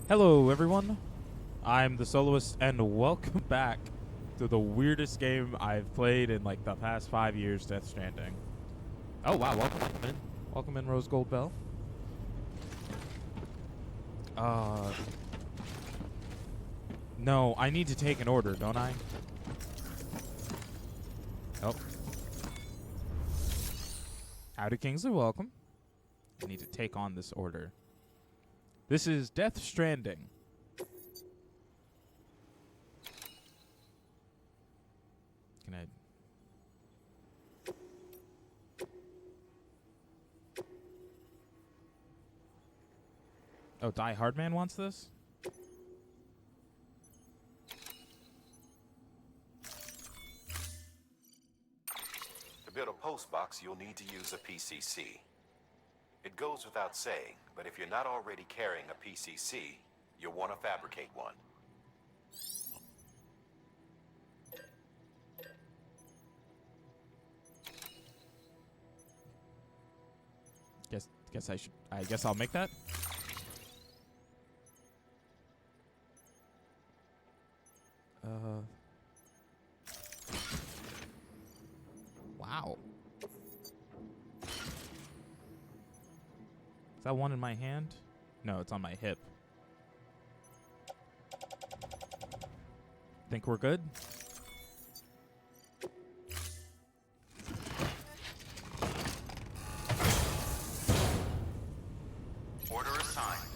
Hello, everyone. I'm the Soloist, and welcome back to the weirdest game I've played in like the past 5 years, Death Stranding. Oh wow, welcome in, Rose Gold Bell. No, I need to take an order, don't I? Oh. Howdy, Kingsley, welcome. I need to take on this order. This is Death Stranding. Can I... Oh, Die Hard Man wants this? To build a post box, you'll need to use a PCC. It goes without saying, but if you're not already carrying a PCC, you'll want to fabricate one. I guess I'll make that. Wow. Is that one in my hand? No, it's on my hip. Think we're good? Order assigned.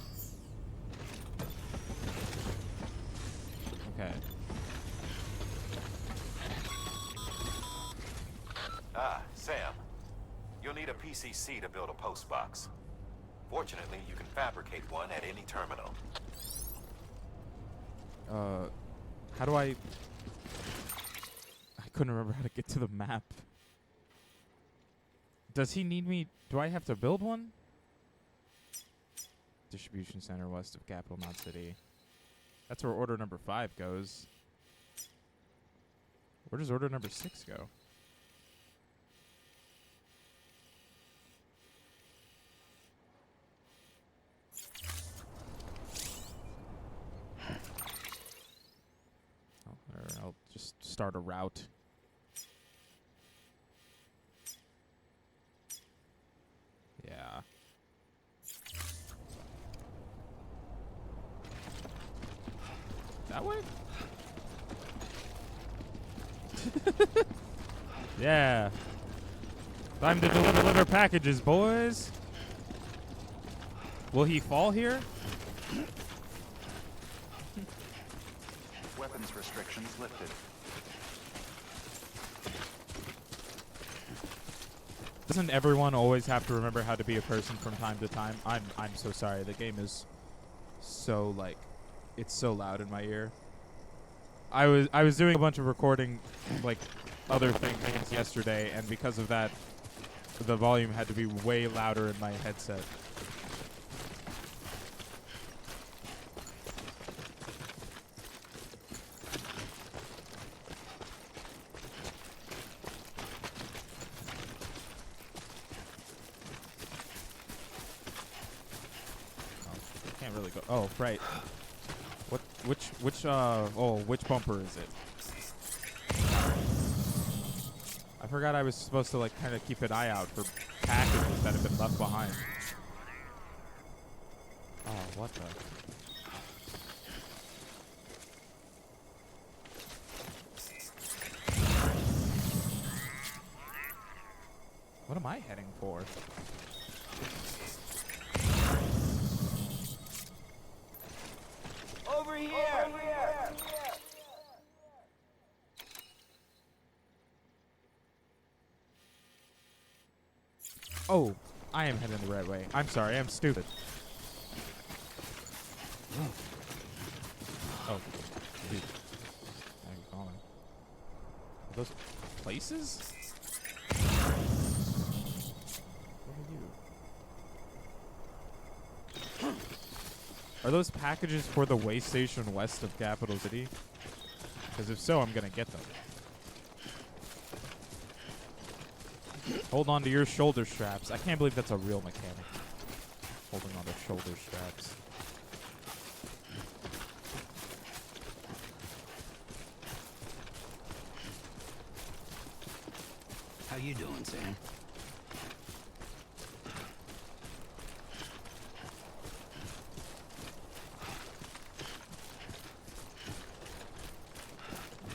Okay. Sam. You'll need a PCC to build a post box. Fortunately, you can fabricate one at any terminal. How do I couldn't remember how to get to the map. Does he need me? Do I have to build one? Distribution center west of Capital Knot City. That's where order number 5 goes. Where does order number 6 go? I'll just start a route. Yeah. That way? Yeah. Time to deliver packages, boys. Will he fall here? Weapons restrictions lifted. Doesn't everyone always have to remember how to be a person from time to time? I'm so sorry. The game is so like it's so loud in my ear. I was doing a bunch of recording like other things yesterday, and because of that the volume had to be way louder in my headset. Really go. Oh, right. Which bumper is it? I forgot I was supposed to like kind of keep an eye out for packages that have been left behind. Oh, what the? What am I heading for? Over here! Oh, I am heading the right way. I'm sorry, I'm stupid. Oh, dude. How you calling? Are those places? What are you? Are those packages for the way station west of Capital City? Because if so, I'm gonna get them. Hold on to your shoulder straps. I can't believe that's a real mechanic. Holding on to shoulder straps. How you doing, Sam?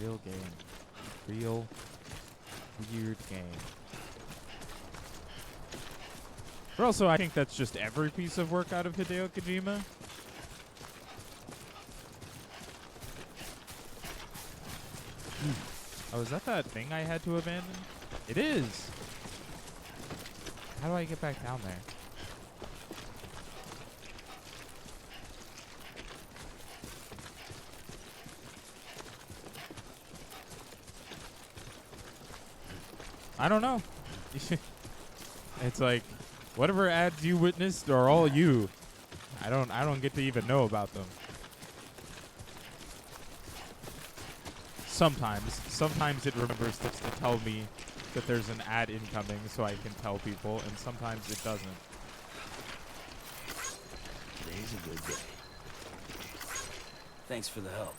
Real game. Real weird game. But also, I think that's just every piece of work out of Hideo Kojima. Oh, is that thing I had to abandon? It is! How do I get back down there? I don't know. It's like, whatever ads you witnessed are all you. I don't get to even know about them. Sometimes it remembers to tell me that there's an ad incoming so I can tell people, and sometimes it doesn't. Today's a good day. Thanks for the help.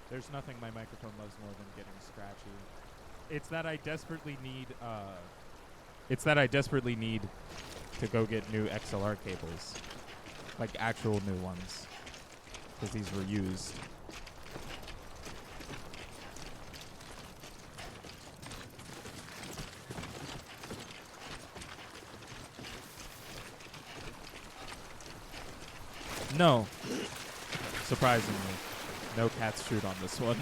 There's nothing my microphone loves more than getting scratchy. It's that I desperately need to go get new XLR cables. Like actual new ones. Because these were used. No. Surprisingly. No cats shoot on this one.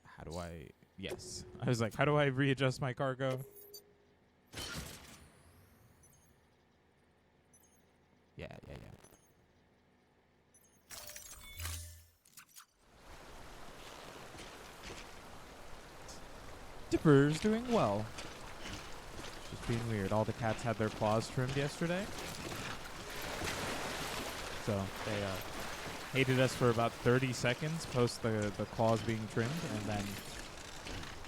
How do I... Yes. I was like, how do I readjust my cargo? Yeah. Dipper's doing well. Just being weird. All the cats had their claws trimmed yesterday. So they hated us for about 30 seconds post the claws being trimmed, and then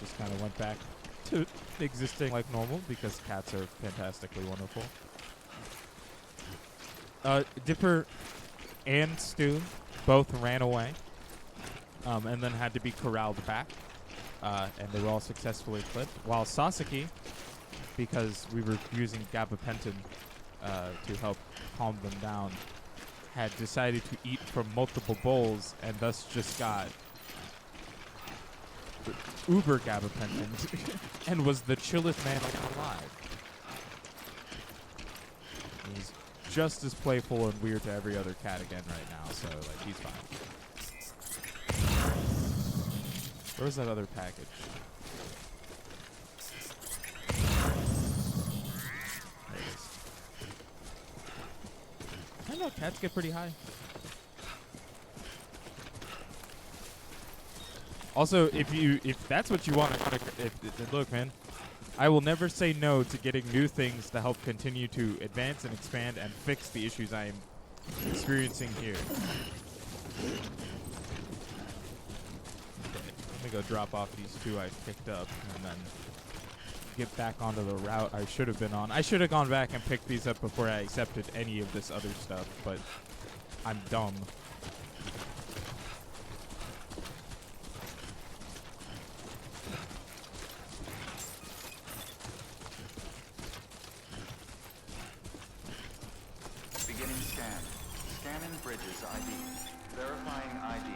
just kind of went back to existing like normal because cats are fantastically wonderful. Dipper and Stu both ran away and then had to be corralled back. And they were all successfully clipped. While Sasaki, because we were using gabapentin to help calm them down, had decided to eat from multiple bowls and thus just got uber gabapentin and was the chillest man alive. He's just as playful and weird to every other cat again right now, so like he's fine. Where's that other package? There it is. I know cats get pretty high. Also, if that's what you want, look, man, I will never say no to getting new things to help continue to advance and expand and fix the issues I am experiencing here. Let me go drop off these two I picked up and then get back onto the route I should have been on. I should have gone back and picked these up before I accepted any of this other stuff, but I'm dumb. Beginning scan. Scanning Bridges ID. Verifying ID.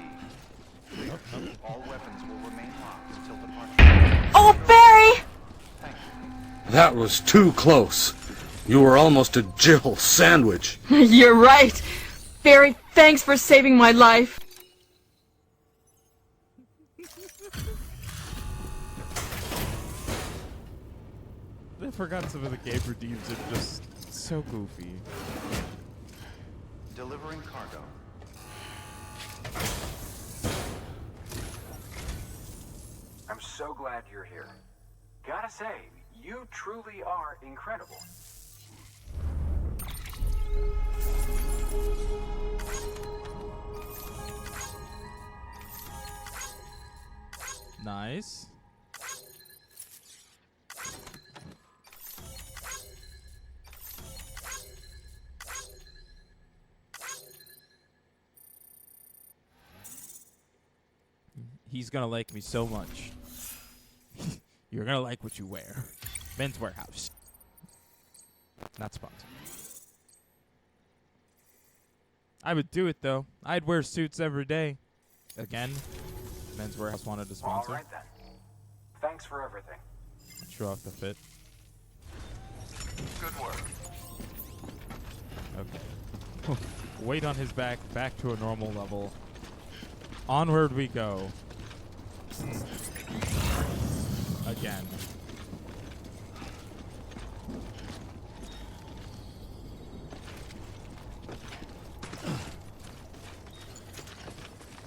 All weapons will remain locked until departure. Oh, Barry! Thank you. That was too close. You were almost a Jill sandwich. You're right. Barry, thanks for saving my life. I forgot some of the game redeems are just so goofy. Delivering cargo. I'm so glad you're here. Gotta say, You truly are incredible. Nice. He's gonna like me so much. You're gonna like what you wear. Men's Warehouse. Not sponsored. I would do it though. I'd wear suits every day. Again, Men's Warehouse wanted to sponsor. All right then. Thanks for everything. Show off the fit. Good work. Okay. Weight on his back to a normal level. Onward we go. Again.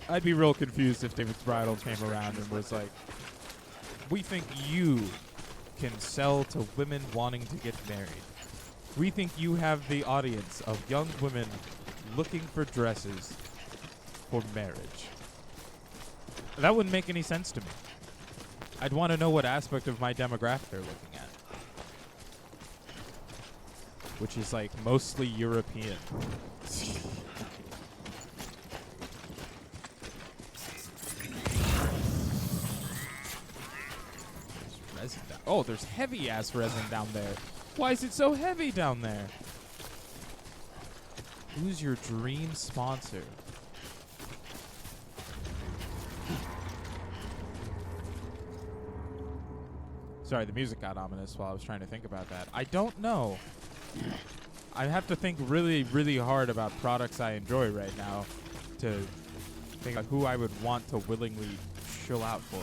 I'd be real confused if David's Bridal came around and was like, we think you can sell to women wanting to get married. We think you have the audience of young women looking for dresses for marriage. That wouldn't make any sense to me. I'd want to know what aspect of my demographic they're looking at. Which is like mostly European. Resin oh, there's heavy ass resin down there. Why is it so heavy down there? Who's your dream sponsor? Sorry, the music got ominous while I was trying to think about that. I don't know. I have to think really, really hard about products I enjoy right now to think of who I would want to willingly chill out for.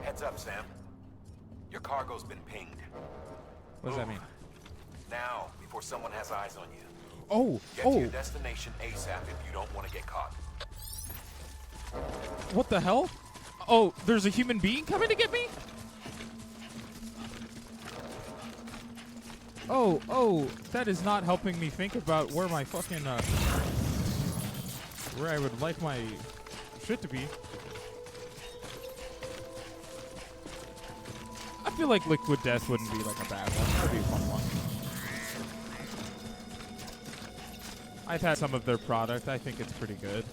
Heads up, Sam. Your cargo's been pinged. What does that mean? Now, before someone has eyes on you. Oh, Get to your destination ASAP if you don't want to get caught. What the hell? Oh, there's a human being coming to get me? Oh, that is not helping me think about where my fucking, where I would like my shit to be. I feel like Liquid Death wouldn't be like a bad one. That'd be a fun one. I've had some of their product. I think it's pretty good.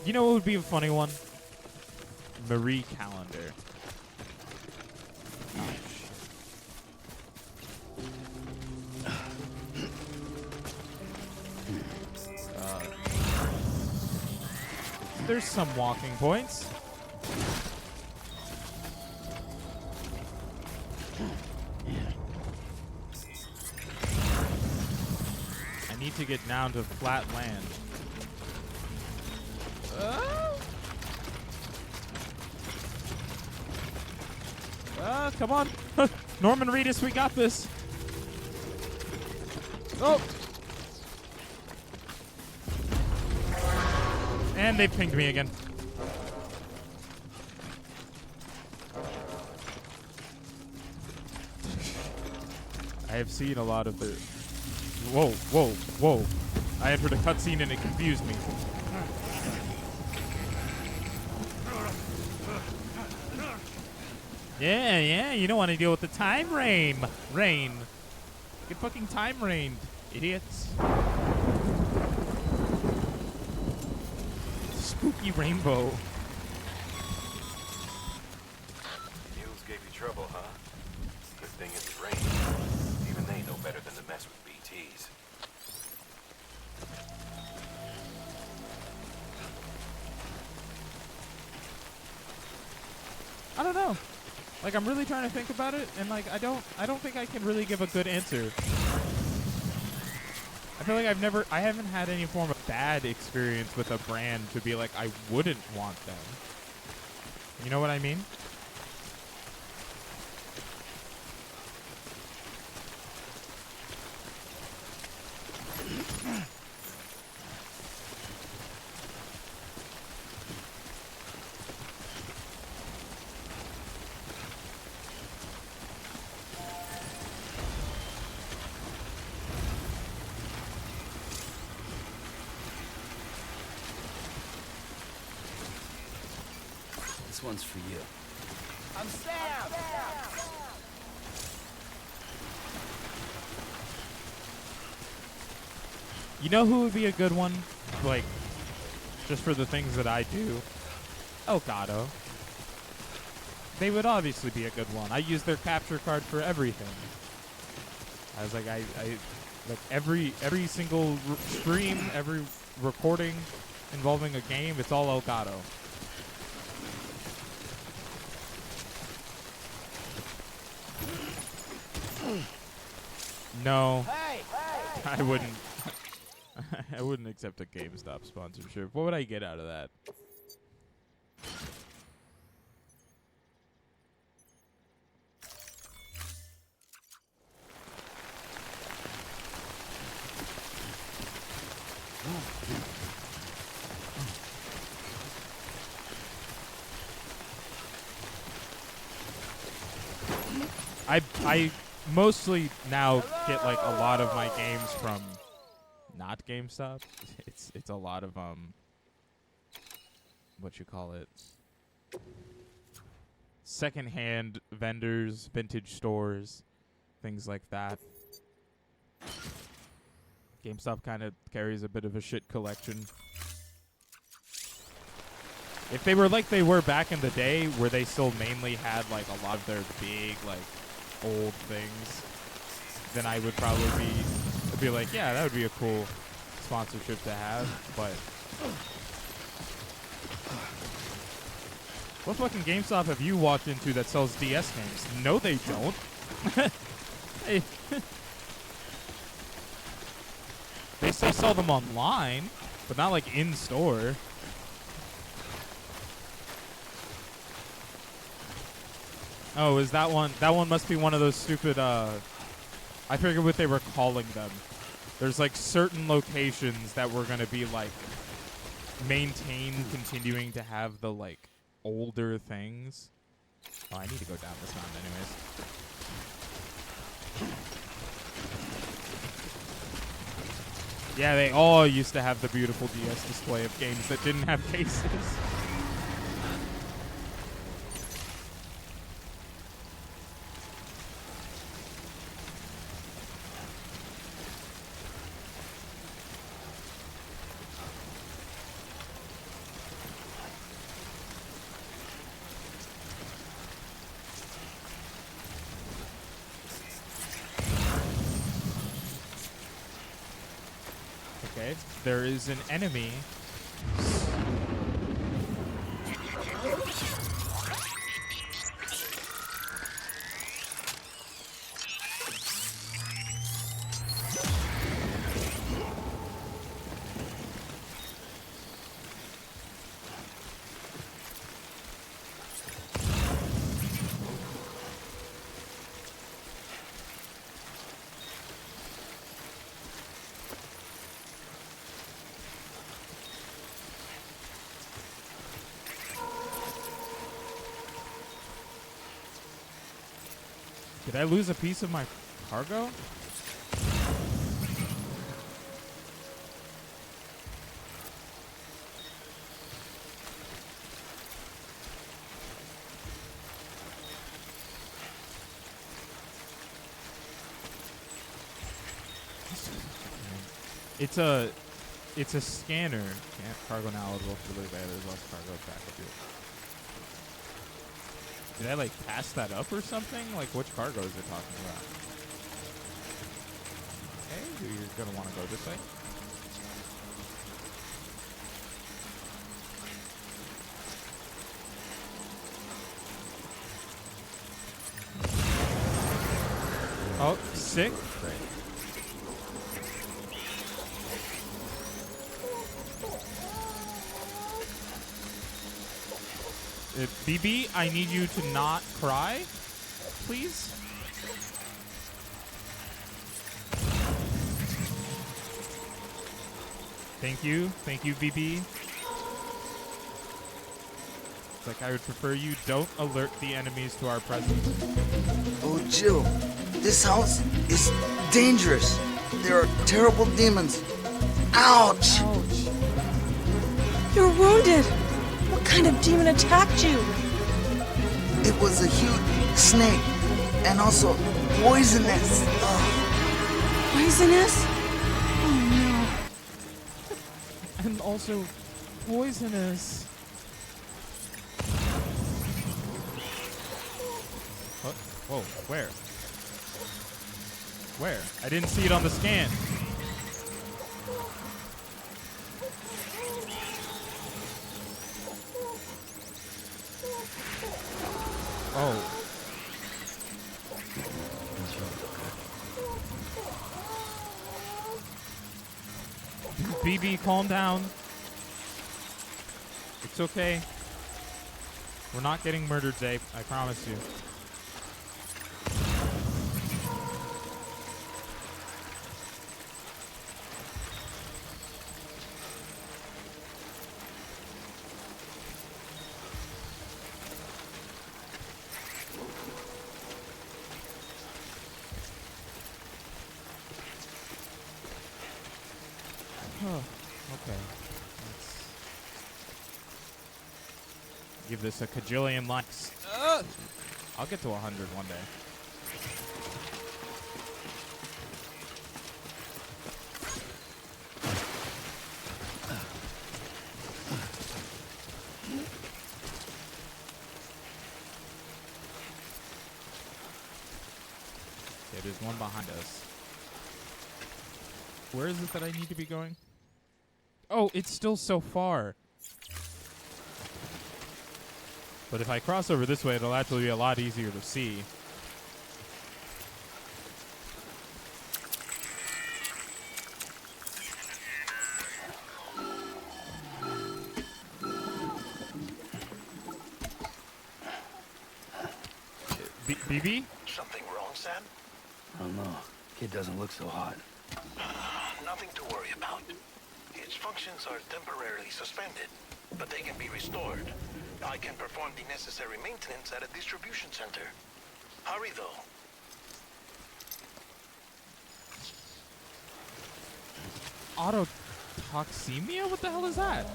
You know what would be a funny one? Marie Calendar. Oh, shit. There's some walking points. I need to get down to flat land. Come on. Norman Reedus, we got this. Oh. And they pinged me again. I have seen a lot of the... Whoa. I entered a cutscene and it confused me. Yeah, you don't want to deal with the time rain. Get fucking time rained, idiots. Spooky rainbow. Mules gave you trouble, huh? Good thing it's raining. Even they know better than to mess with BTs. I don't know. Like, I'm really trying to think about it, and like, I don't think I can really give a good answer. I feel like I haven't had any form of bad experience with a brand to be like, I wouldn't want them. You know what I mean? This one's for you. You know who would be a good one? Like, just for the things that I do? Elgato. They would obviously be a good one. I use their capture card for everything. I was like, I like every single stream, every recording involving a game, it's all Elgato. No, I wouldn't. I wouldn't accept a GameStop sponsorship. What would I get out of that? I mostly now get like a lot of my games from not GameStop. It's a lot of what you call it, secondhand vendors, vintage stores, things like that. GameStop kind of carries a bit of a shit collection. If they were like they were back in the day, where they still mainly had like a lot of their big like old things, then I would probably be like, yeah, that would be a cool sponsorship to have. But what fucking GameStop have you walked into that sells DS games? No, they don't. Hey. They still sell them online, but not like in store. Oh, is that one? That one must be one of those stupid, I forget what they were calling them. There's like certain locations that were gonna be like maintained, continuing to have the like older things. Oh, I need to go down this mountain anyways. Yeah, they all used to have the beautiful DS display of games that didn't have cases. Okay, there is an enemy. Did I lose a piece of my cargo? It's a scanner. Can't cargo now eligible for delivery by others. Lost cargo track of it. Did I like pass that up or something? Like which cargo is it talking about? Okay, you're gonna want to go this way. Oh, sick. Great. BB, I need you to not cry, please. Thank you, BB. It's like I would prefer you don't alert the enemies to our presence. Oh, Jill, this house is dangerous. There are terrible demons. Ouch! You're wounded. What kind of demon attacked you? It was a huge snake and also poisonous. Ugh. Poisonous? Oh And also poisonous. What? Whoa, where? Where? I didn't see it on the scan. Oh. BB, calm down. It's okay. We're not getting murdered, Zape. I promise you. Okay. Let's give this a cajillion likes. I'll get to 100 one day. Okay, there's one behind us. Where is it that I need to be going? Oh, it's still so far. But if I cross over this way, it'll actually be a lot easier to see. BB? Something wrong, Sam? I don't know. Kid doesn't look so hot. Nothing to worry about. Its functions are temporarily suspended, but they can be restored. I can perform the necessary maintenance at a distribution center. Hurry, though. Autotoxemia? What the hell is that?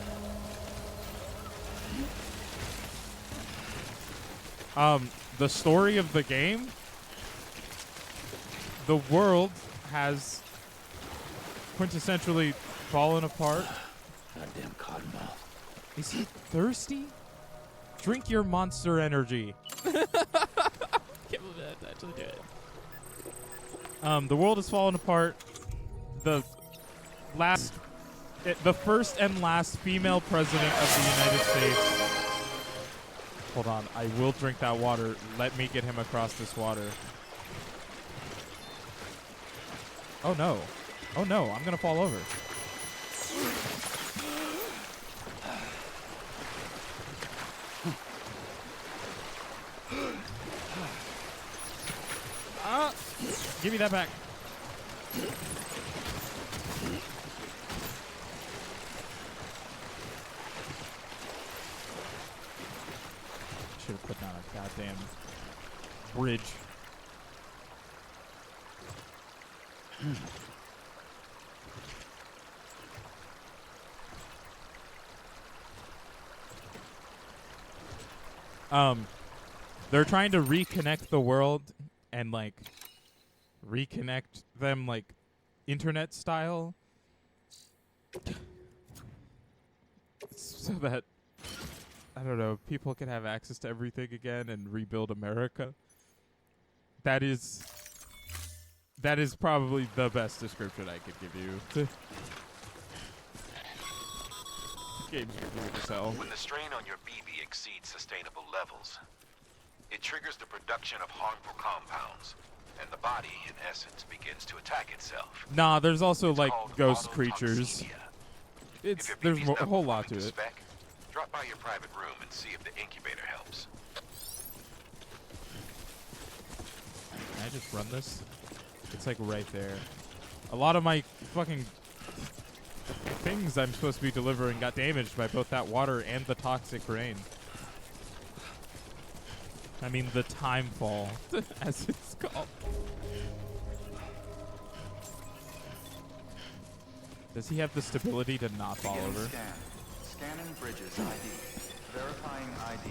The story of the game, the world has quintessentially fallen apart. Goddamn cottonmouth. Is he thirsty? Drink your monster energy. Can't believe that actually did it. The world has fallen apart. The first and last female president of the United States. Hold on, I will drink that water. Let me get him across this water. Oh no. Oh no, I'm gonna fall over. Give me that back. Should have put down a goddamn bridge. They're trying to reconnect the world and like reconnect them like internet style so that I don't know, people can have access to everything again and rebuild America. That is probably the best description I could give you. Game's weird as hell. When the strain on your BB exceeds sustainable levels, it triggers the production of harmful compounds, and the body, in essence, begins to attack itself. Nah, there's also It's like called ghost creatures. autotoxemia. If your There's BB's a not whole lot to performing it. spec, Drop by your private room and see if the incubator helps. Can I just run this? It's like right there. A lot of my fucking things I'm supposed to be delivering got damaged by both that water and the toxic rain. I mean the time fall, as it's called. Does he have the stability to not fall over? Scanning Bridges ID. Verifying ID.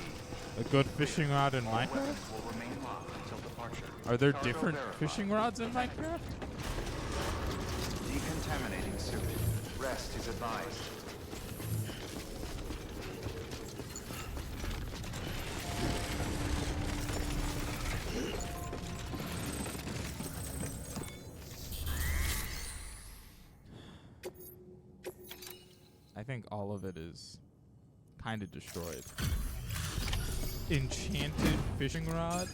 A good fishing rod in Minecraft? Will remain locked until departure. Are there Cargo different verified. fishing rods in Minecraft? Decontaminating suit. Rest is advised. I think all of it is kind of destroyed. Enchanted fishing rod?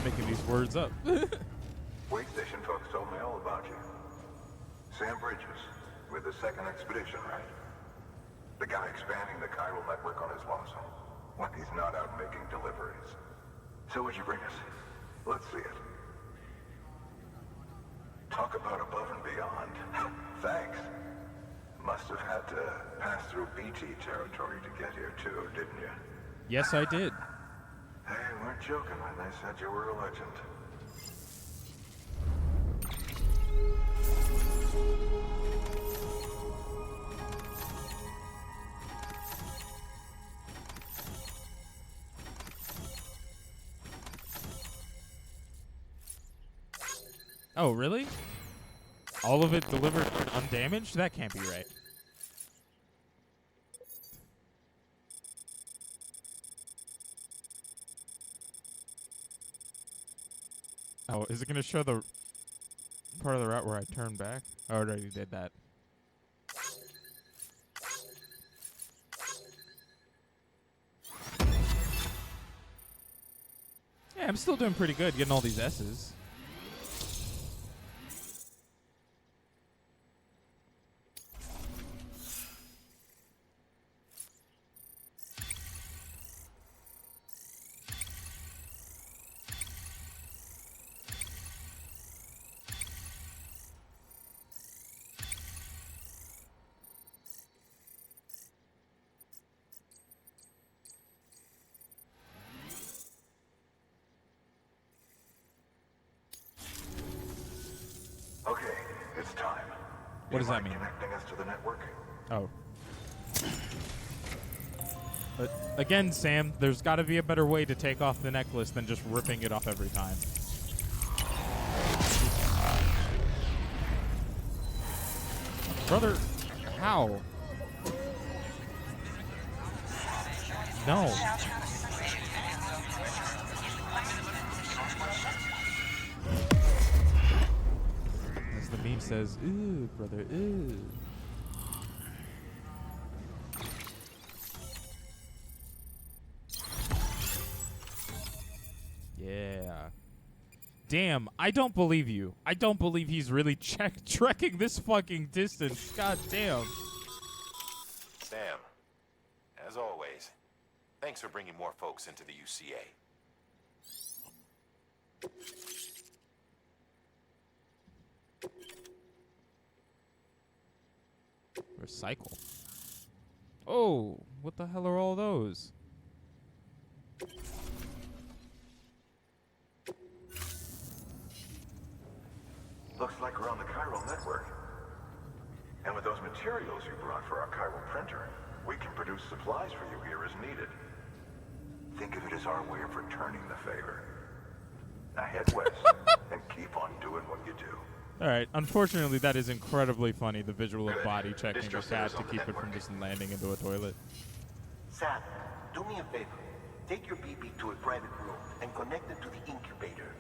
Making these words up. Wait station folks told me all about you. Sam Bridges, with the second expedition, right? The guy expanding the chiral network on his lonesome, when he's not out making deliveries. So what'd you bring us? Let's see it. Talk about above and beyond. Thanks. Must have had to pass through BT territory to get here too, didn't you? Yes, I did. They weren't joking when they said you were a legend. Oh, really? All of it delivered undamaged? That can't be right. Oh, is it going to show the part of the route where I turned back? Oh, I already did that. Yeah, I'm still doing pretty good getting all these S's. Okay, it's time. What does You that mind mean? Connecting us to the network? Oh. But again, Sam, there's got to be a better way to take off the necklace than just ripping it off every time. Brother, how? No. As the meme says, ooh, brother, ooh. Yeah. Damn, I don't believe you. I don't believe he's really trekking this fucking distance. God damn. Sam, as always, thanks for bringing more folks into the UCA. Recycle. Oh, what the hell are all those? Looks like we're on the chiral network. And with those materials you brought for our chiral printer, we can produce supplies for you here as needed. Think of it as our way of returning the favor. Now head west and keep on doing what you do. Alright, unfortunately that is incredibly funny, the visual of Good. body checking the Distro cat center's to on the keep it from network. just landing into a toilet. Sam, do me a favor. Take your BB to a private room and connect it to the incubator.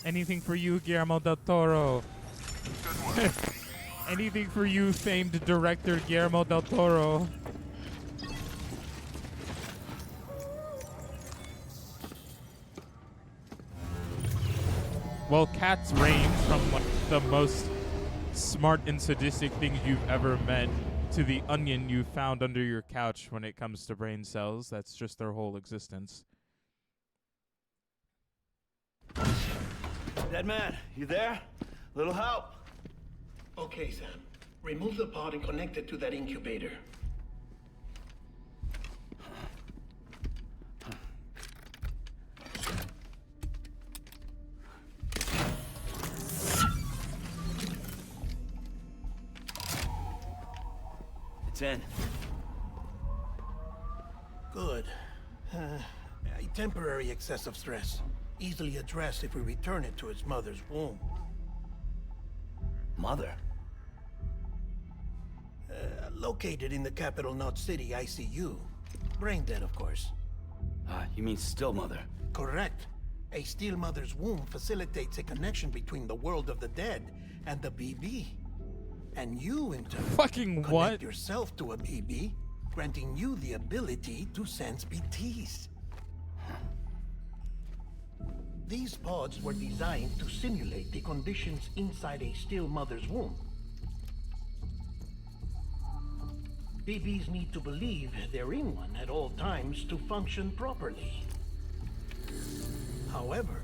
Anything for you, Guillermo del Toro. Anything for you, famed director Guillermo del Toro. Well, cats range from like the most smart and sadistic things you've ever met to the onion you found under your couch when it comes to brain cells. That's just their whole existence. Dead man, you there? Little help? Okay, Sam. Remove the pod and connect it to that incubator. It's in. Good. A temporary excessive stress. Easily addressed if we return it to its mother's womb. Mother? Located in the capital Knot City ICU. Brain dead, of course. You mean still mother? Correct. A still mother's womb facilitates a connection between the world of the dead and the BB. And you, in turn, Fucking connect what? yourself to a BB, granting you the ability to sense BTs. These pods were designed to simulate the conditions inside a still mother's womb. BBs need to believe they're in one at all times to function properly. However,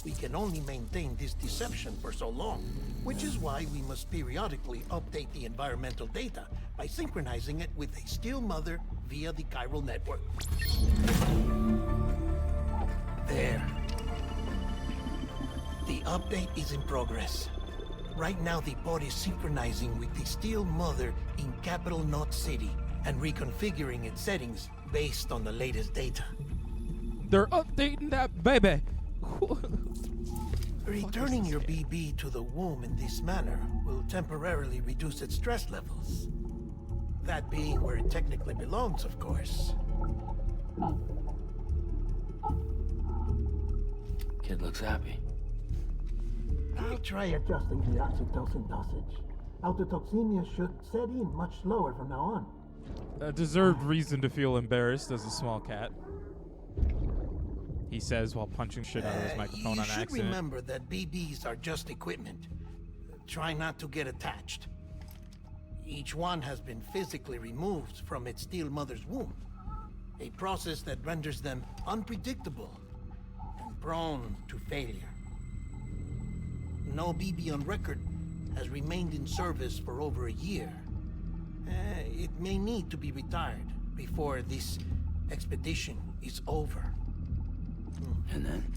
we can only maintain this deception for so long, which is why we must periodically update the environmental data by synchronizing it with a still mother via the chiral network. There. The update is in progress. Right now, the pod is synchronizing with the still mother in capital Knot City and reconfiguring its settings based on the latest data. They're updating that baby. Returning your BB to the womb in this manner will temporarily reduce its stress levels. That being where it technically belongs, of course. Kid looks happy. I'll try adjusting the oxytocin dosage. Autotoxemia should set in much slower from now on. A deserved reason to feel embarrassed as a small cat. He says while punching shit out of his microphone you on should accident. remember that BBs are just equipment. Try not to get attached. Each one has been physically removed from its still mother's womb. A process that renders them unpredictable and prone to failure. No BB on record has remained in service for over a year. It may need to be retired before this expedition is over. And then?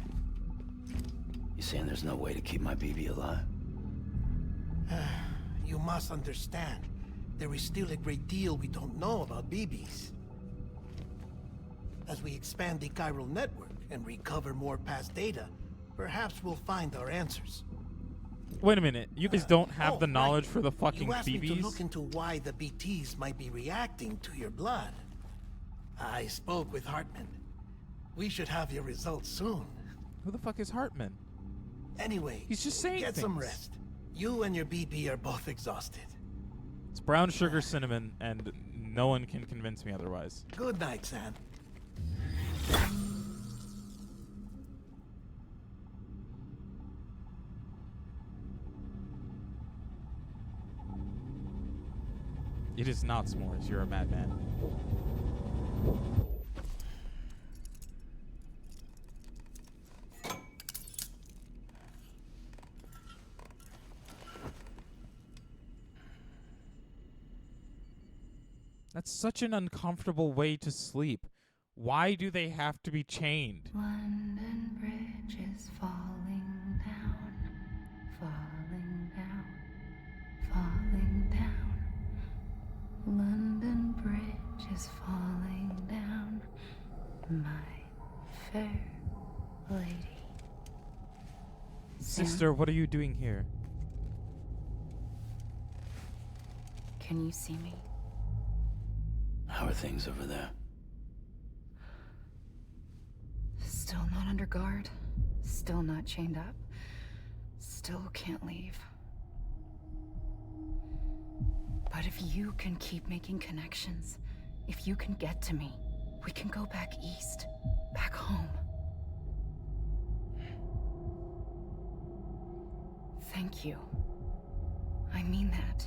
You saying there's no way to keep my BB alive? You must understand, there is still a great deal we don't know about BBs. As we expand the chiral network and recover more past data, perhaps we'll find our answers. Wait a minute. You guys don't have the right. knowledge for the fucking You asked me to look BBs? into why the BTs might be reacting to your blood. I spoke with Hartman. We should have your results soon. Who the fuck is Hartman? Anyway, He's just saying get some things. rest. You and your BB are both exhausted. It's brown sugar cinnamon, and no one can convince me otherwise. Good night, Sam. It is not s'mores. You're a madman. That's such an uncomfortable way to sleep. Why do they have to be chained? London Bridge is falling down, falling down, falling down. London Bridge is falling down, my fair lady. Sister, what are you doing here? Can you see me? How are things over there? Still not under guard, still not chained up, still can't leave. But if you can keep making connections, if you can get to me, we can go back east, back home. Thank you. I mean that.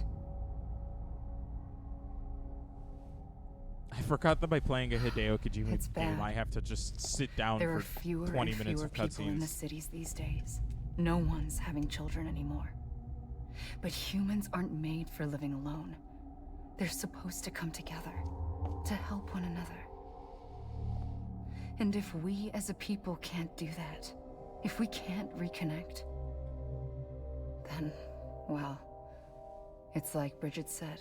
I forgot that by playing a Hideo Kojima It's game, bad. I have to just sit down There are for fewer 20 and minutes fewer of people in the cutscenes. cities these days. No one's having children anymore. But humans aren't made for living alone. They're supposed to come together, to help one another. And if we as a people can't do that, if we can't reconnect, then, well, it's like Bridget said,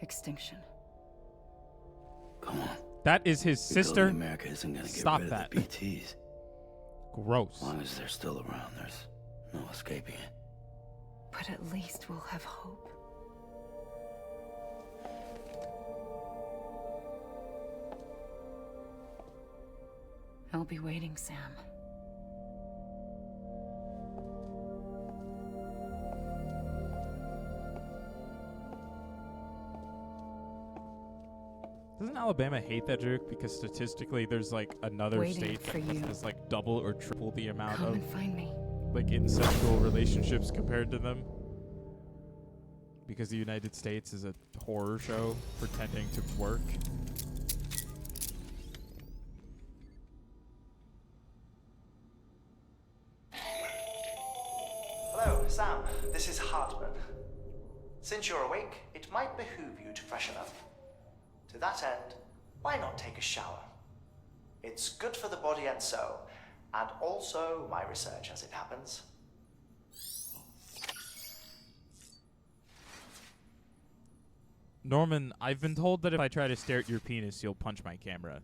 extinction. Come on. That is his sister. America isn't gonna get Stop rid that. of the BTs. Gross. As long as they're still around, there's no escaping it. But at least we'll have hope. I'll be waiting, Sam. Doesn't Alabama hate that joke because statistically there's like another Waiting state for that you. has like double or triple the amount Come of and find me. like incestual relationships compared to them? Because the United States is a horror show pretending to work. Hello, Sam. This is Hartman. Since you're awake, it might behoove you to freshen up. To that end, why not take a shower? It's good for the body and soul, and also my research as it happens. Norman, I've been told that if I try to stare at your penis, you'll punch my camera.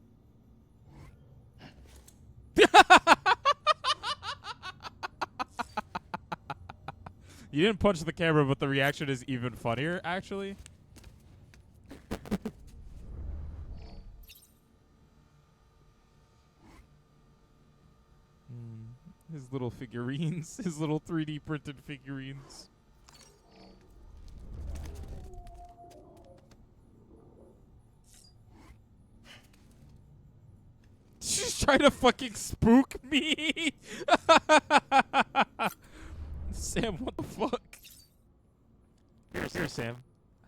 You didn't punch the camera, but the reaction is even funnier, actually. His little figurines. His little 3D printed figurines. She's trying to fucking spook me. Sam, what the fuck? Here, Sam.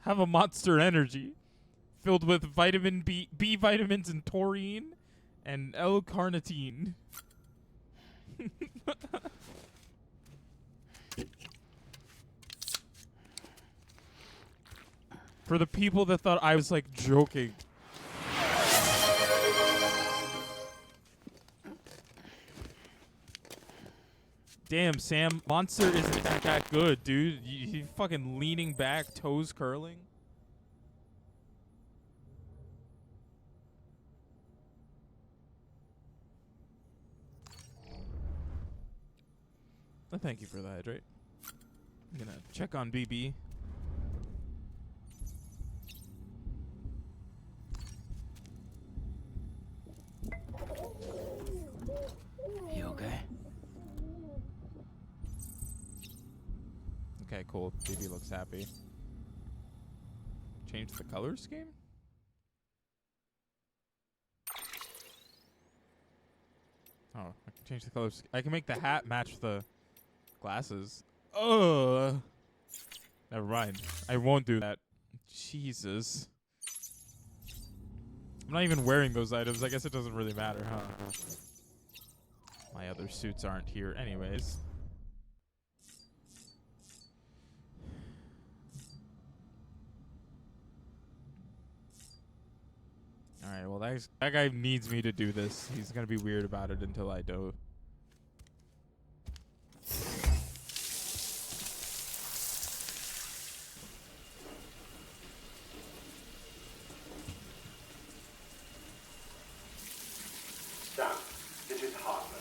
Have a Monster Energy filled with vitamin B vitamins and taurine and L-carnitine. For the people that thought I was like joking. Damn, Sam, Monster isn't that good, dude. You fucking leaning back, toes curling. Well, thank you for the hydrate. I'm gonna check on BB. You okay? Okay, cool. BB looks happy. Change the color scheme? Oh, I can change the colors. I can make the hat match the glasses. Ugh. Never mind. I won't do that. Jesus. I'm not even wearing those items. I guess it doesn't really matter, huh? My other suits aren't here anyways. Alright, well that guy needs me to do this. He's gonna be weird about it until I do. Sam, this is Hartman.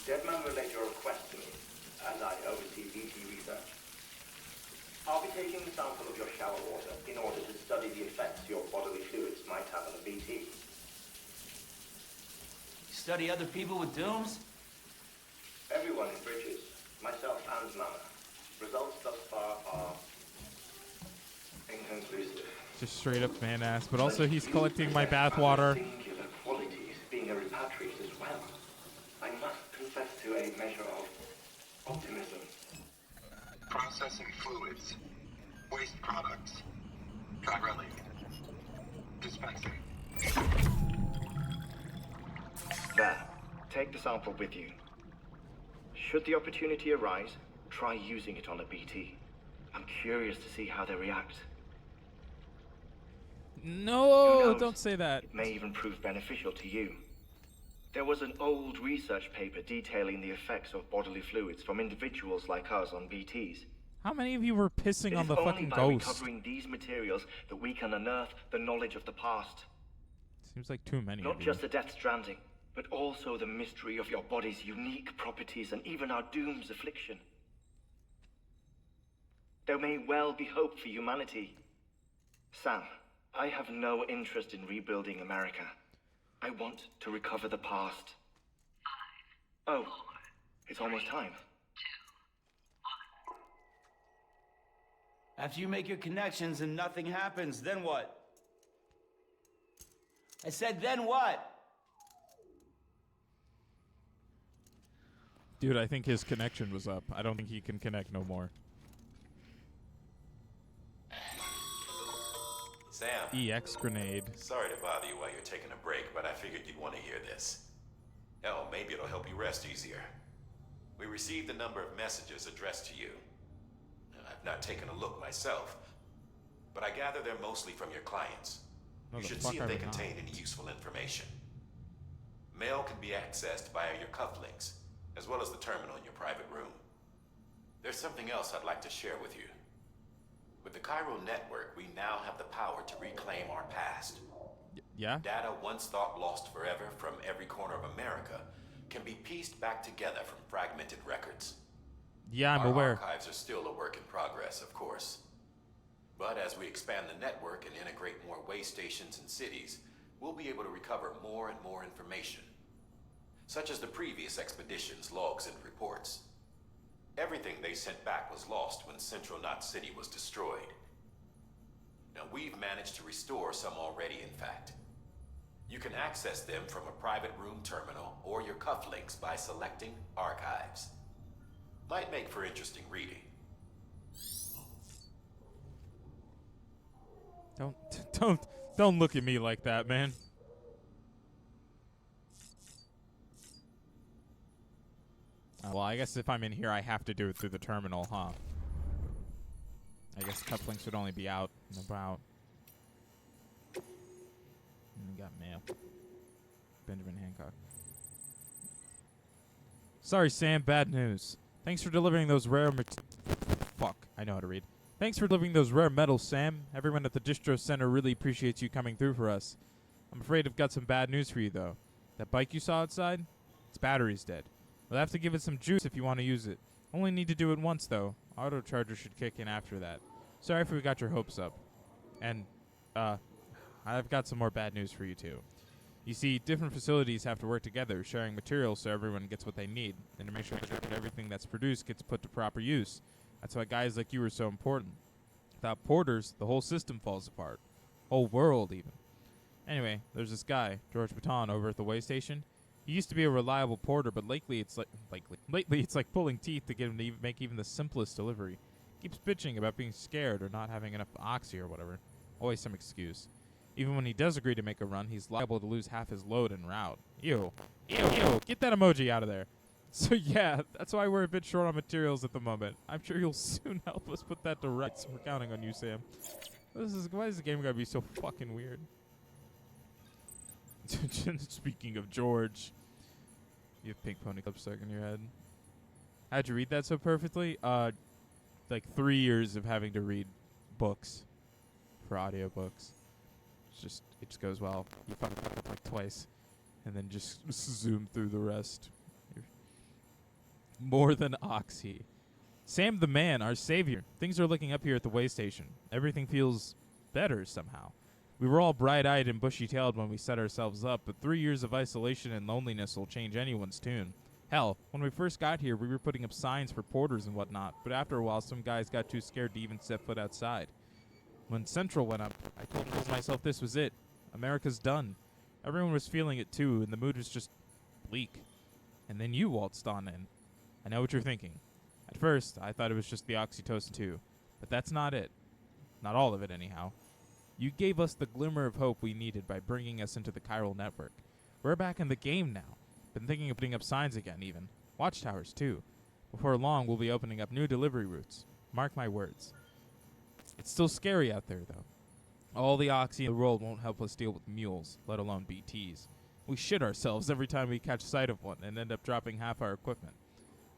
Deadman relayed your request to me, as I oversee BT research. I'll be taking a sample of your shower water in order to study the effects your bodily fluids might have on a BT. Study other people with dooms? Everyone in Bridges, myself and Mama. Results thus far are inconclusive. Just straight up man ass, but also he's collecting my bathwater. Singular qualities being a repatriate as well. I must confess to a measure of optimism. Processing fluids. Waste products. Chirelli. Dispensing. There. Take the sample with you. Should the opportunity arise, try using it on a BT. I'm curious to see how they react. No, don't say that. It may even prove beneficial to you. There was an old research paper detailing the effects of bodily fluids from individuals like us on BTs. How many of you were pissing on the fucking by ghost? recovering these materials that we can unearth the knowledge of the past. Seems like too many. Not of you. just the Death Stranding, but also the mystery of your body's unique properties and even our doom's affliction. There may well be hope for humanity. Sam, I have no interest in rebuilding America. I want to recover the past. Oh, it's almost time. After you make your connections and nothing happens, then what? I said, then what? Dude, I think his connection was up. I don't think he can connect no more. Sam. EX grenade. Sorry to bother you while you're taking a break, but I figured you'd want to hear this. Hell, maybe it'll help you rest easier. We received a number of messages addressed to you. I've not taken a look myself, but I gather they're mostly from your clients. No, You the should fuck see if I they would not. contain any useful information. Mail can be accessed via your cufflinks, as well as the terminal in your private room. There's something else I'd like to share with you. With the Cairo network, we now have the power to reclaim our past. Yeah? Data once thought lost forever from every corner of America can be pieced back together from fragmented records. Yeah, I'm Our aware. archives are still a work in progress, of course. But as we expand the network and integrate more way stations and cities, we'll be able to recover more and more information, such as the previous expedition's logs and reports. Everything they sent back was lost when Central Knot City was destroyed. Now we've managed to restore some already, in fact. You can access them from a private room terminal or your cufflinks by selecting Archives. Might make for interesting reading. Don't look at me like that, man. Well, I guess if I'm in here, I have to do it through the terminal, huh? I guess cufflinks would only be out and about. And we got mail. Benjamin Hancock. Sorry, Sam. Bad news. Thanks for delivering those rare Fuck. I know how to read. Thanks for delivering those rare metals, Sam. Everyone at the distro center really appreciates you coming through for us. I'm afraid I've got some bad news for you, though. That bike you saw outside? Its battery's dead. We'll have to give it some juice if you want to use it. Only need to do it once, though. Auto charger should kick in after that. Sorry if we got your hopes up. And, I've got some more bad news for you, too. You see, different facilities have to work together, sharing materials so everyone gets what they need, and to make sure that everything that's produced gets put to proper use. That's why guys like you are so important. Without porters, the whole system falls apart. Whole world, even. Anyway, there's this guy, George Baton, over at the way station. He used to be a reliable porter, but lately it's like pulling teeth to get him to make even the simplest delivery. Keeps bitching about being scared or not having enough oxy or whatever. Always some excuse. Even when he does agree to make a run, he's liable to lose half his load en route. Ew. Ew. Ew. Get that emoji out of there. So yeah, that's why we're a bit short on materials at the moment. I'm sure you'll soon help us put that to rights. We're counting on you, Sam. Why is the game gotta be so fucking weird? Speaking of George, you have Pink Pony Club stuck in your head. How'd you read that so perfectly? Like 3 years of having to read books for audiobooks. It just goes well. You fuck it up like twice, and then just zoom through the rest. More than oxy. Sam the man, our savior. Things are looking up here at the way station. Everything feels better somehow. We were all bright-eyed and bushy-tailed when we set ourselves up, but 3 years of isolation and loneliness will change anyone's tune. Hell, when we first got here, we were putting up signs for porters and whatnot, but after a while, some guys got too scared to even set foot outside. When Central went up, I told myself this was it. America's done. Everyone was feeling it too, and the mood was just bleak. And then you waltzed on in. I know what you're thinking. At first, I thought it was just the Oxytocin 2, but that's not it. Not all of it, anyhow. You gave us the glimmer of hope we needed by bringing us into the chiral network. We're back in the game now. Been thinking of putting up signs again, even. Watchtowers, too. Before long, we'll be opening up new delivery routes. Mark my words. It's still scary out there, though. All the oxy in the world won't help us deal with mules, let alone BTs. We shit ourselves every time we catch sight of one and end up dropping half our equipment.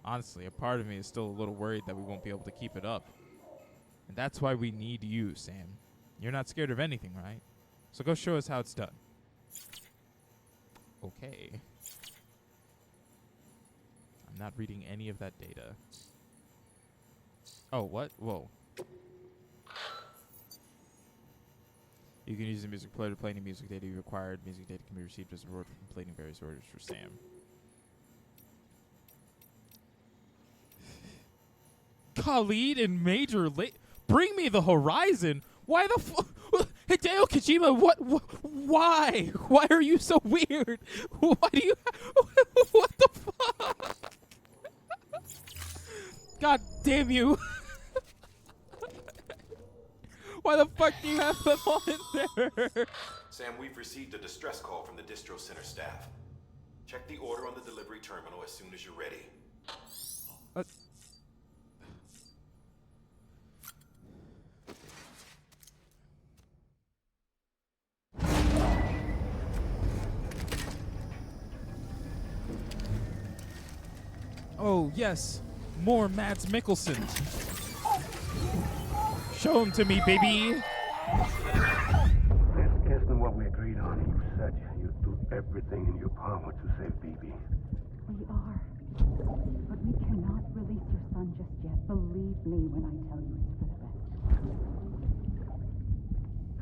Honestly, a part of me is still a little worried that we won't be able to keep it up. And that's why we need you, Sam. You're not scared of anything, right? So go show us how it's done. Okay. I'm not reading any of that data. Oh, what? Whoa. You can use the music player to play any music data you required. Music data can be received as a reward for completing various orders for Sam. Khalid and Major bring me the horizon. Why the Hideo Kojima, why? Why are you so weird? Why do you what the fuck? God damn you. Why the fuck do you have them all in there? Sam, we've received a distress call from the distro center staff. Check the order on the delivery terminal as soon as you're ready. Oh, yes. More Mads Mikkelsen. Show him to me, baby. This isn't what we agreed on. You said you'd do everything in your power to save BB. We are. But we cannot release your son just yet. Believe me when I tell you it's for the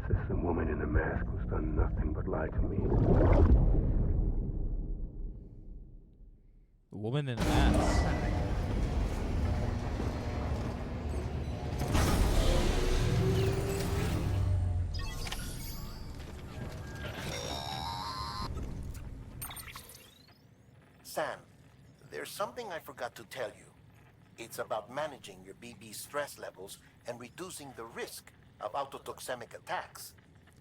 best. This woman in the mask who's done nothing but lie to me. The woman in the mask. Sam, there's something I forgot to tell you. It's about managing your BB stress levels and reducing the risk of autotoxemic attacks.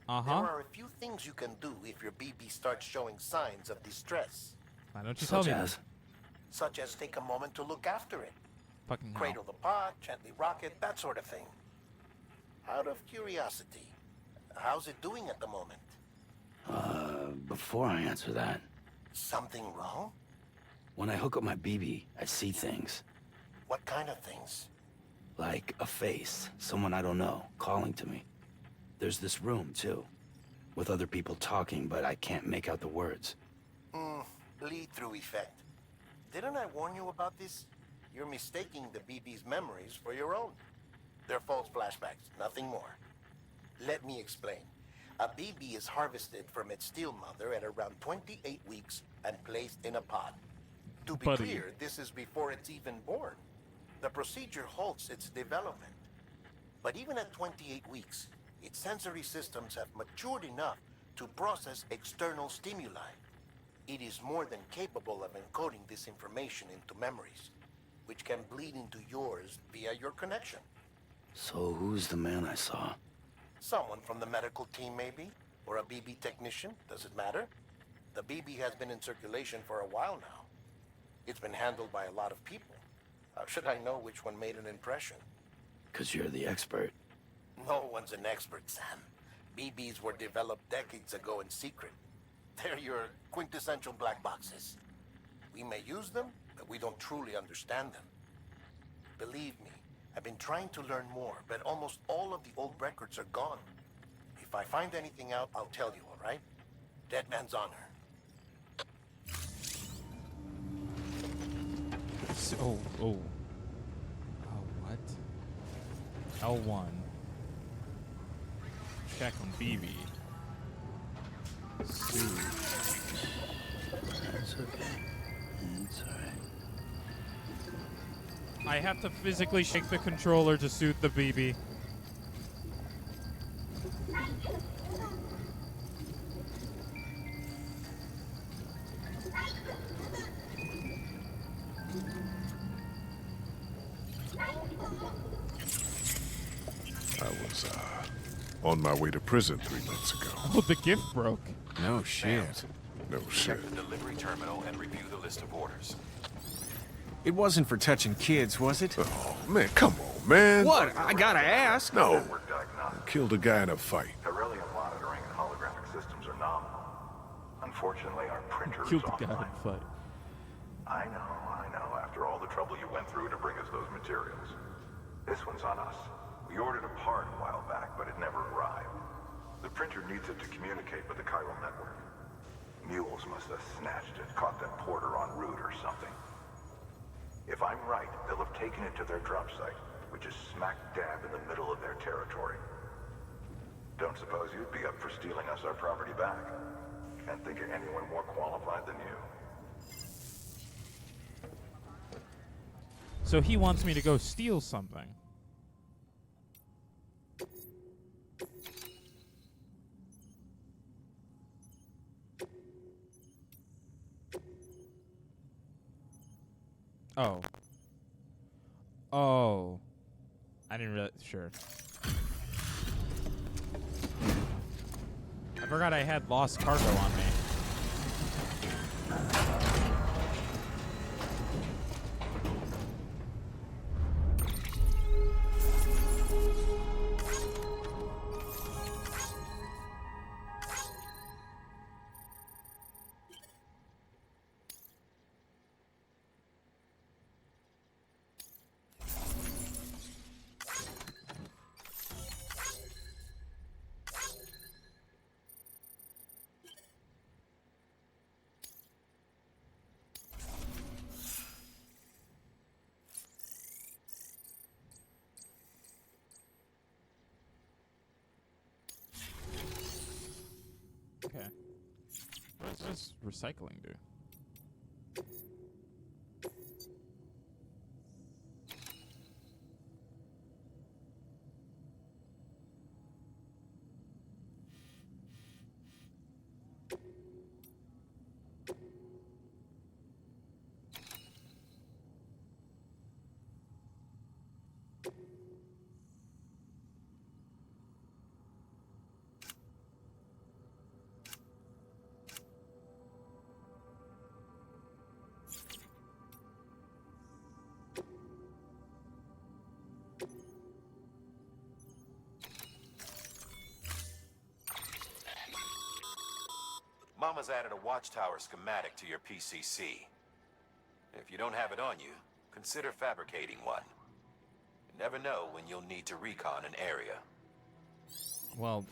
There are a few things you can do if your BB starts showing signs of distress. Why don't you tell me? Such as take a moment to look after it. Fucking Cradle the pot, gently rock it, that sort of thing. Out of curiosity, how's it doing at the moment? Before I answer that, Something wrong? when I hook up my BB, I see things. What kind of things? Like a face, someone I don't know, calling to me. There's this room, too, with other people talking, but I can't make out the words. Bleed-through effect. Didn't I warn you about this? You're mistaking the BB's memories for your own. They're false flashbacks, nothing more. Let me explain. A BB is harvested from its steel mother at around 28 weeks and placed in a pod. To be clear, this is before it's even born. The procedure halts its development. But even at 28 weeks, its sensory systems have matured enough to process external stimuli. It is more than capable of encoding this information into memories, which can bleed into yours via your connection. So who's the man I saw? Someone from the medical team, maybe? Or a BB technician? Does it matter? The BB has been in circulation for a while now. It's been handled by a lot of people. How should I know which one made an impression? 'Cause you're the expert. No one's an expert, Sam. BBs were developed decades ago in secret. They're your quintessential black boxes. We may use them, but we don't truly understand them. Believe me, I've been trying to learn more, but almost all of the old records are gone. If I find anything out, I'll tell you, all right? Dead man's honor. Oh, what? L1. Check on BB. Soothe. It's okay. It's alright. I have to physically shake the controller to soothe the BB. was on my way to prison 3 months ago. Oh, the gift broke. No shit. No shit. Check the delivery terminal and review the list of orders. It wasn't for touching kids, was it? Oh, man, come on, man. What? I gotta ask. No. Network diagnostics. Killed a guy in a fight. Beryllium monitoring and holographic systems are nominal. Unfortunately, our printer is Killed the guy in offline. a fight. I know. After all the trouble you went through to bring us those materials. This one's on us. We ordered a part a while back, but it never arrived. The printer needs it to communicate with the chiral network. Mules must have snatched it, caught that porter en route or something. If I'm right, they'll have taken it to their drop site, which is smack dab in the middle of their territory. Don't suppose you'd be up for stealing us our property back? Can't think of anyone more qualified than you. So he wants me to go steal something. Oh. Oh. I didn't realize. Sure. I forgot I had lost cargo on me. Okay. What does this recycling do? Mama's added a watchtower schematic to your PCC. If you don't have it on you, consider fabricating one. You never know when you'll need to recon an area. Well,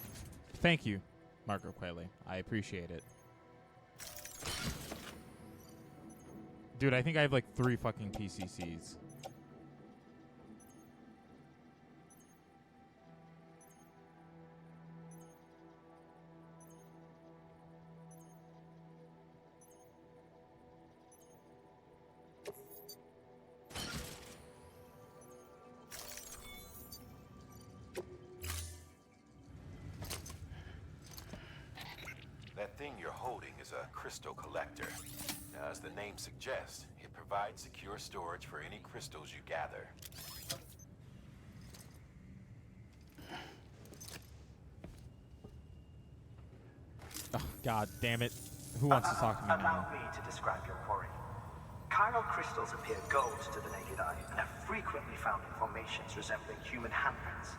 thank you, Marco Quayle. I appreciate it. Dude, I think I have like 3 fucking PCCs. That thing you're holding is a crystal collector. Now, as the name suggests, it provides secure storage for any crystals you gather. Oh, God damn it. Who wants to talk to me Allow now? me to describe your quarry. Chiral crystals appear gold to the naked eye and are frequently found in formations resembling human handprints.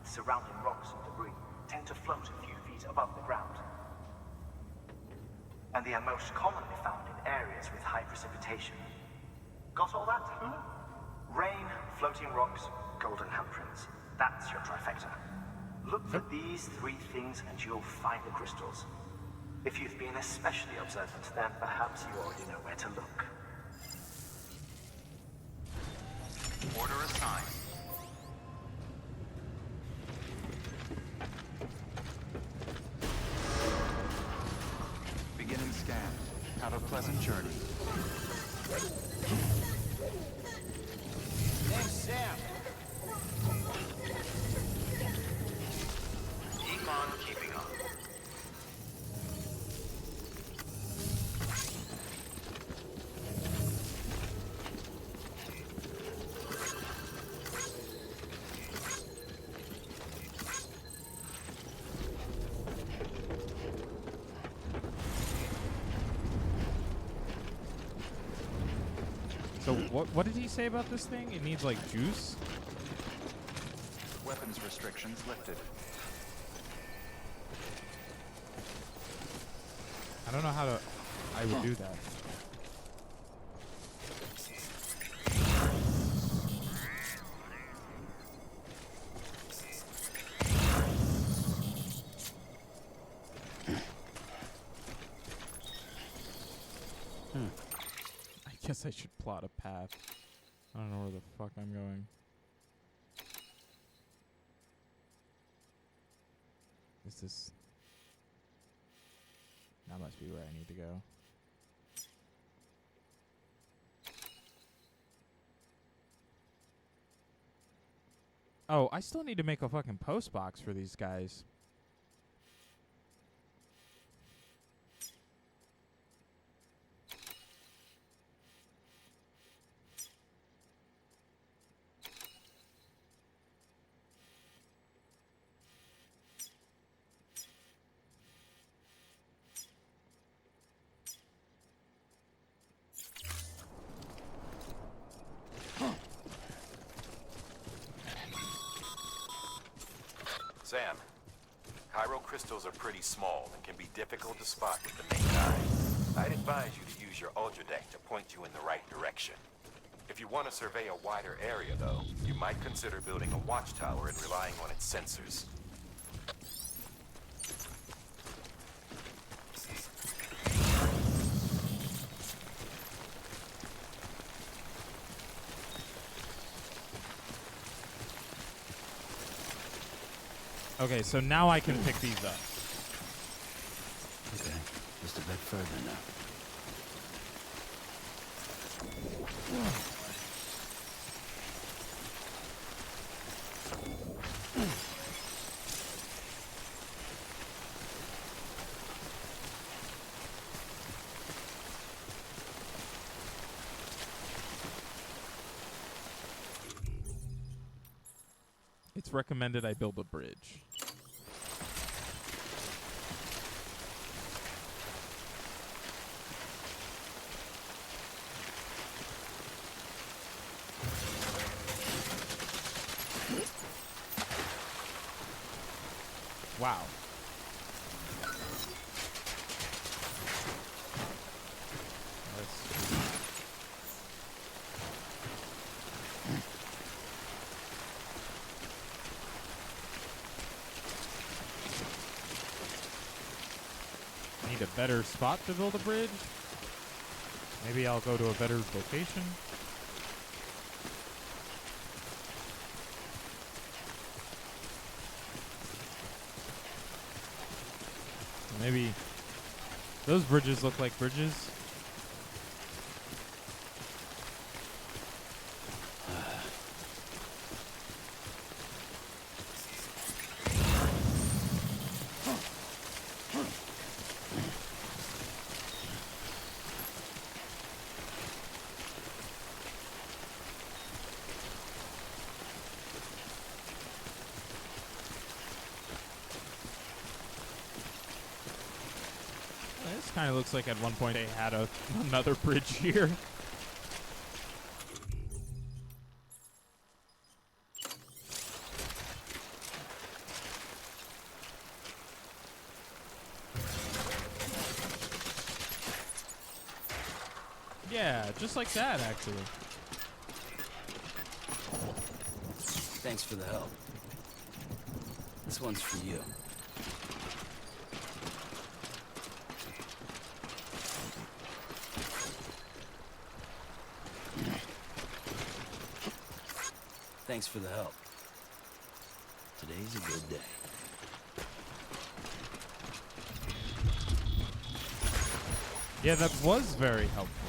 Surrounding rocks and debris tend to float a few feet above the ground. And they are most commonly found in areas with high precipitation. Got all that? Rain, floating rocks, golden handprints. That's your trifecta. Look for these 3 things and you'll find the crystals. If you've been especially observant, then perhaps you already know where to look. Order assigned. Beginning scan. Have a pleasant journey. Thanks, Sam. Econ keeping up. So what did he say about this thing? It needs like juice? Weapons restrictions lifted. I don't know how I would do that. I guess I should plot a path. I don't know where the fuck I'm going. Is this... That must be where I need to go. Oh, I still need to make a fucking post box for these guys. Sam, chiral crystals are pretty small and can be difficult to spot with the naked eye. I'd advise you to use your Ultra Deck to point you in the right direction. If you want to survey a wider area, though, you might consider building a watchtower and relying on its sensors. Okay, so now I can pick these up. Okay, just a bit further now. It's recommended I build a bridge. Wow. I need a better spot to build a bridge. Maybe I'll go to a better location. Maybe those bridges look like bridges. This kind of looks like at one point they had another bridge here. Yeah, just like that, actually. Thanks for the help. This one's for you. Thanks for the help. Today's a good day. Yeah, that was very helpful.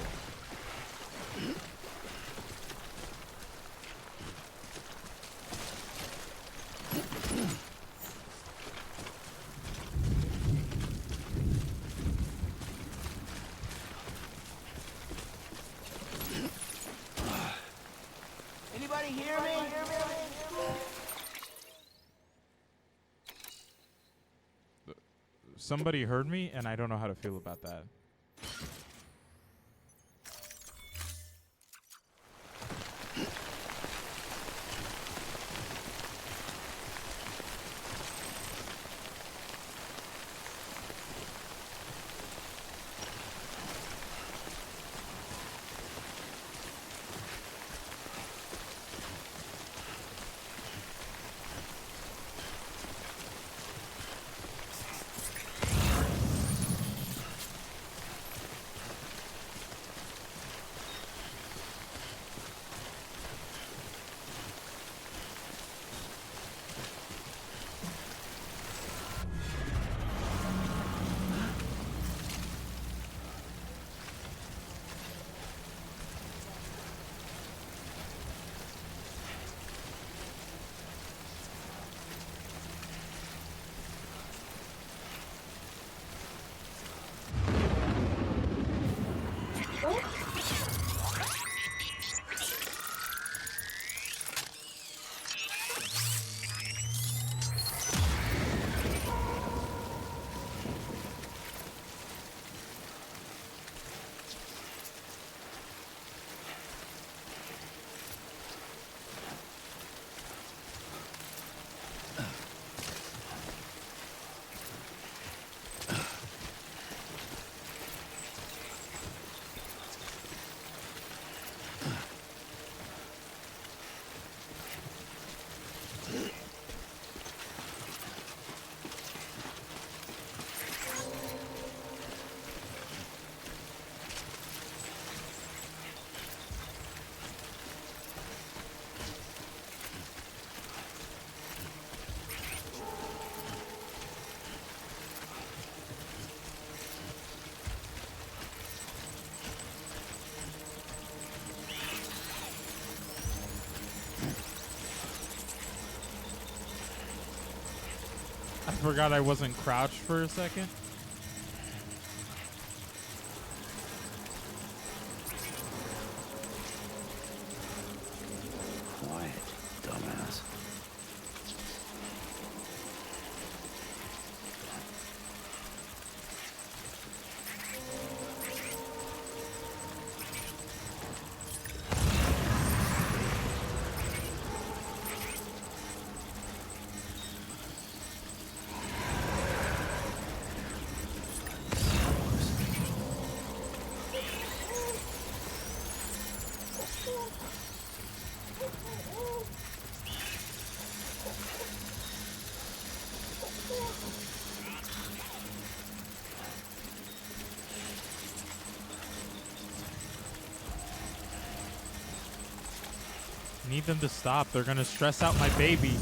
Anybody hear me? Somebody heard me, and I don't know how to feel about that. I forgot I wasn't crouched for a second. Quiet, dumbass. Need them to stop. They're gonna stress out my baby.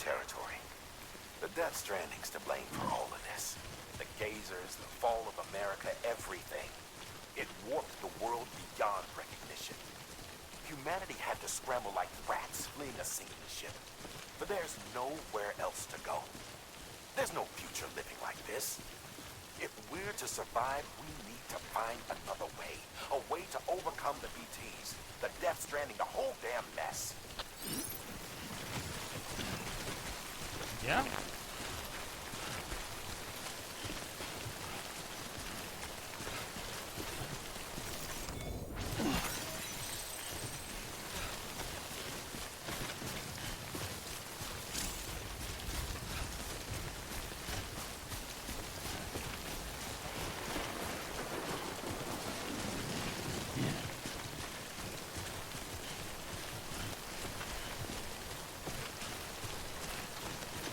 territory. The Death Stranding's to blame for all of this. The gazers, the fall of America, everything. It warped the world beyond recognition. Humanity had to scramble like rats fleeing a sinking ship. But there's nowhere else to go. There's no future living like this. If we're to survive, we need to find another way. A way to overcome the BTs, the Death Stranding, the whole damn mess. Yeah?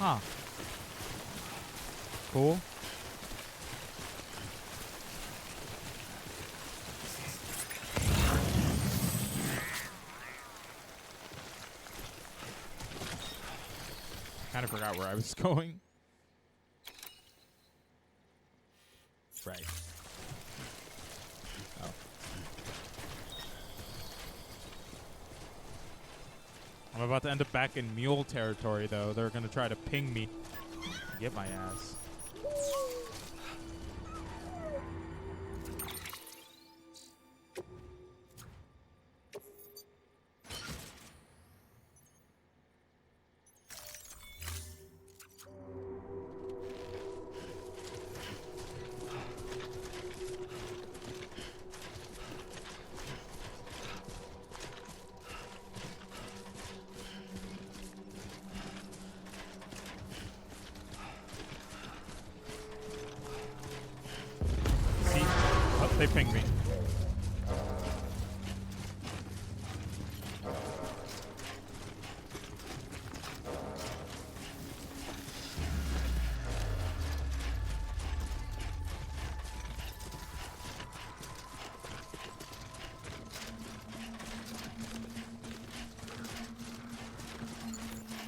Huh. Cool. Kind of forgot where I was going. Right. Oh. I'm about to end up back in mule territory, though. They're going to try to ping me. Get my ass. They pinged me.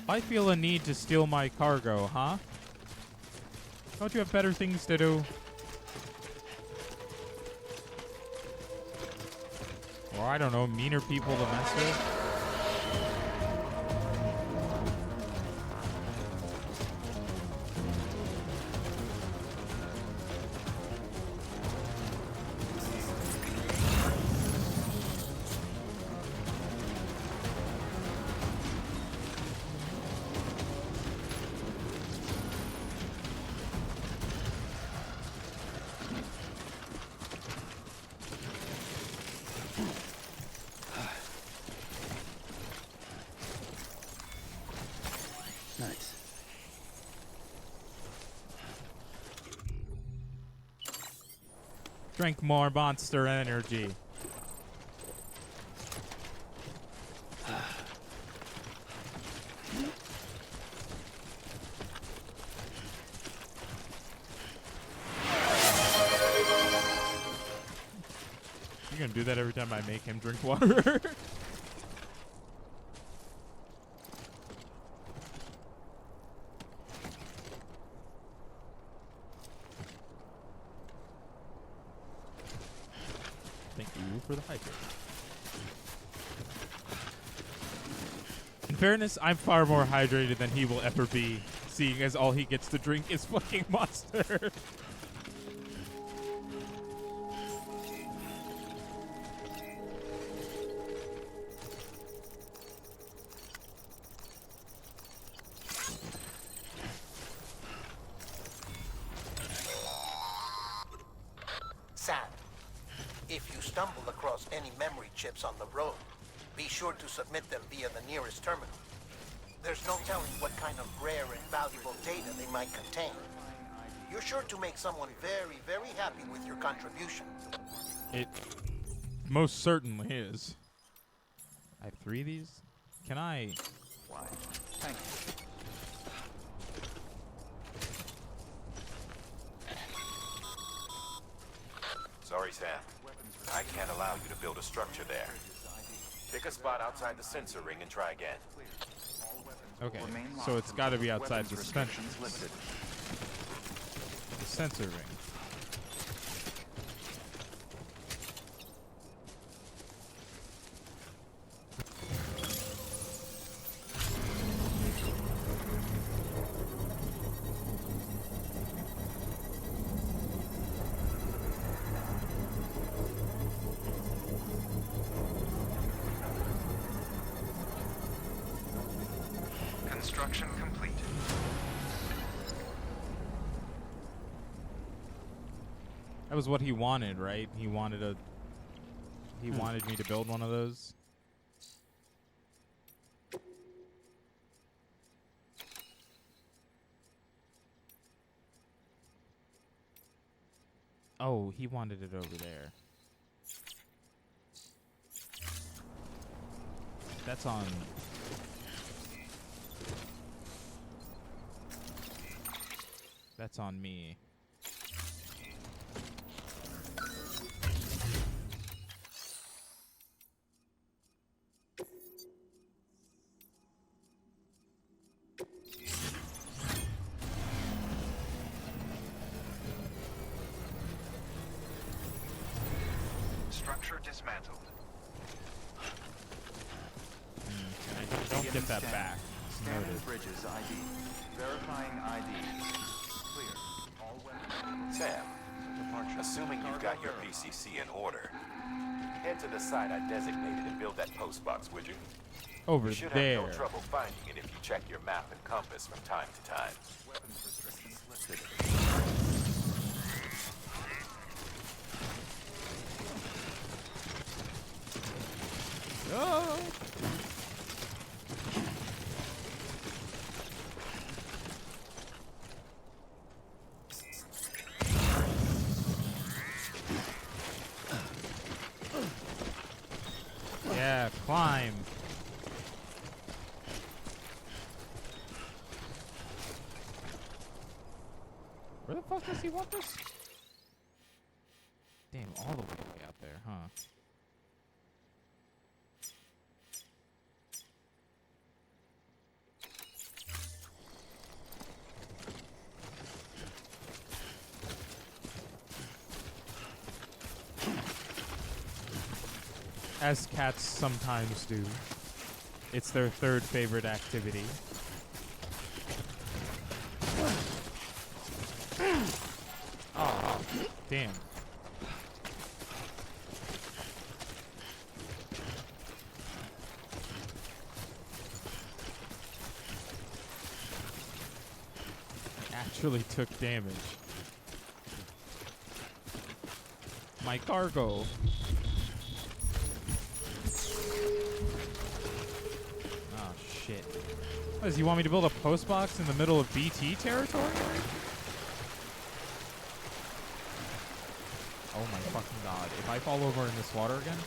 I feel a need to steal my cargo, huh? Don't you have better things to do? Or I don't know, meaner people to mess with? Nice. Drink more Monster Energy. You're gonna do that every time I make him drink water. Thank you for the hydrate. In fairness, I'm far more hydrated than he will ever be, seeing as all he gets to drink is fucking Monster. Sam, if you stumble across any memory chips on the road, be sure to submit them via the nearest terminal. There's no telling what kind of rare and valuable data they might contain. You're sure to make someone very, very happy with your contribution. It most certainly is. I have 3 of these? Can I? Why? Thank you. Sorry, Sam. I can't allow you to build a structure there. Pick a spot outside the sensor ring and try again. Okay, so it's got to be outside the suspension. The sensor ring. Construction complete. That was what he wanted, right? He wanted me to build one of those. Oh, he wanted it over there. That's on. That's on me. Structure dismantled. Don't get that back. Scanning Noted. Bridges ID. Verifying ID. Clear. All weapons. Sam, assuming you've got your PCC in order, head to the site I designated and build that post box, would you? Over You should there. have no trouble finding it if you check your map and compass from time to time. Weapons restrictions lifted. Oh. Yeah, climb. Where the fuck does he want this? Damn, all the way out there, huh? as cats sometimes do. It's their third favorite activity. Oh, damn. Actually took damage. My cargo. Oh shit. What, does he want me to build a post box in the middle of BT territory? Oh my fucking god. If I fall over in this water again?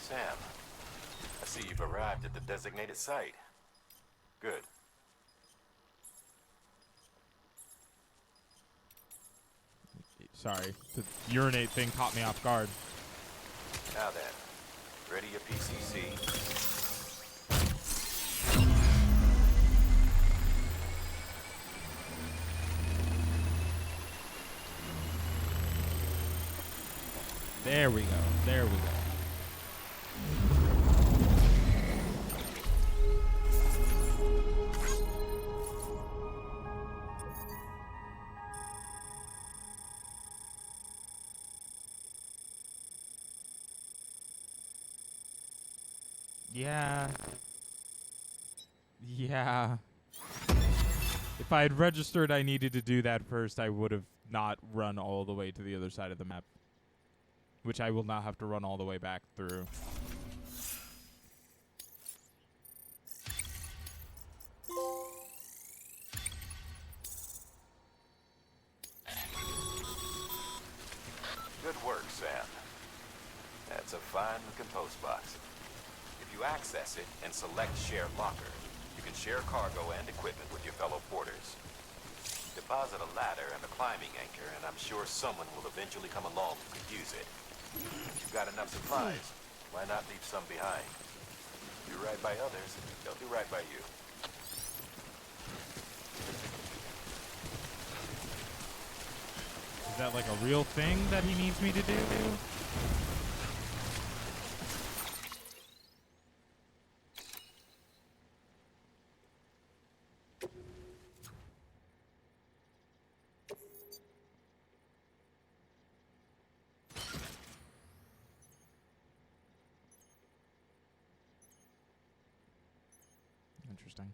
Sam, I see you've arrived at the designated site. Good. Sorry, the urinate thing caught me off guard. Now then, ready your PCC. There we go. There we go. Yeah. Yeah. If I had registered I needed to do that first, I would have not run all the way to the other side of the map. Which I will not have to run all the way back through. Good work, Sam. That's a fine-looking post box. If you access it and select Share Locker, you can share cargo and equipment with your fellow porters. Deposit a ladder and a climbing anchor, and I'm sure someone will eventually come along who could use it. If you've got enough supplies, why not leave some behind? Do right by others, they'll do right by you. Is that like a real thing that he needs me to do? Interesting.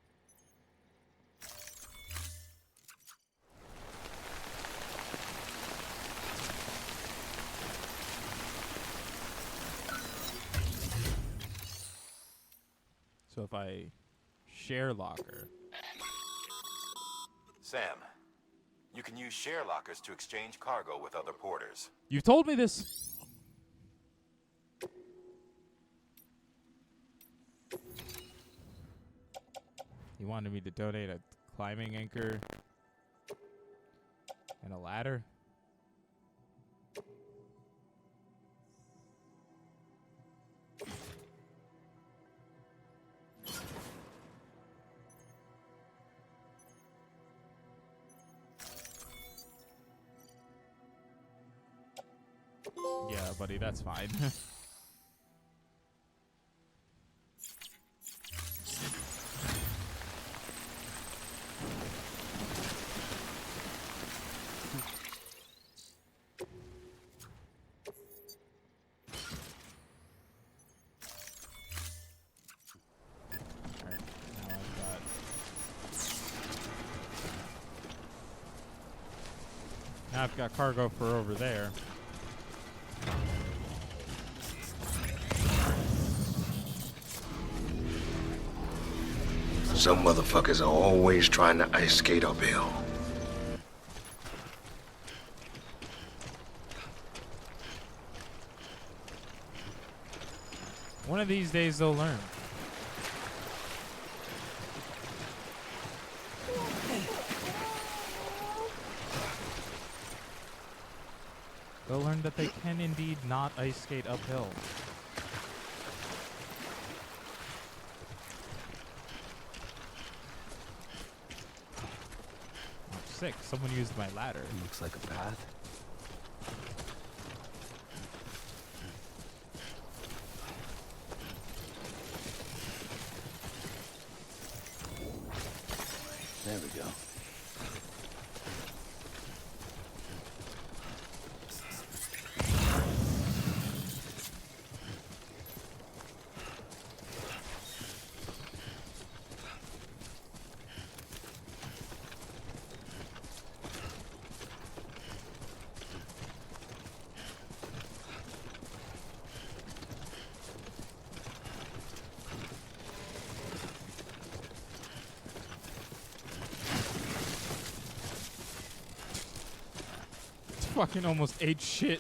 So if I share locker. Sam, you can use share lockers to exchange cargo with other porters. You've told me this. He wanted me to donate a climbing anchor and a ladder. Yeah, buddy, that's fine. Now I've got cargo for over there. Some motherfuckers are always trying to ice skate uphill. One of these days they'll learn. They'll learn that they can indeed not ice skate uphill. Oh, sick. Someone used my ladder. Looks like a path. There we go. Fucking almost ate shit.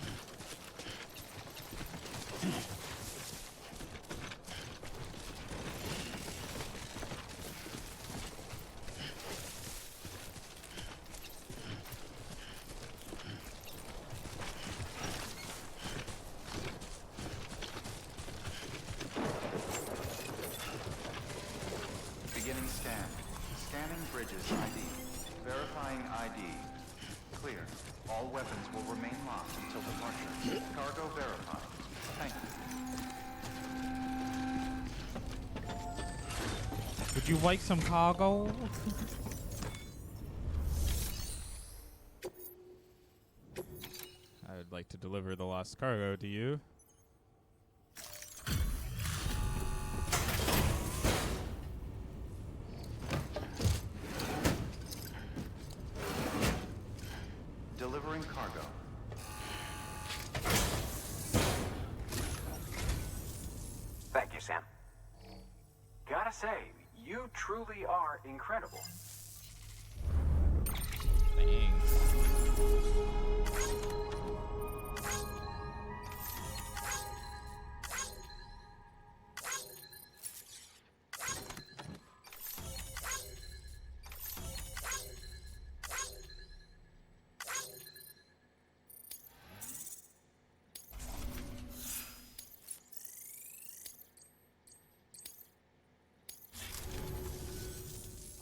Beginning scan. Scanning bridges ID. Verifying ID. Clear. All weapons will remain locked until departure. Cargo verified. Thank you. Would you like some cargo? I would like to deliver the lost cargo to you. Delivering cargo. Thank you, Sam. Gotta say, you truly are incredible. Thanks.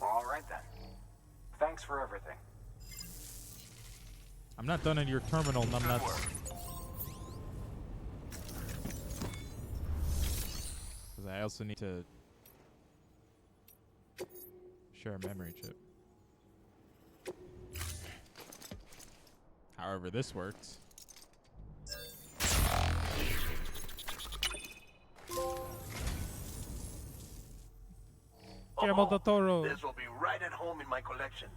All right then. Thanks for everything. I'm not done in your terminal, numbnuts. Because I also need to share a memory chip. However this works. Guillermo del Toro. This will be right at home in my collection.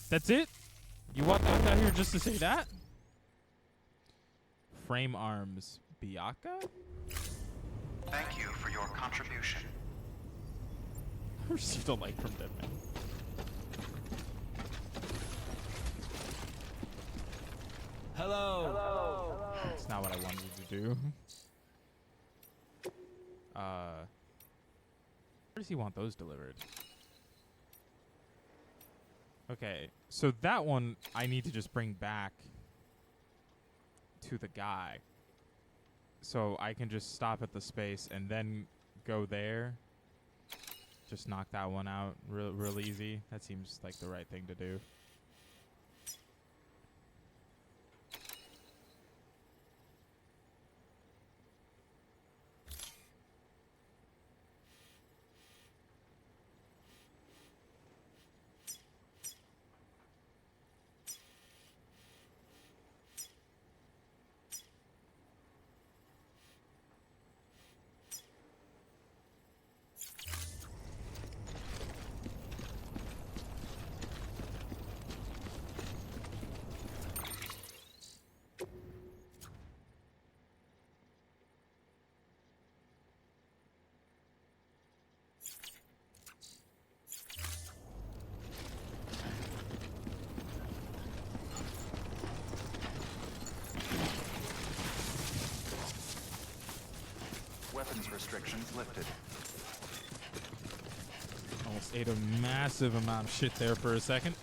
That's it? You walked out here just to say that? Frame arms. Biaka? Thank you for your contribution. I received a like from Deadman. Hello. Hello. That's not what I wanted to do. Where does he want those delivered? Okay, so that one I need to just bring back to the guy. So I can just stop at the space and then go there. Just knock that one out real easy. That seems like the right thing to do. Weapons restrictions lifted. Almost ate a massive amount of shit there for a second.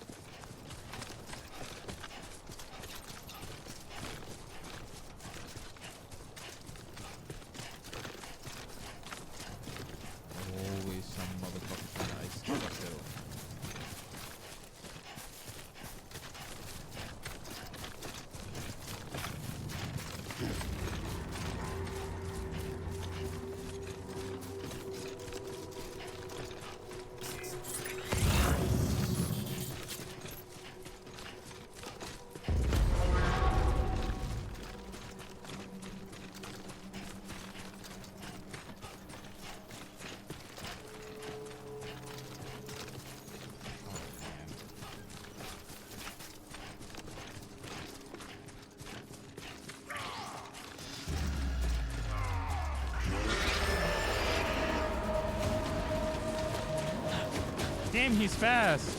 Damn, he's fast.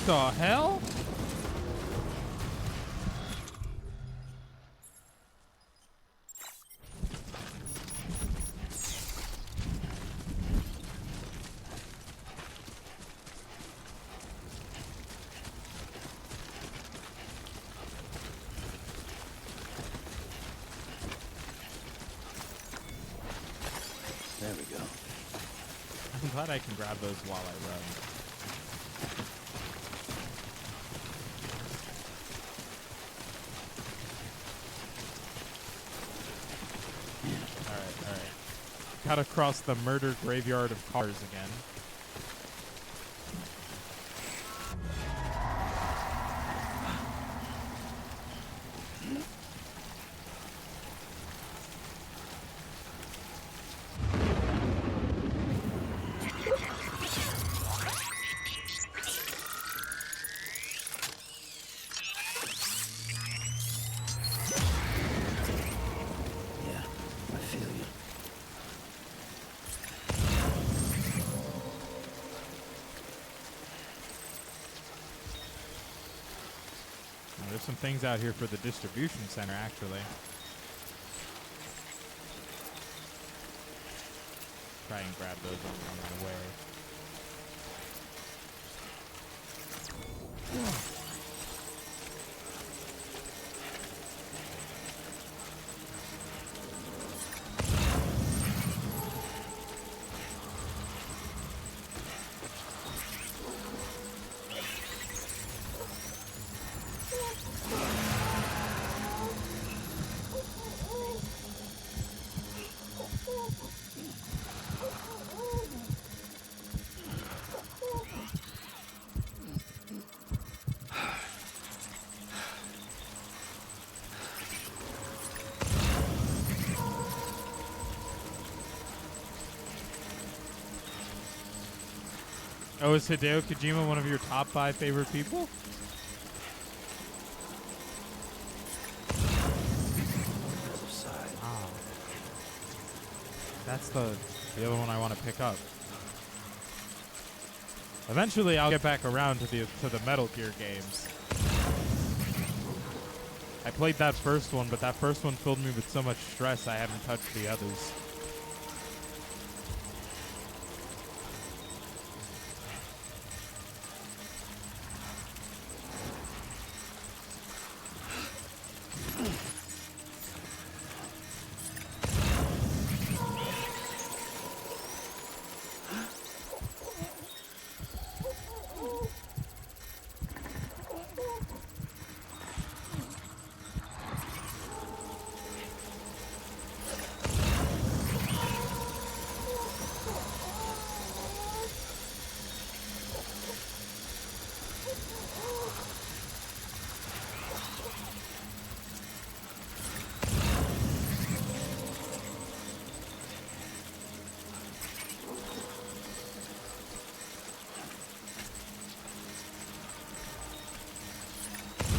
The hell? There we go. I'm glad I can grab those while I run. Alright. Gotta cross the murder graveyard of cars again. I feel you. There's some things out here for the distribution center, actually. Try and grab those on my way. Oh, is Hideo Kojima one of your top 5 favorite people? Ah. That's the other one I want to pick up. Eventually, I'll get back around to the Metal Gear games. I played that first one, but that first one filled me with so much stress I haven't touched the others.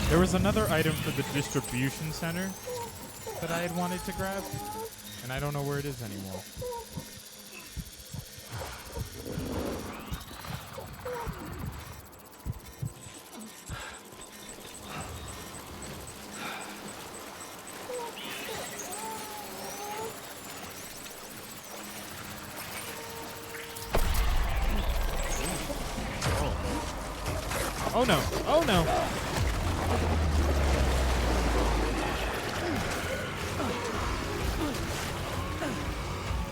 There was another item for the distribution center that I had wanted to grab, and I don't know where it is anymore. Oh no! Oh no!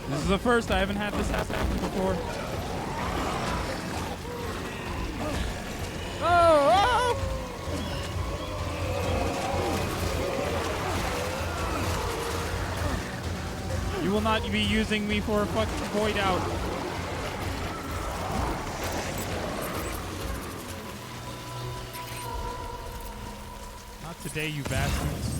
This is the first. I haven't had this happen before. Oh! You will not be using me for a fucking void out. Not today, you bastards.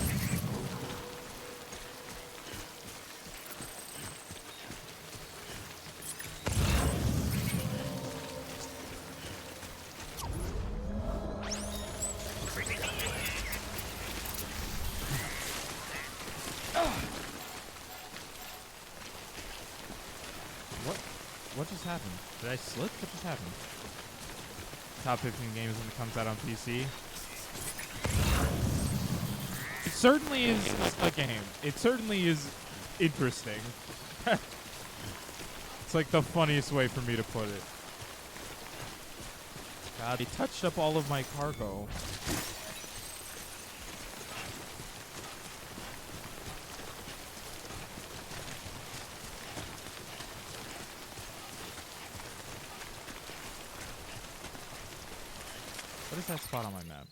What just happened? Did I slip? What just happened? Top 15 games when it comes out on PC. It certainly is a game. It certainly is interesting. It's like the funniest way for me to put it. God, he touched up all of my cargo. What is that spot on my map?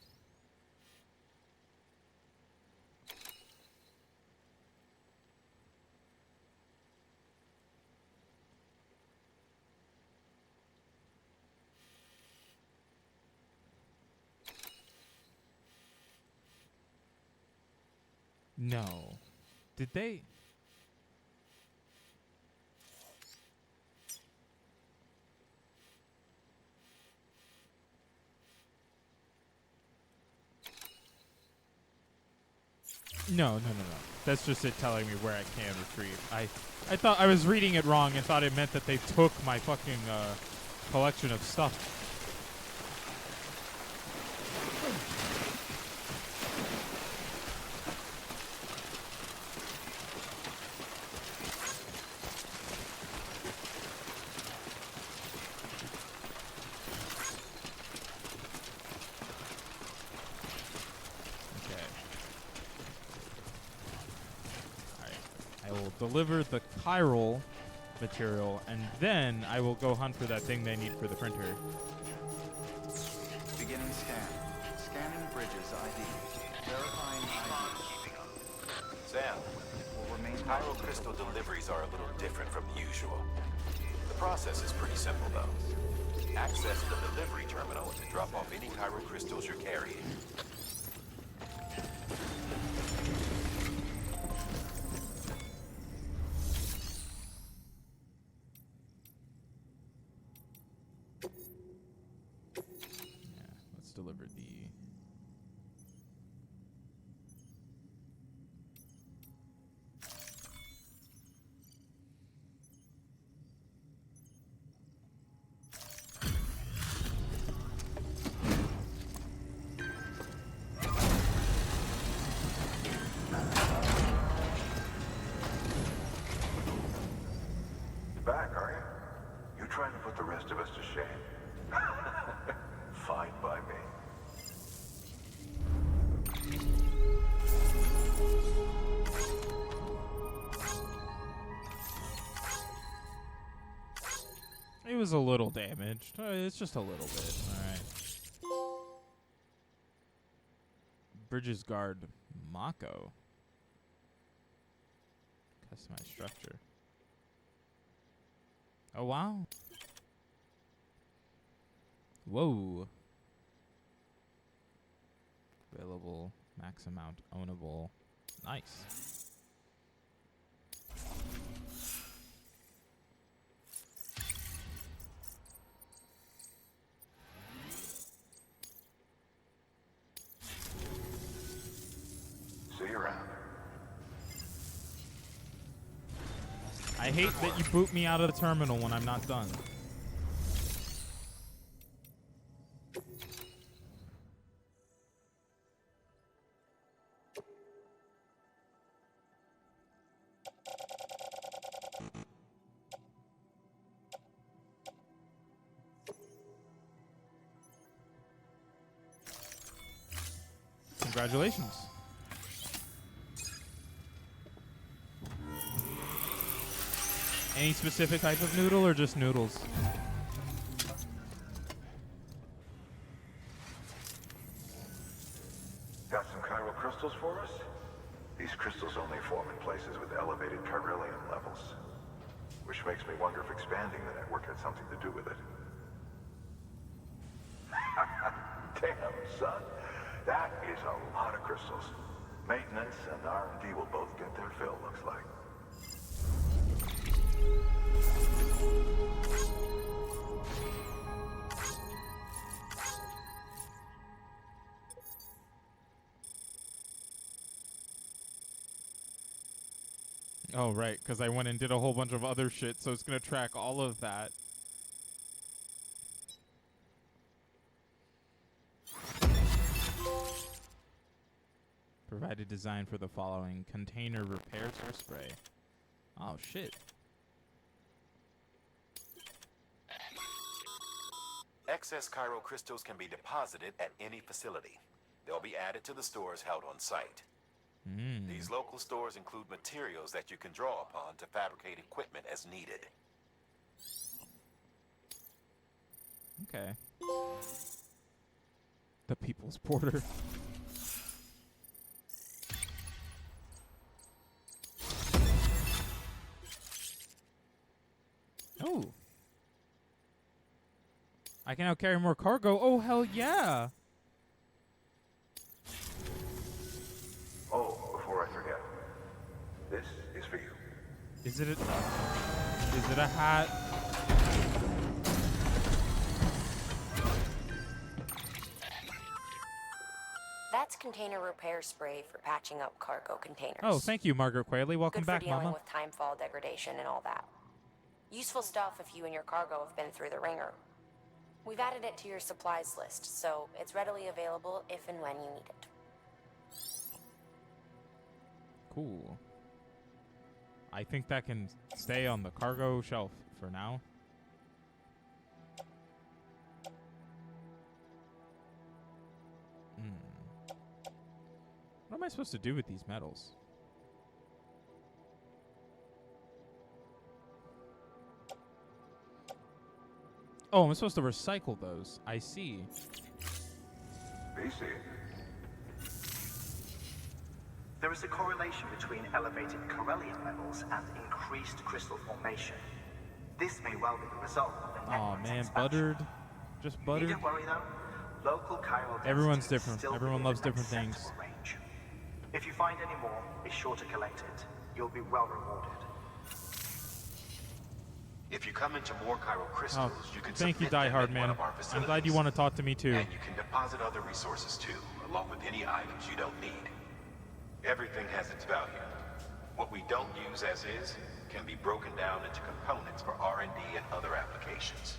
No. Did they? No. That's just it telling me where I can retrieve. I thought I was reading it wrong and thought it meant that they took my fucking collection of stuff. Deliver the chiral material, and then I will go hunt for that thing they need for the printer. Beginning scan. Scanning bridges ID. Verifying ID. Sam, chiral crystal deliveries are a little different from the usual. The process is pretty simple, though. Access the delivery terminal to drop off any chiral crystals you're carrying. Deliver the You back, are you? You trying to put the rest of us to shame? Fine by me. It was a little damaged. It's just a little bit. Alright. Bridges guard Mako. Customize structure. Oh wow. Whoa. Available, max amount, ownable. Nice. See you around. I hate that you boot me out of the terminal when I'm not done. Congratulations. Any specific type of noodle or just noodles? Got some chiral crystals for us? These crystals only form in places with elevated chiralium levels. Which makes me wonder if expanding the network had something to do with it. Damn, son. That is a lot of crystals. crystals. Maintenance and R&D will both get their fill, looks like. Oh, right, because I went and did a whole bunch of other shit, so it's going to track all of that. Provided design for the following: container repairs or spray. Oh, shit. Excess Cairo crystals can be deposited at any facility. They'll be added to the stores held on site. These local stores include materials that you can draw upon to fabricate equipment as needed. Okay. The People's Porter. Oh. I can now carry more cargo. Oh, hell yeah. Oh, before I forget, this is for you. Is it a hat? That's container repair spray for patching up cargo containers. Oh, thank you, Margaret Quayle. Welcome Good back, for dealing Mama. with timefall degradation and all that. Useful stuff if you and your cargo have been through the ringer. We've added it to your supplies list, so it's readily available if and when you need it. Cool. I think that can stay on the cargo shelf for now. What am I supposed to do with these metals? Oh, I'm supposed to recycle those. I see. BC. There is a correlation between elevated Corellium levels and increased crystal formation. This may well be the result of the Oh network's man, expansion. buttered. Just buttered. Needn't worry though. Local chiral Everyone's density is different. still Everyone within loves an different things. acceptable range. If you find any more, be sure to collect it. You'll be well rewarded. If you come into more Cairo crystals, you can Thank you, submit Die them Hard at Man. one of our I'm facilities. glad you want to talk to me too. And you can deposit other resources too, along with any items you don't need. Everything has its value. What we don't use as is can be broken down into components for R&D and other applications.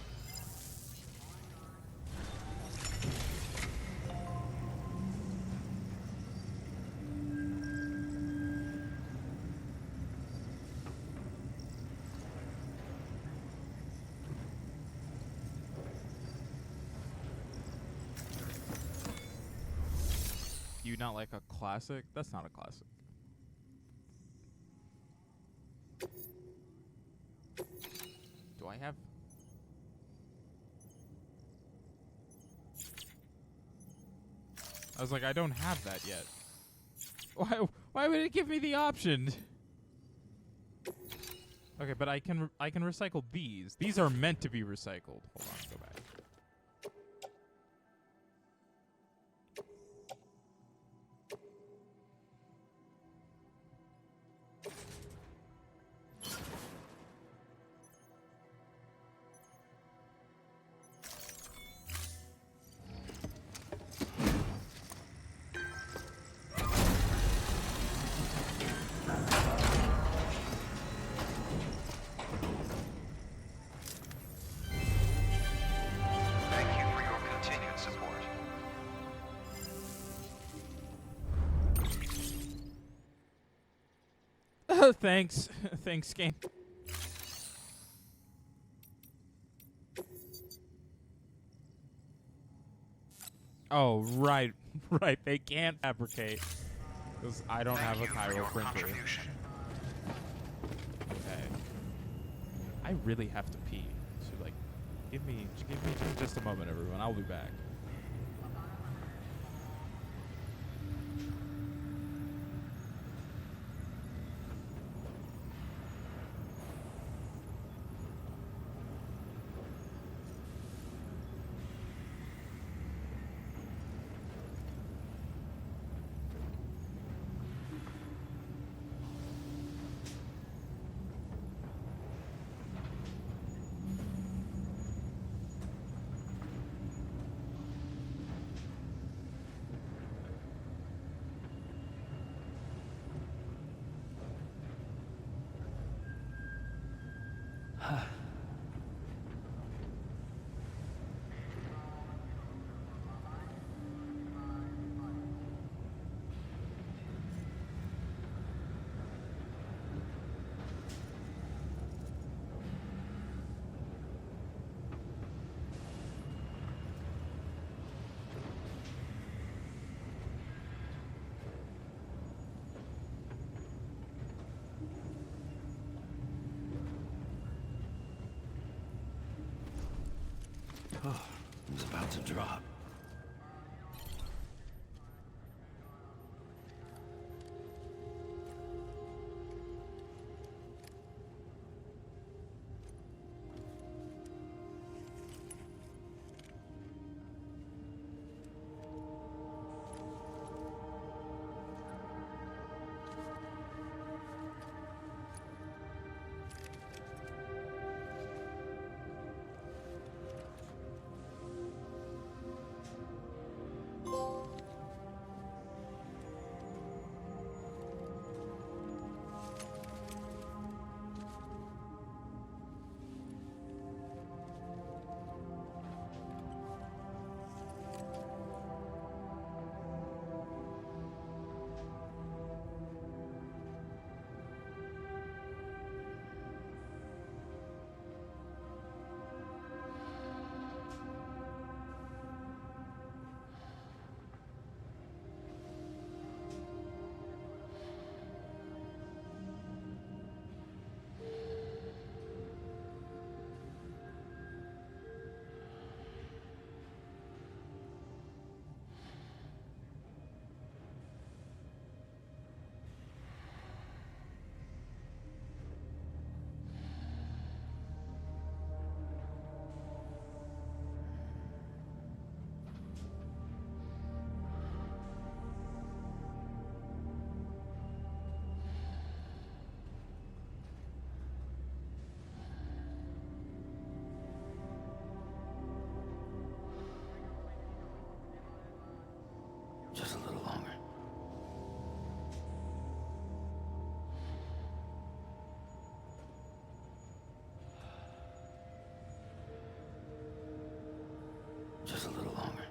You not like a classic? That's not a classic. Do I have... I was like, I don't have that yet. Why would it give me the option? Okay, but I can recycle these. These are meant to be recycled. Hold on, go back. Thank you for your continued support. Thanks. Thanks, game. Oh, right. Right. They can't fabricate. Because I don't have a Cairo printer. Okay. I really have to pee. So, like, give me just a moment, everyone. I'll be back. I was about to drop. Just a little longer. Just a little longer.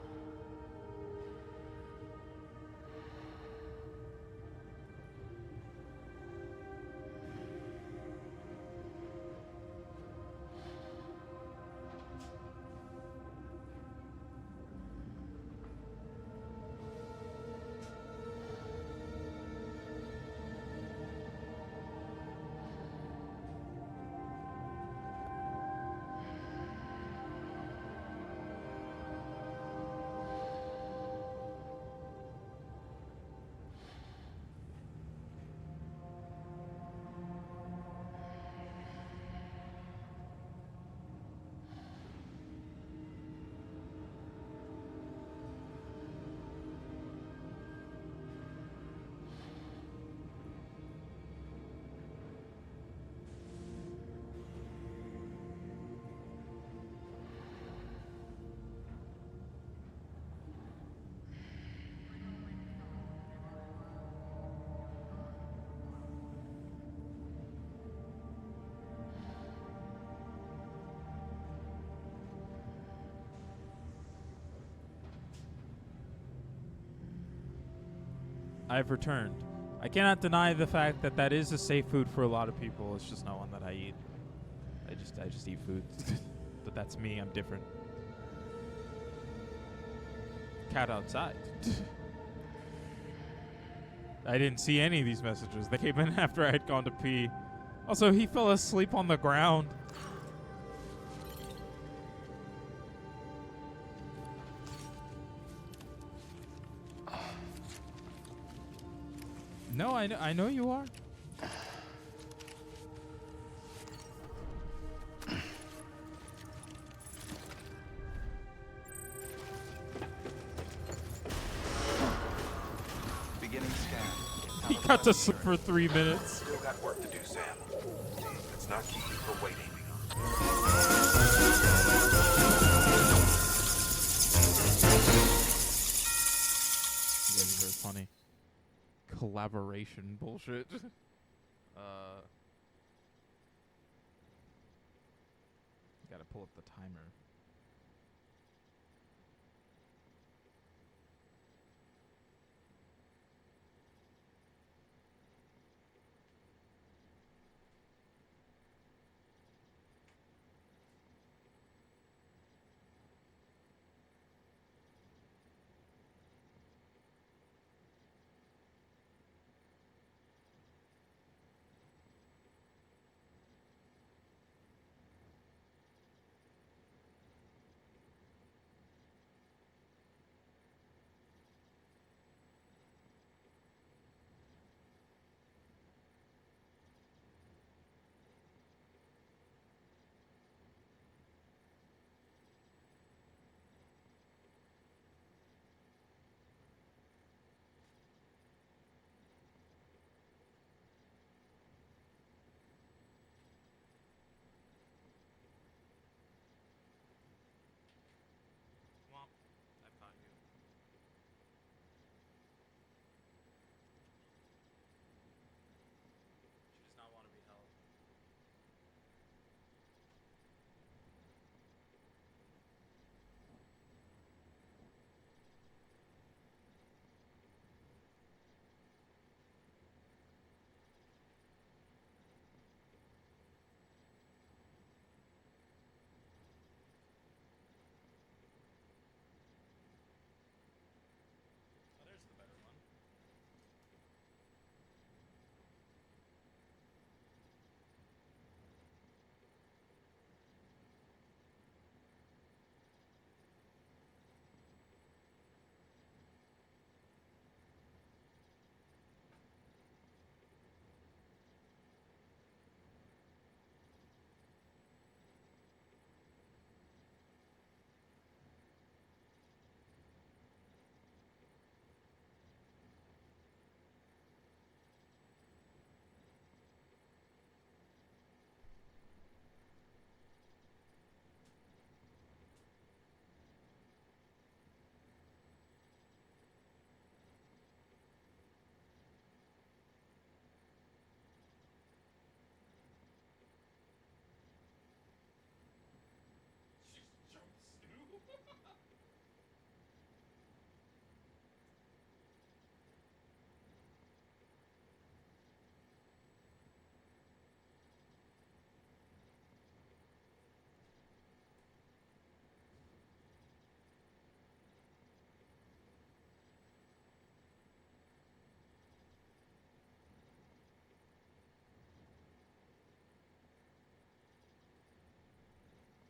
I've returned. I cannot deny the fact that that is a safe food for a lot of people. It's just not one that I eat. I just eat food. But that's me. I'm different. Cat outside. I didn't see any of these messages. They came in after I had gone to pee. Also, he fell asleep on the ground. No, I know you are. Beginning scan. He got to sleep for 3 minutes. Still got work to do, Sam. Let's not keep you for waiting. Yeah, these are funny. Collaboration bullshit. Gotta pull up the timer.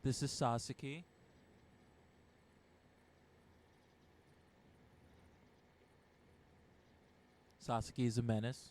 This is Sasaki. Sasaki is a menace.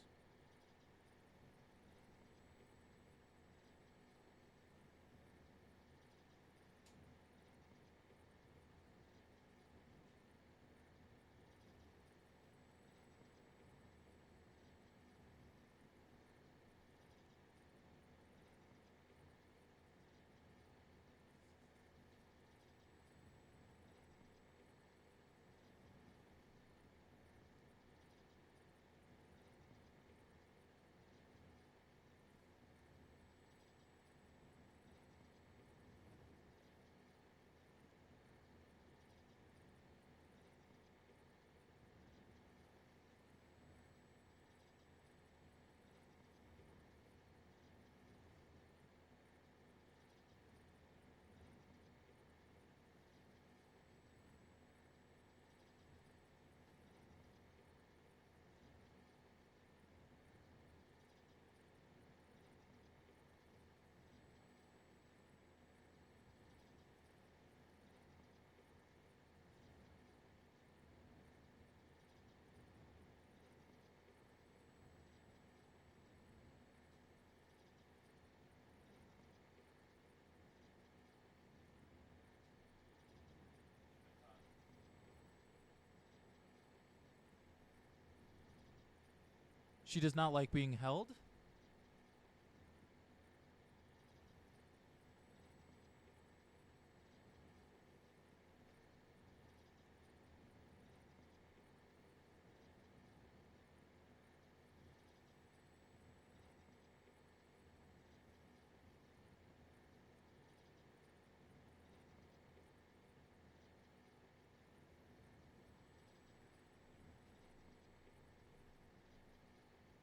She does not like being held?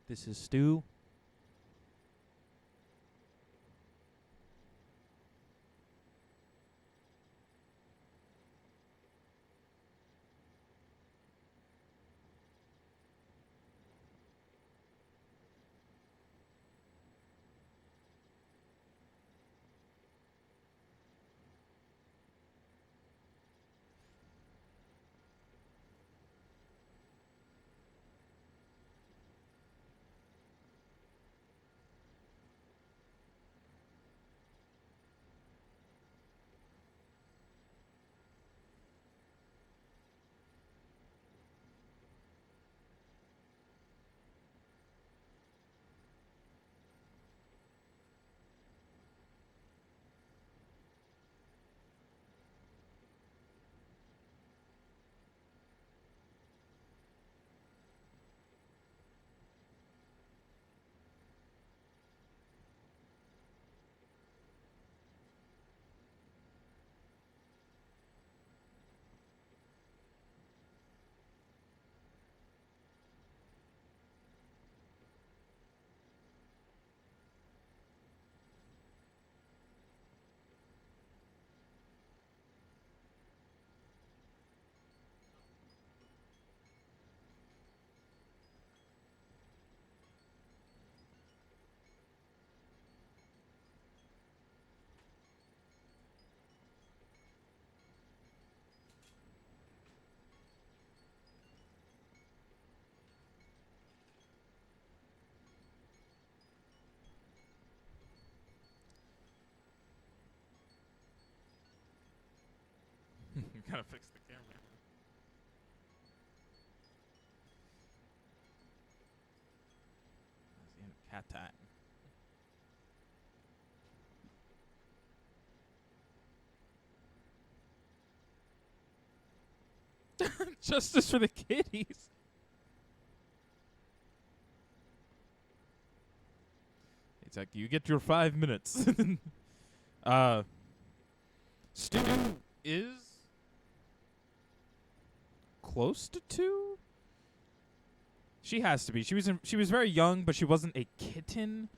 This is Stu. Gotta fix the camera. Cat time. Justice for the kitties. It's like you get your 5 minutes. Stu is close to 2. She has to be. She was very young, but she wasn't a kitten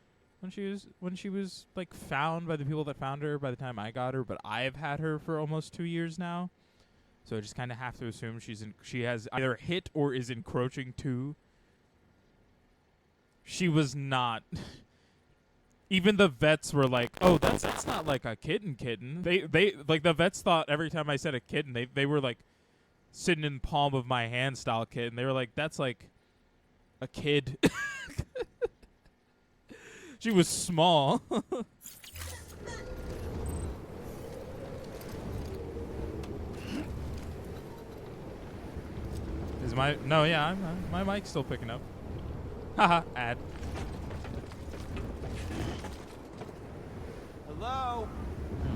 when she was like found by the people that found her by the time I got her, but I've had her for almost 2 years now. So I just kind of have to assume she has either hit or is encroaching 2. She was not even the vets were like, "Oh, that's not like a kitten. They like the vets thought every time I said a kitten, they were like sitting in palm of my hand style kitten. They were like, "That's like a kid." She was small. Is my my mic's still picking up. Haha, ad. Hello?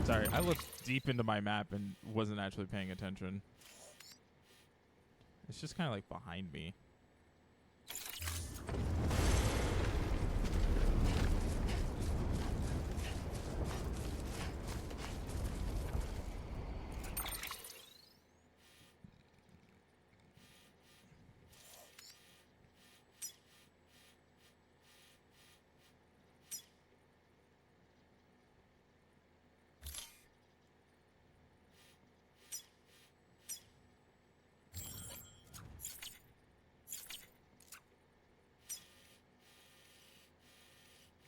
Sorry, I looked deep into my map and wasn't actually paying attention. It's just kind of like behind me.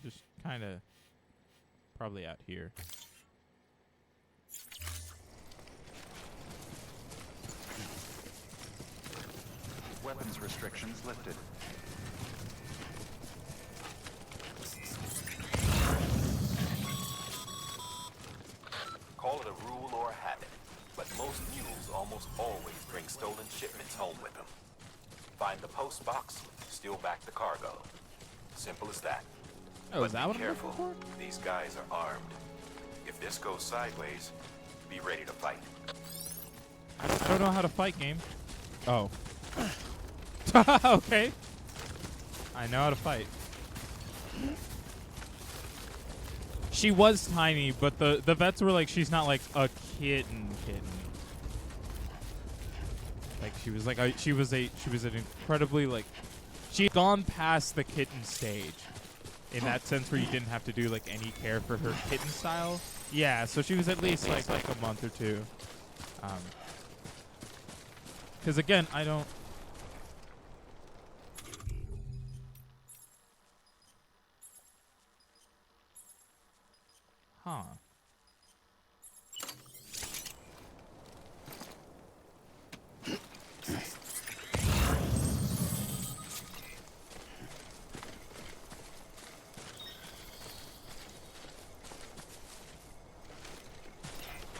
Just kind of probably out here. Weapons restrictions lifted. Call it a rule or a habit, but most mules almost always bring stolen shipments home with them. Find the post box, steal back the cargo. Simple as that. Oh, but is that be what I'm careful. looking These guys are armed. If this goes sideways, be ready to fight. I don't know how to fight, game. Oh. Okay. I know how to fight. She was tiny, but the vets were like, she's not like a kitten. Like she was like she was an incredibly like she had gone past the kitten stage. In that sense where you didn't have to do like any care for her kitten style. Yeah, so she was at least like a month or two. Cause again, I don't Huh.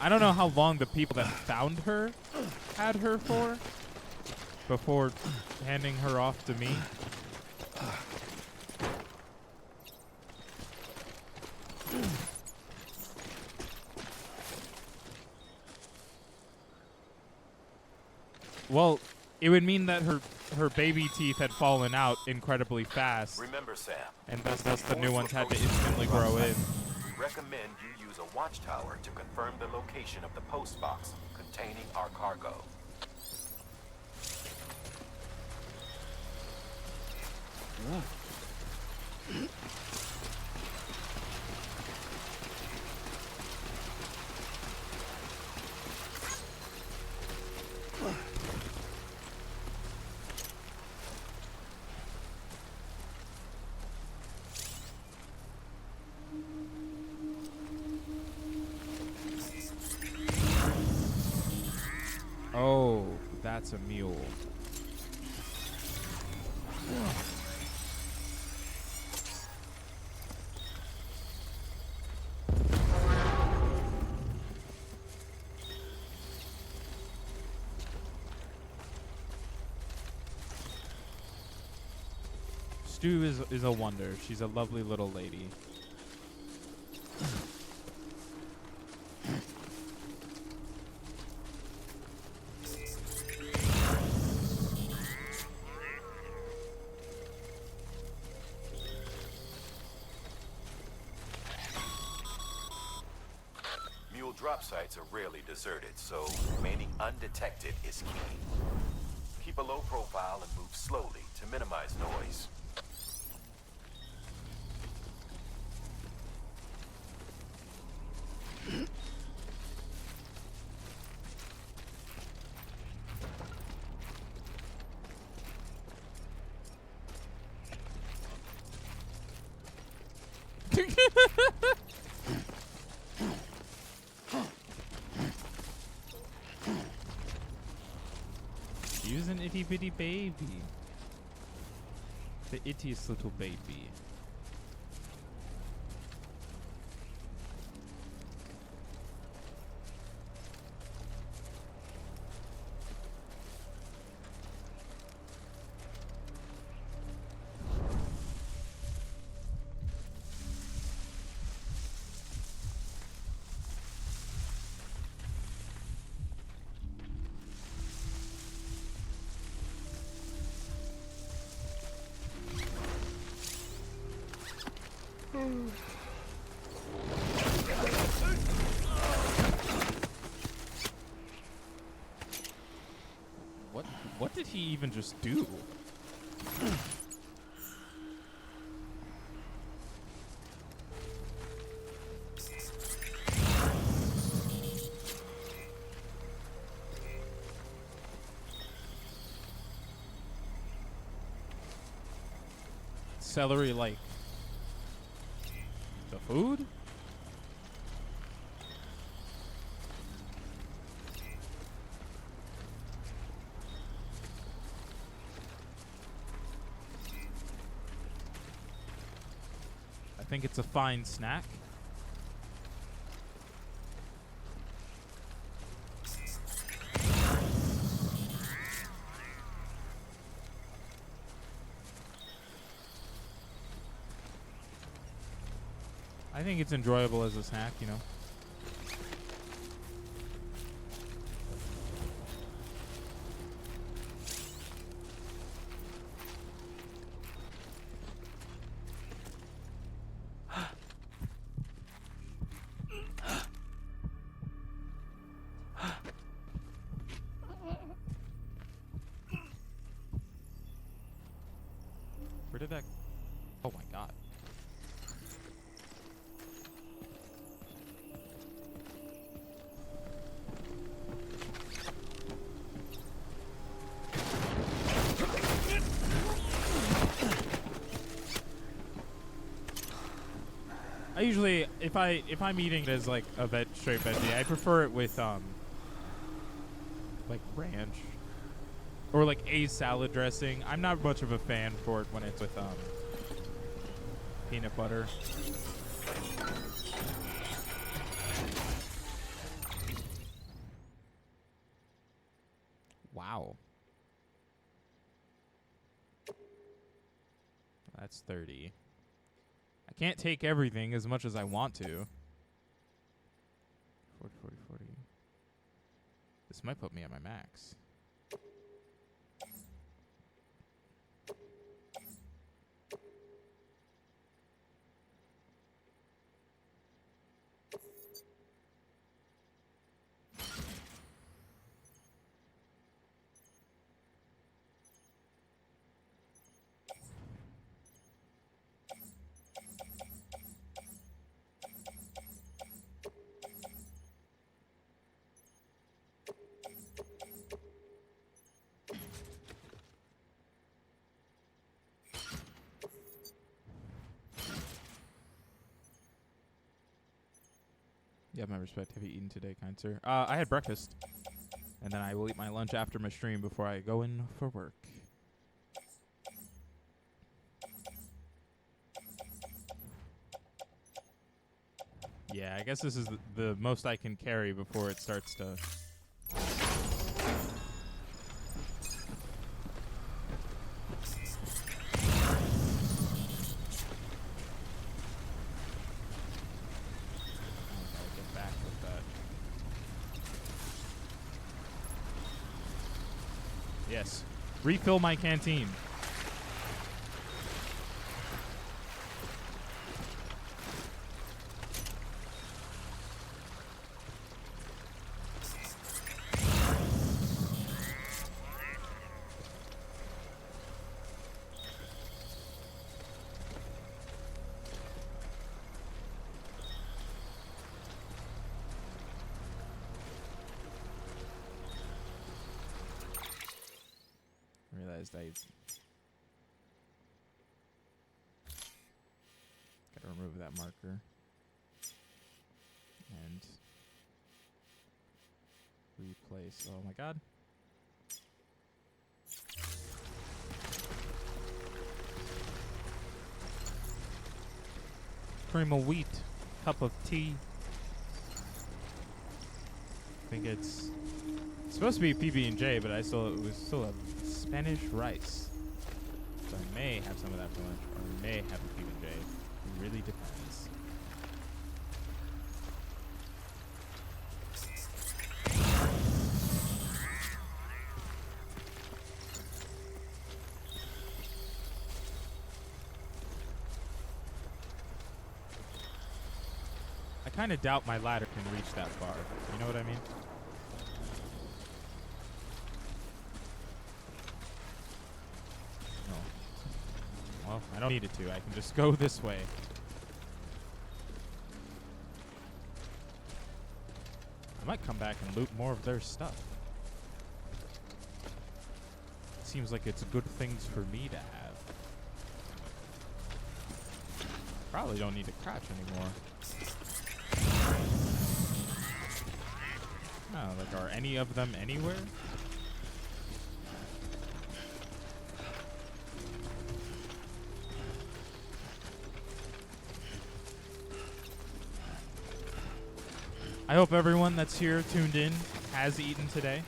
I don't know how long the people that found her had her for before handing her off to me. Well, it would mean that her baby teeth had fallen out incredibly fast. Remember, Sam. And thus the new ones had to instantly grow in. We recommend you use a watchtower to confirm the location of the post box containing our cargo. Oh, that's a mule. Stu is a wonder. She's a lovely little lady. Mule drop sites are rarely deserted, so remaining undetected is key. Keep a low profile and move slowly to minimize noise. Use an itty bitty baby. The ittiest little baby. What did he even just do? Celery like the food? I think it's a fine snack. I think it's enjoyable as a snack, you know. Where did that... Oh my god. I usually, if I'm eating it as like a straight veggie, I prefer it with like ranch or like a salad dressing. I'm not much of a fan for it when it's with peanut butter. Wow. That's 30. I can't take everything as much as I want to. 40, 40, 40. This might put me at my max. Yeah, my respect. Have you eaten today, kind sir? I had breakfast. And then I will eat my lunch after my stream before I go in for work. Yeah, I guess this is the most I can carry before it starts to... Yes. Refill my canteen. Gotta remove that that marker. And replace. Oh my god. Cream of wheat, cup of tea. I think it's supposed to be PB&J, but it was still a Spanish rice. So I may have some of that for lunch, or I may have a PB&J. It really depends. I kind of doubt my ladder can reach that far. You know what I mean? No. Well, I don't need it to. I can just go this way. I might come back and loot more of their stuff. Seems like it's good things for me to have. Probably don't need to crouch anymore. Oh, like, are any of them anywhere? I hope everyone that's here tuned in has eaten today.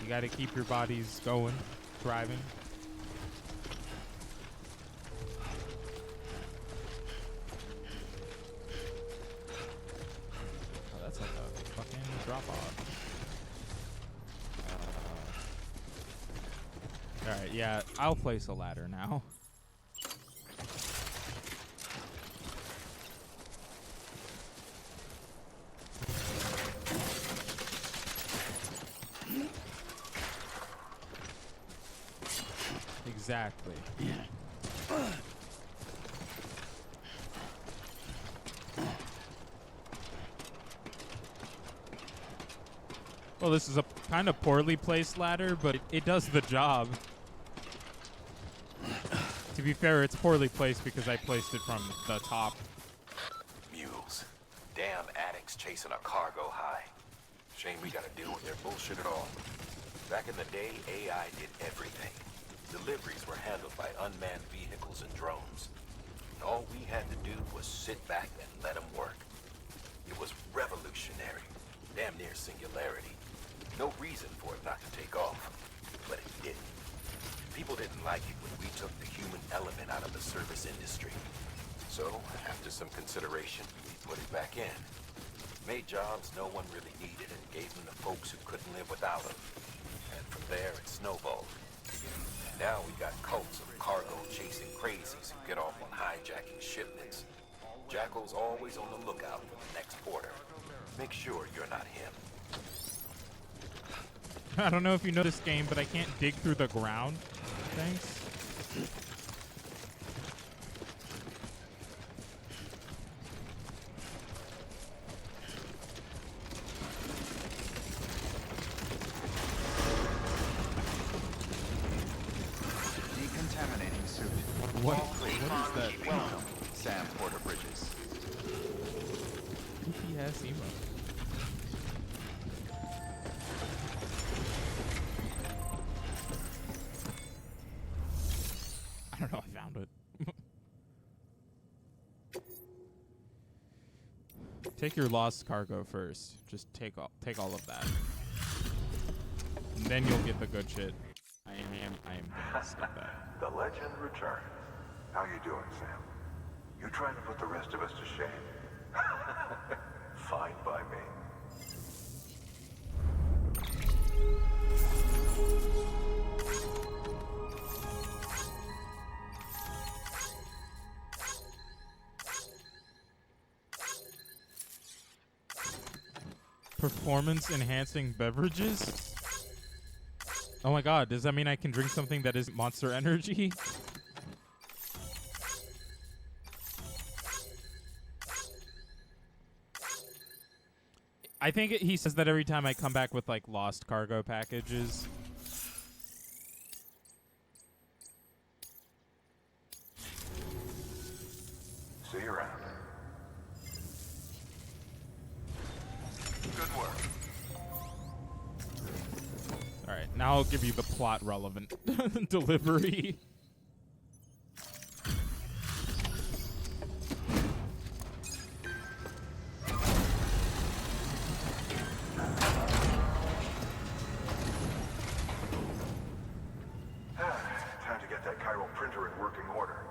You gotta keep your bodies going, thriving. Alright, yeah, I'll place a ladder now. Exactly. Well, this is a kind of poorly placed ladder, but it does the job. To be fair, it's poorly placed because I placed it from the top. Mules. Damn addicts chasing a cargo high. Shame we gotta deal with their bullshit at all. Back in the day, AI did everything. Deliveries were handled by unmanned vehicles and drones. All we had to do was sit back and let them work. It was revolutionary. Damn near singularity. No reason for it not to take off. But it didn't. People didn't like it when we took the human element out of the service industry. So, after some consideration, we put it back in. Made jobs no one really needed and gave them to folks who couldn't live without them. And from there, it snowballed. Now we got cults of cargo chasing crazies who get off on hijacking shipments. Jackal's always on the lookout for the next porter. Make sure you're not him. I don't know if you know this game, but I can't dig through the ground. Thanks. Decontaminating suit. What? All clear. What is that? Welcome, Sam Porter Bridges. Goofy ass emo. I don't know. I found it. Take your lost cargo first. Just take all of that. And then you'll get the good shit. I am gonna skip that. The legend returns. How you doing, Sam? You trying to put the rest of us to shame? Fine by me. Performance enhancing beverages? Oh my god, does that mean I can drink something that isn't Monster Energy? I think he says that every time I come back with like lost cargo packages. Good work. All right, now I'll give you the plot relevant delivery. Time to get that chiral printer in working order.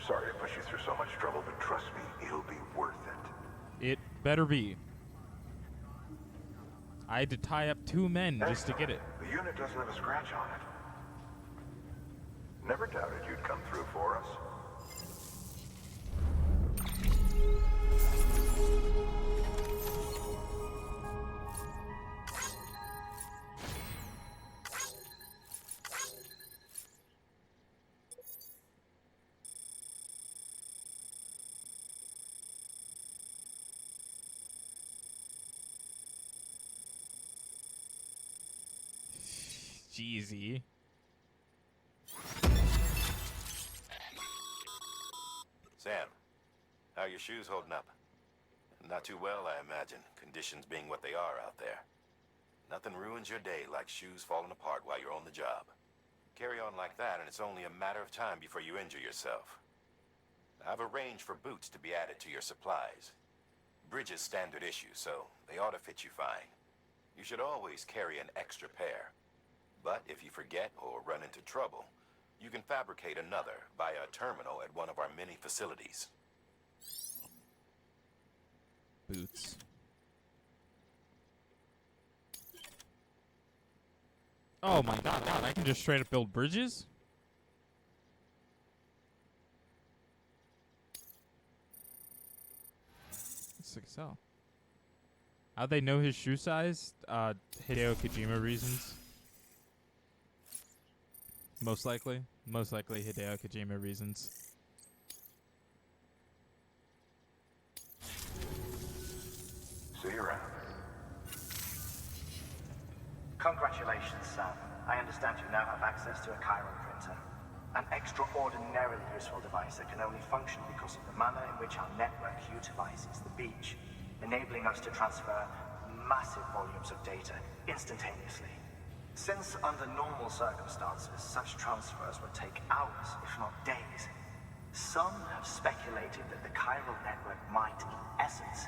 Sorry to push you through so much trouble, but trust me, it'll be worth it. It better be. I had to tie up 2 men just to get it. The unit doesn't have a scratch on it. Never doubted you'd come through for us. Jeezy. Sam, how are your shoes holding up? Not too well, I imagine, conditions being what they are out there. Nothing ruins your day like shoes falling apart while you're on the job. Carry on like that, and it's only a matter of time before you injure yourself. I've arranged for boots to be added to your supplies. Bridges standard issue, so they ought to fit you fine. You should always carry an extra pair. But if you forget or run into trouble, you can fabricate another via a terminal at one of our many facilities. Boots. Oh my god, I can just straight up build bridges? That's sick as hell. How'd they know his shoe size? Hideo Kojima reasons. Most likely Hideo Kojima reasons. See you around. Congratulations, Sam. I understand you now have access to a chiral printer. An extraordinarily useful device that can only function because of the manner in which our network utilizes the beach, enabling us to transfer massive volumes of data instantaneously. Since under normal circumstances, such transfers would take hours, if not days, some have speculated that the chiral network might, in essence,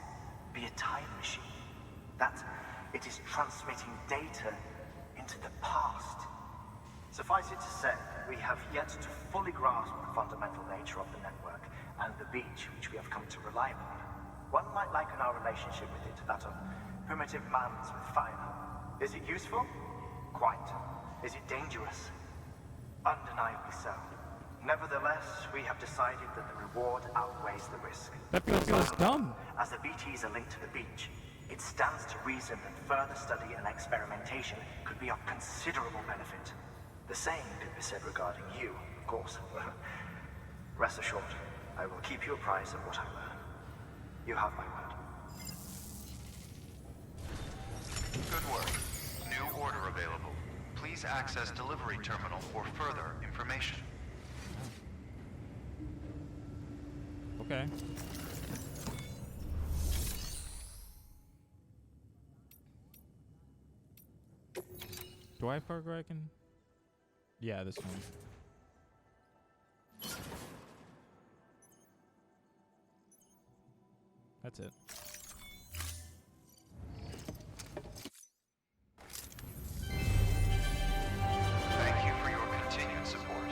be a time machine. That it is transmitting data into the past. Suffice it to say, we have yet to fully grasp the fundamental nature of the network and the beach which we have come to rely upon. One might liken our relationship with it to that of primitive mans with fire. Is it useful? Quite. Is it dangerous? Undeniably so. Nevertheless, we have decided that the reward outweighs the risk. That feels dumb. As the BTs are linked to the beach, it stands to reason that further study and experimentation could be of considerable benefit. The same could be said regarding you, of course. Rest assured, I will keep you apprised of what I learn. You have my word. Good work. New order available. Please access delivery terminal for further information. Okay. Do I have cargo I can? Yeah, this one. That's it. Thank you for your continued support.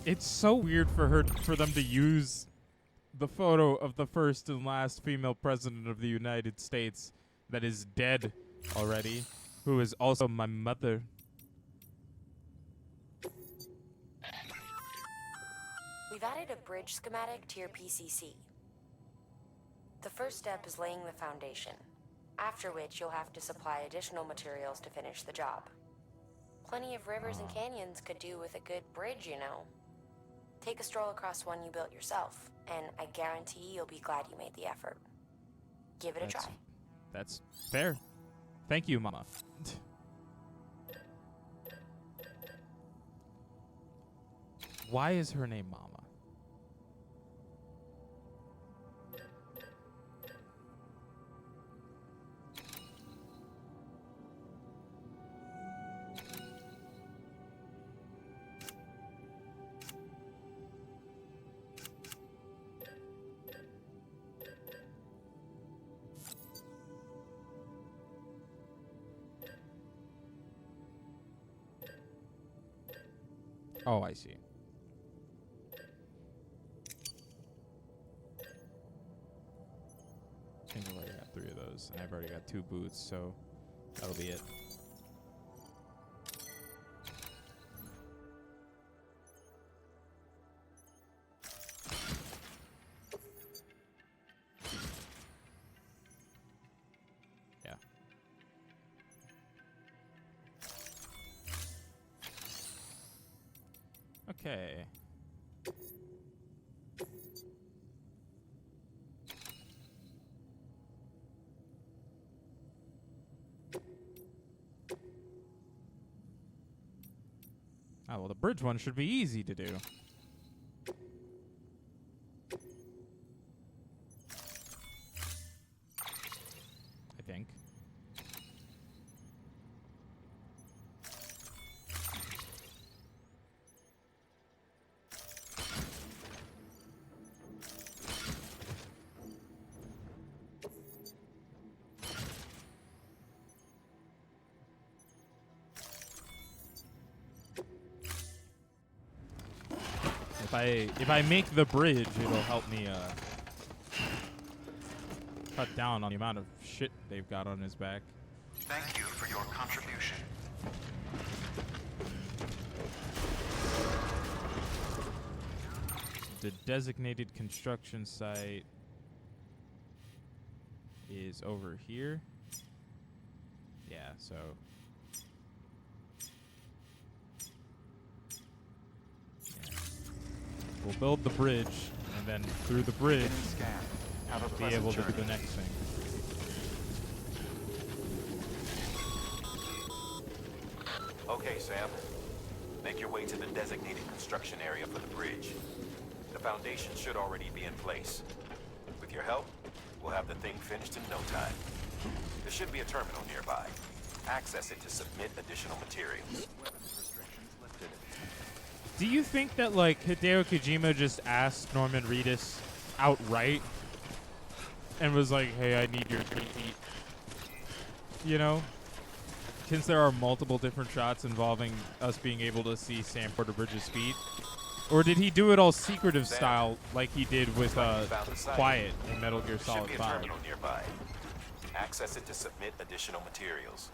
It's so weird for them to use the photo of the first and last female president of the United States that is dead already, who is also my mother. We've added a bridge schematic to your PCC. The first step is laying the foundation, after which you'll have to supply additional materials to finish the job. Plenty of rivers and canyons could do with a good bridge, you know. Take a stroll across one you built yourself, and I guarantee you'll be glad you made the effort. Give it a try. That's fair. Thank you, Mama. Why is her name Mama? Oh, I see. I think I've already got 3 of those, and I've already got 2 boots, so that'll be it. Yeah. Okay. Oh, well, the bridge one should be easy to do. I think. If I make the bridge, it'll help me cut down on the amount of shit they've got on his back. Thank you for your contribution. The designated construction site is over here. Yeah, so we'll build the bridge, and then through the bridge, be able to do the next thing. Okay, Sam. Make your way to the designated construction area for the bridge. The foundation should already be in place. With your help, we'll have the thing finished in no time. There should be a terminal nearby. Access it to submit additional materials. Do you think that, like, Hideo Kojima just asked Norman Reedus outright and was like, hey, I need your 3 feet? You know? Since there are multiple different shots involving us being able to see Sam Porter Bridges' feet. Or did he do it all secretive style like he did with Quiet in Metal Gear Solid 5? There should be a terminal nearby. Access it to submit additional materials.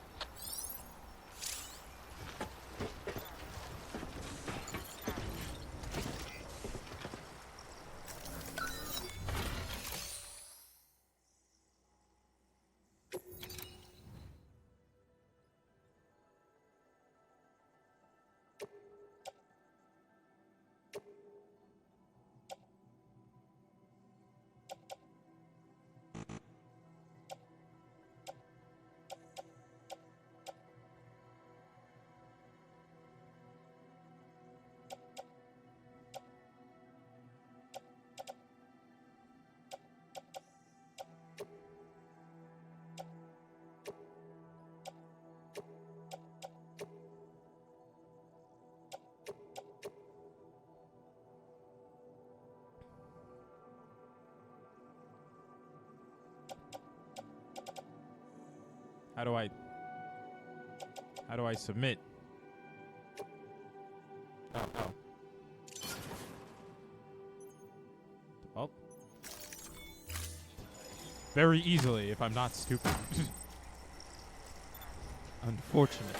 How do I submit? Oh. Well. Very easily, if I'm not stupid. Unfortunately.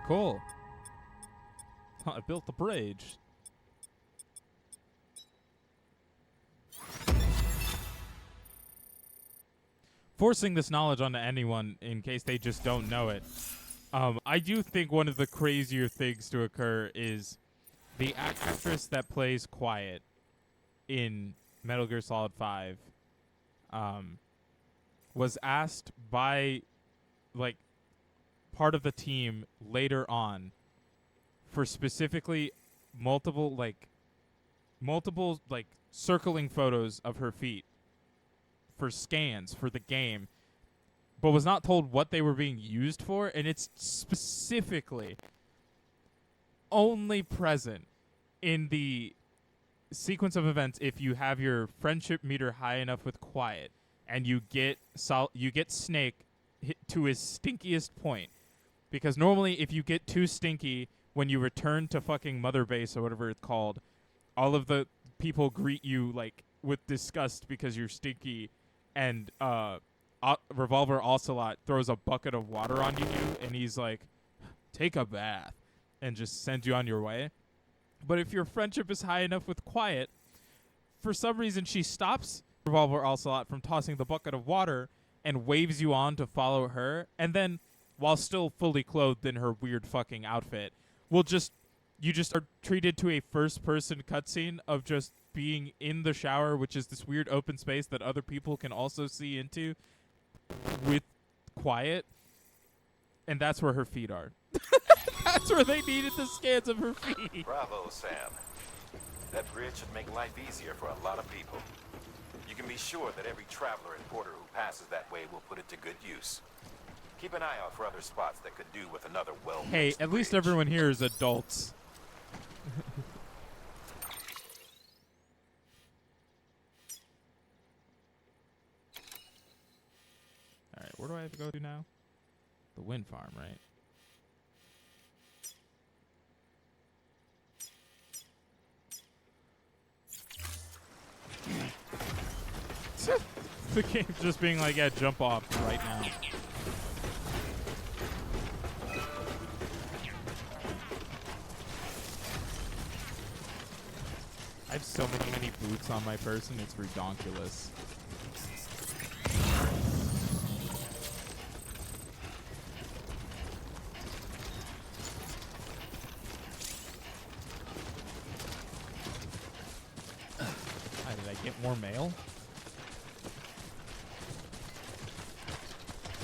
Cool. I built the bridge. Forcing this knowledge onto anyone in case they just don't know it. I do think one of the crazier things to occur is the actress that plays Quiet in Metal Gear Solid 5 was asked by, like, part of the team later on for specifically multiple circling photos of her feet for scans for the game, but was not told what they were being used for, and it's specifically only present in the sequence of events if you have your friendship meter high enough with Quiet, and you get Snake hit to his stinkiest point. Because normally, if you get too stinky when you return to fucking Mother Base or whatever it's called, all of the people greet you like with disgust because you're stinky, and Revolver Ocelot throws a bucket of water on you, and he's like, "Take a bath," and just sends you on your way. But if your friendship is high enough with Quiet, for some reason she stops Revolver Ocelot from tossing the bucket of water and waves you on to follow her, and then, while still fully clothed in her weird fucking outfit, you just are treated to a first-person cutscene of just being in the shower, which is this weird open space that other people can also see into with Quiet, and that's where her feet are. That's where they needed the scans of her feet. Bravo, Sam. That bridge should make life easier for a lot of people. You can be sure that every traveler and porter who passes that way will put it to good use. Keep an eye out for other spots that could do with another well-placed Hey, at least everyone here is adults. Alright, where do I have to go to now? The wind farm, right? The game just being like, yeah, jump off right now. I have so many boots on my person, it's redonkulous. Did I get more mail?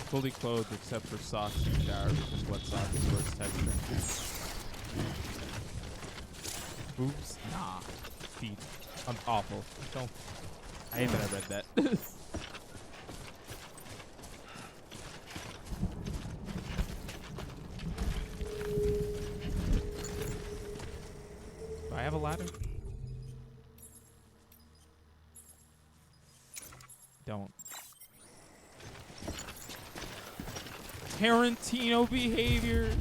Fully clothed except for socks and shower, because wet socks is worse texture. Boobs? Nah. Feet. I'm awful. Don't. I hate that I read that. Do I have a ladder? Don't. Tarantino behavior.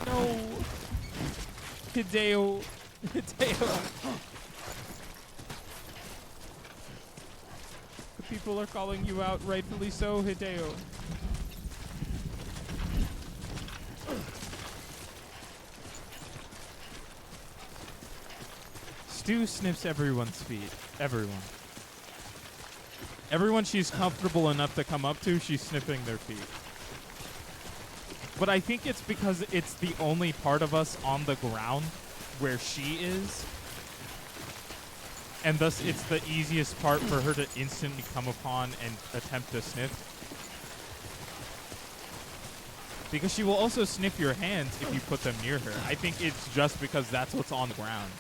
No. Hideo. The people are calling you out, rightfully so, Hideo. Stu sniffs everyone's feet. Everyone. Everyone she's comfortable enough to come up to, she's sniffing their feet. But I think it's because it's the only part of us on the ground where she is. And thus it's the easiest part for her to instantly come upon and attempt to sniff. Because she will also sniff your hands if you put them near her. I think it's just because that's what's on the ground.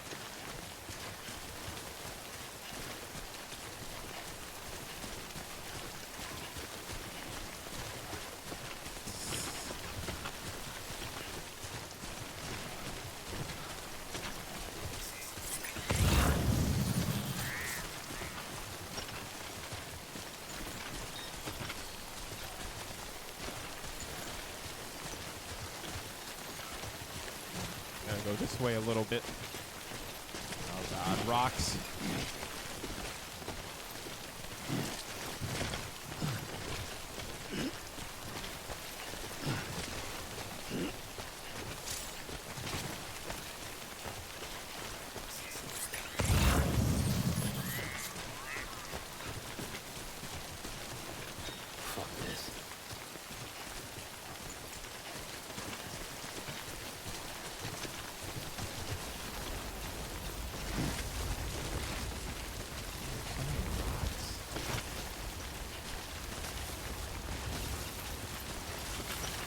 Go this way a little bit. Oh god, rocks.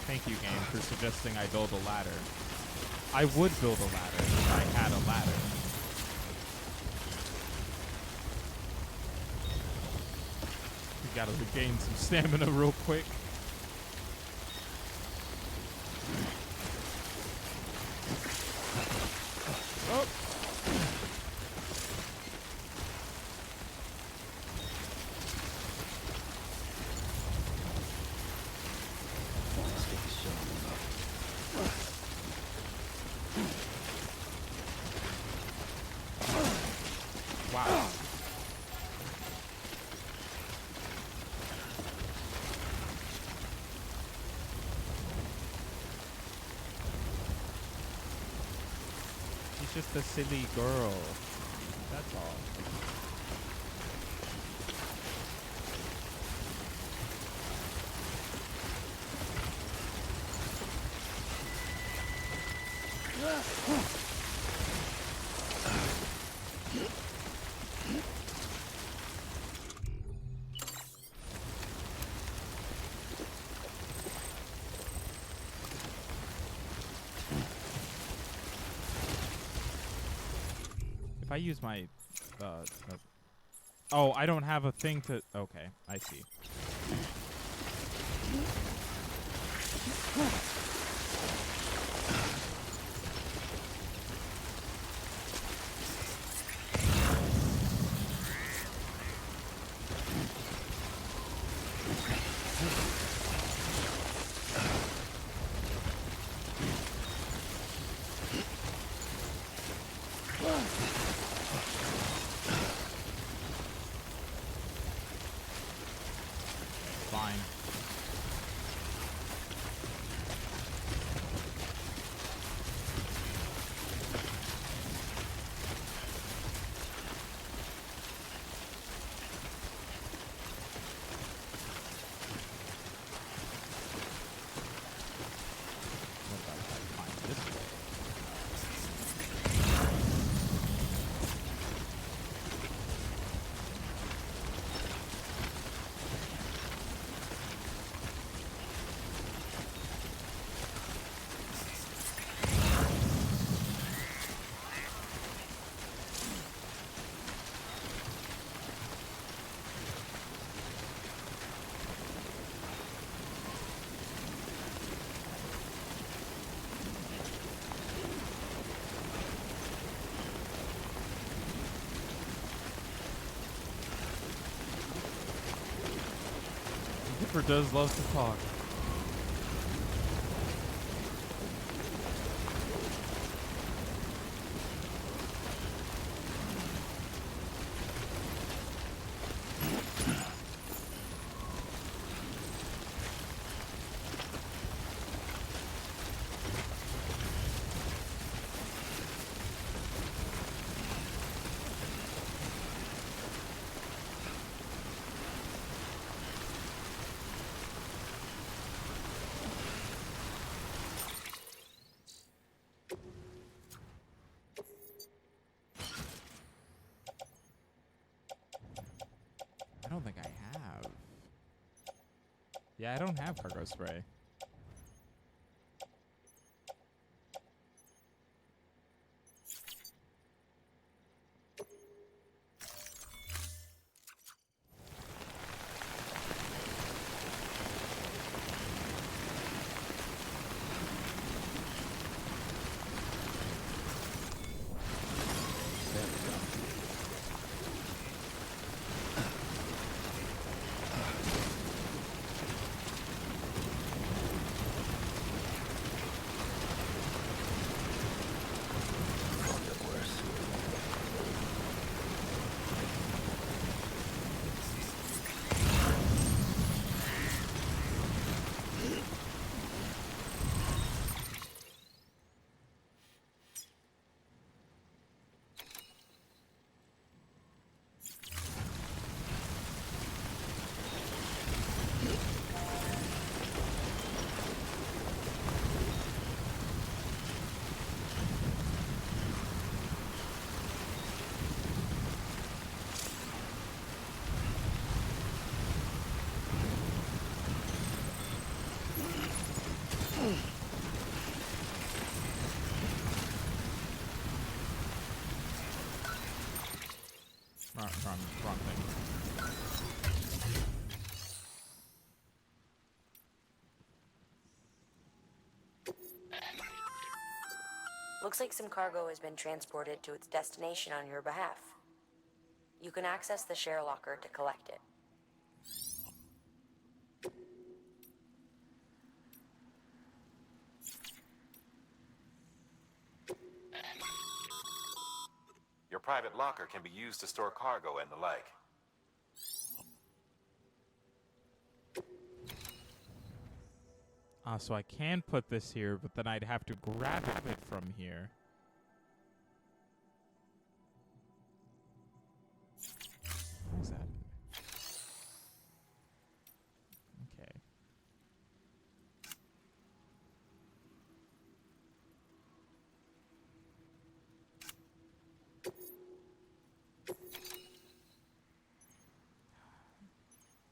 Thank you, game, for suggesting I build a ladder. I would build a ladder if I had a ladder. gotta regain some stamina real quick. Oh. Wow. She's just a silly girl. That's all. If I use my, oh, I don't have a thing to, okay, I see. Fine. What about if I climb this way? Zipper does love to talk. I don't think I have. Yeah, I don't have cargo spray. Wrong thing. Looks like some cargo has been transported to its destination on your behalf. You can access the share locker to collect it. Your private locker can be used to store cargo and the like. So I can put this here, but then I'd have to grab it from here. What's that? Okay.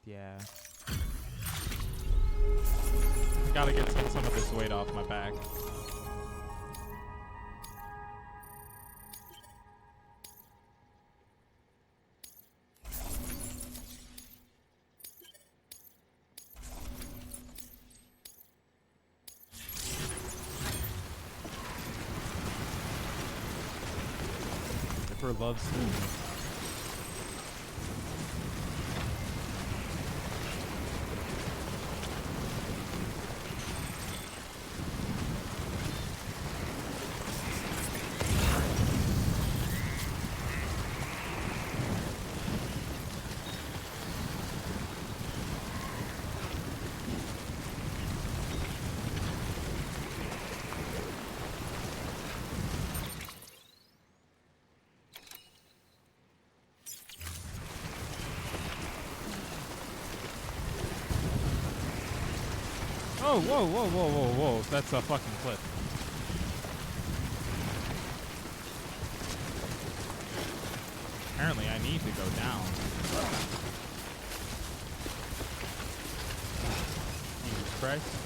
Yeah. Gotta get some of this weight off my back. Ripper loves food. Oh, whoa, whoa, whoa, whoa, whoa. That's a fucking cliff. Apparently I need to go down. Jesus Christ.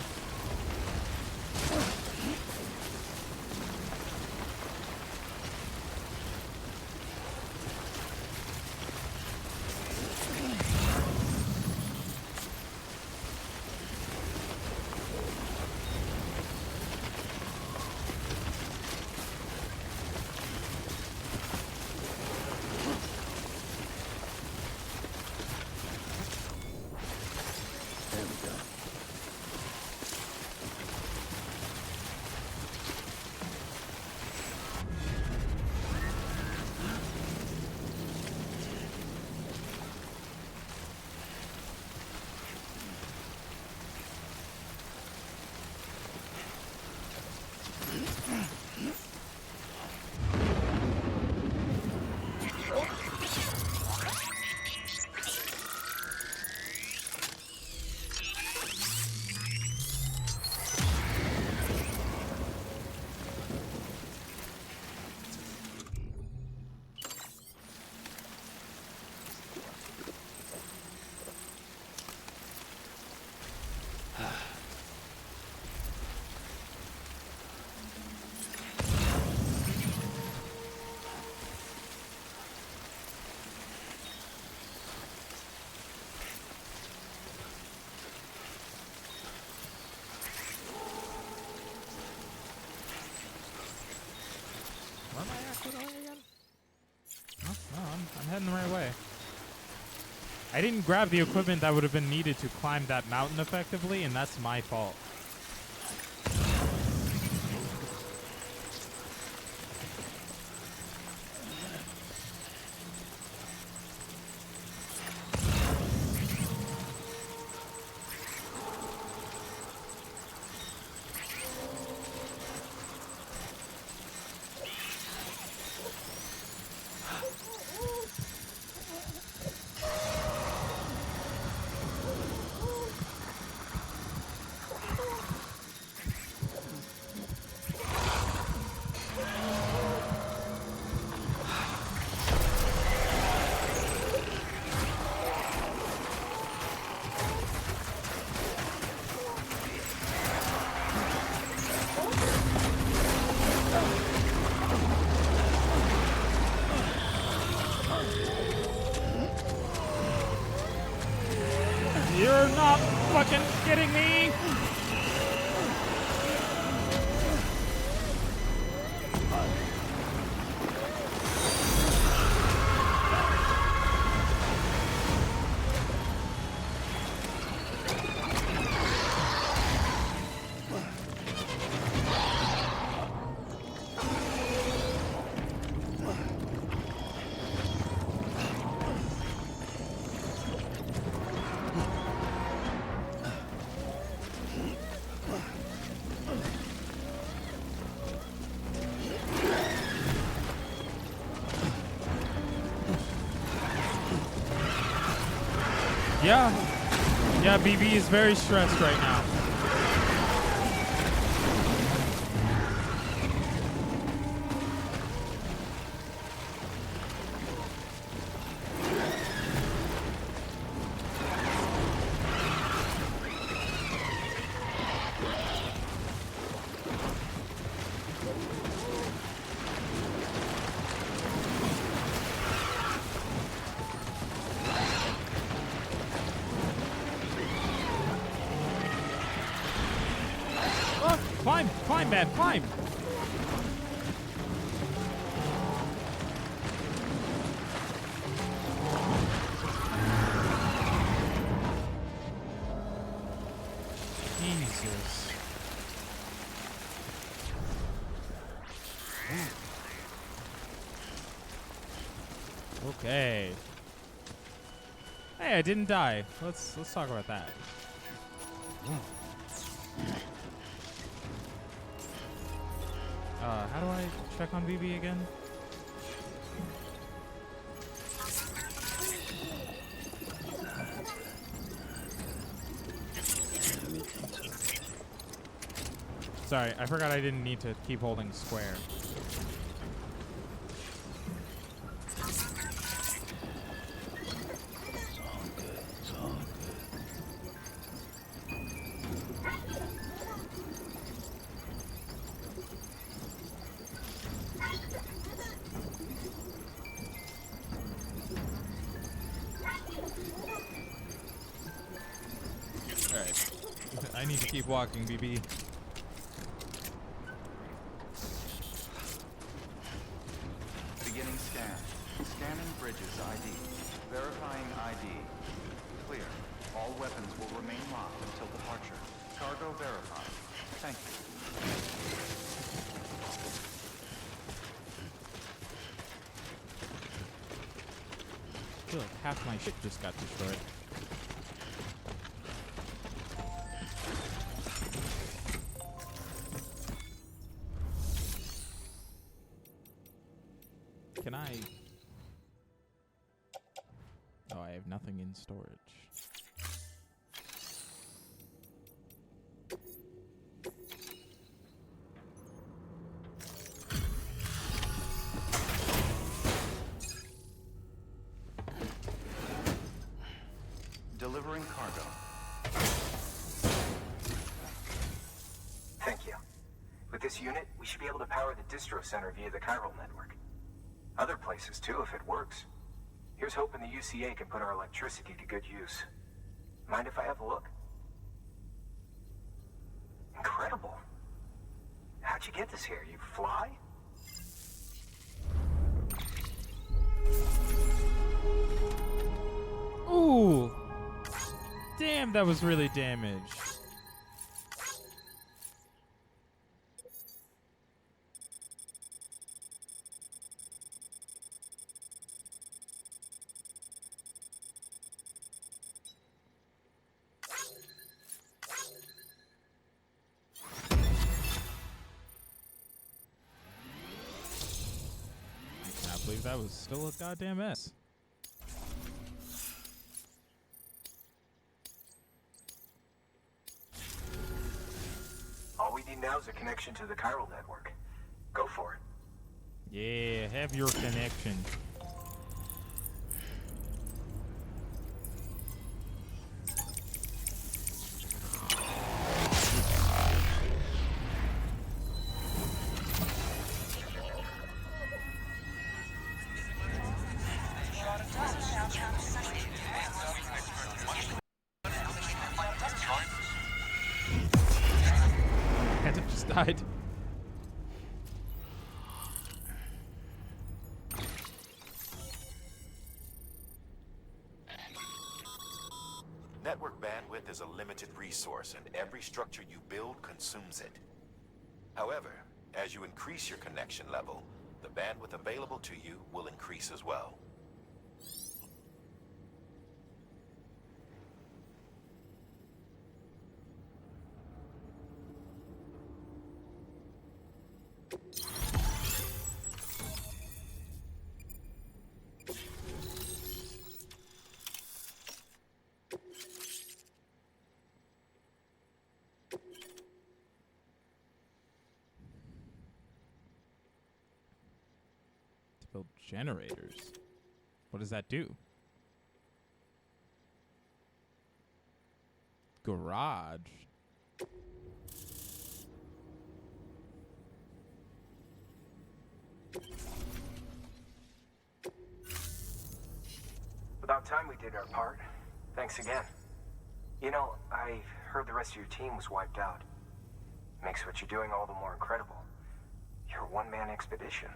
Where am I actually going again? Oh, no, I'm heading the right way. I didn't grab the equipment that would have been needed to climb that mountain effectively, and that's my fault. You're not fucking kidding me! Yeah. Yeah, BB is very stressed right now. Climb, man, climb! Jesus. Okay. Hey, I didn't die. Let's talk about that. How do I check on BB again? Sorry, I forgot I didn't need to keep holding square. Alright. I need to keep walking, BB. Beginning scan. Scanning bridges ID. Verifying ID. Clear. All weapons will remain locked until departure. Cargo verified. Thank I feel like half my shit just got destroyed. Can I... Oh, I have nothing in storage. Delivering cargo. Thank you. With this unit, we should be able to power the distro center via the chiral network. Other places too, if it works. Here's hoping the UCA can put our electricity to good use. Mind if I have a look? Incredible. How'd you get this here? You fly? Ooh! Damn, that was really damaged. I can't believe that was still a goddamn mess. All we need now is a connection to the chiral network. Go for it. Yeah, have your connection. Phantom just died. Network bandwidth is a limited resource, and every structure you build consumes it. However, as you increase your connection level, the bandwidth available to you will increase as well. Build generators. What does that do? Garage. About time we did our part. Thanks again. You know, I heard the rest of your team was wiped out. Makes what you're doing all the more incredible. You're a one-man expedition.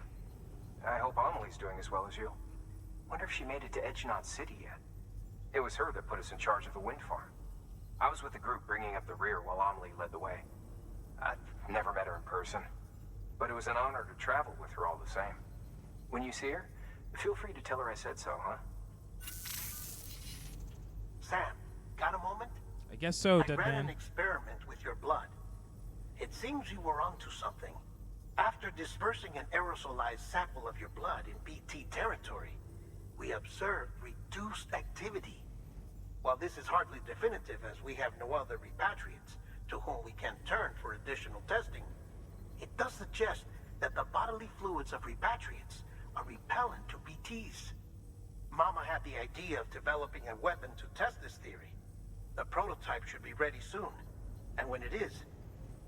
I hope Amelie's doing as well as you. Wonder if she made it to Edgenot City yet. It was her that put us in charge of the wind farm. I was with the group bringing up the rear while Amelie led the way. I've never met her in person, but it was an honor to travel with her all the same. When you see her, feel free to tell her I said so, huh? Sam, got a moment? I guess so, I ran Deadman. an experiment with your blood. It seems you were onto something. After dispersing an aerosolized sample of your blood in BT territory, we observed reduced activity. While this is hardly definitive, as we have no other repatriates to whom we can turn for additional testing, it does suggest that the bodily fluids of repatriates are repellent to BTs. Mama had the idea of developing a weapon to test this theory. The prototype should be ready soon, and when it is,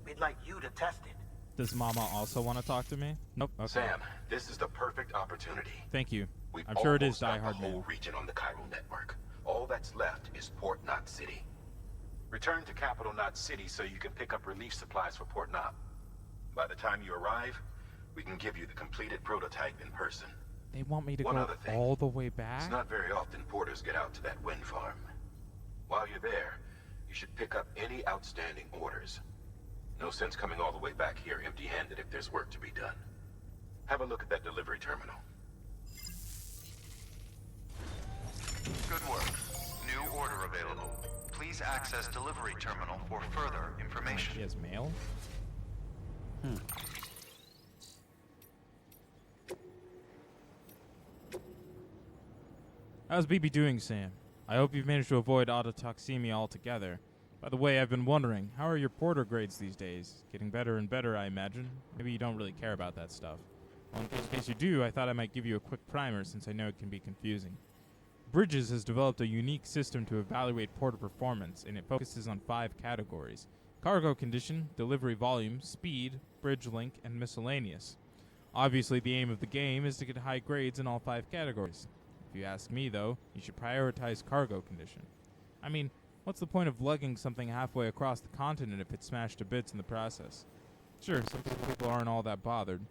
we'd like you to test it. Does Mama also want to talk to me? Nope. Okay. Sam, this is the perfect opportunity. Thank you. We've I'm sure it is almost got Die Hard the whole Man. region on the chiral network. All that's left is Port Knot City. Return to Capital Knot City so you can pick up relief supplies for Port Knot. By the time you arrive, we can give you the completed prototype in person. They want me to One go other thing. all the way back? It's not very often porters get out to that wind farm. While you're there, you should pick up any outstanding orders. No sense coming all the way back here empty-handed if there's work to be done. Have a look at that delivery terminal. Good work. New order available. Please access delivery terminal for further information. He has mail? How's BB doing, Sam? I hope you've managed to avoid autotoxemia altogether. By the way, I've been wondering, how are your porter grades these days? Getting better and better, I imagine. Maybe you don't really care about that stuff. Well, in case you do, I thought I might give you a quick primer since I know it can be confusing. Bridges has developed a unique system to evaluate porter performance, and it focuses on 5 categories: cargo condition, delivery volume, speed, bridge length, and miscellaneous. Obviously, the aim of the game is to get high grades in all 5 categories. If you ask me, though, you should prioritize cargo condition. I mean, what's the point of lugging something halfway across the continent if it's smashed to bits in the process? Sure, some people aren't all that bothered.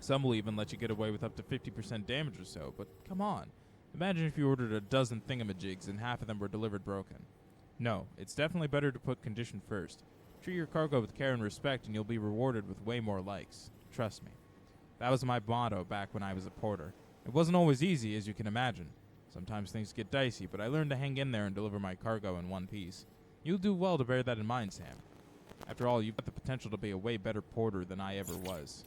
Some will even let you get away with up to 50% damage or so, but come on. Imagine if you ordered a dozen thingamajigs and half of them were delivered broken. No, it's definitely better to put condition first. Treat your cargo with care and respect and you'll be rewarded with way more likes. Trust me. That was my motto back when I was a porter. It wasn't always easy, as you can imagine. Sometimes things get dicey, but I learned to hang in there and deliver my cargo in one piece. You'll do well to bear that in mind, Sam. After all, you've got the potential to be a way better porter than I ever was.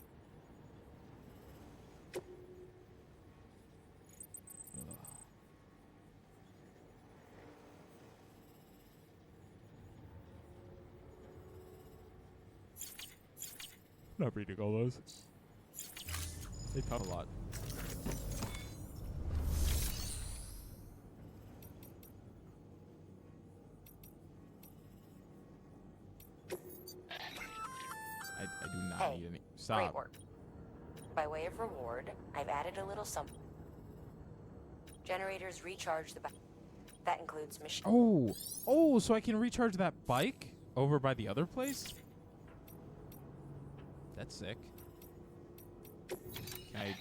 Not reading all those. They talk a lot. I do not Hey, need any. great Stop. work. By way of reward, I've added a little something. Generators recharge the battery. That includes machine. Oh, so I can recharge that bike over by the other place? That's sick. Can I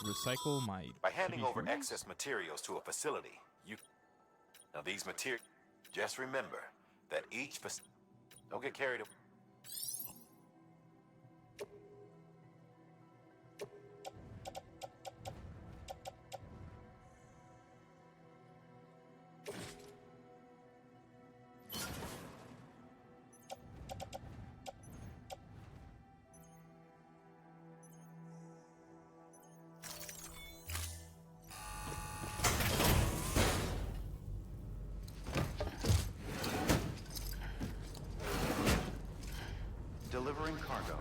recycle my... By handing shitty over fuels? excess materials to a facility, you... Now these materials... Just remember that each don't get carried away. Delivering cargo.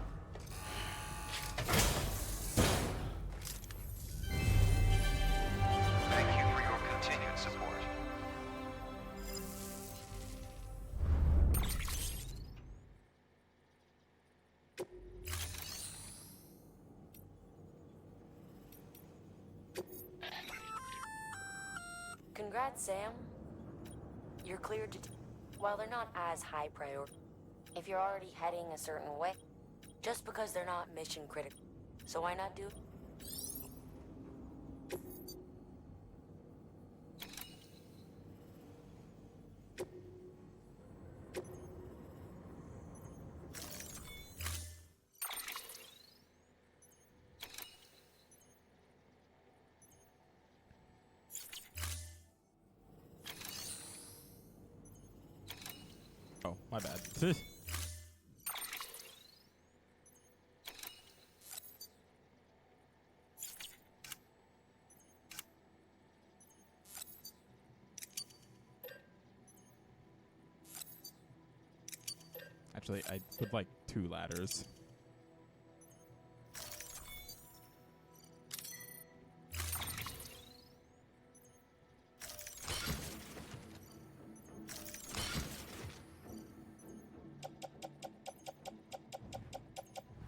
Congrats, Sam. You're cleared to... While they're not as high priority, if you're already heading a certain way, just because they're not mission critical. So why not do it? Oh, my bad. Actually, I would like 2 ladders.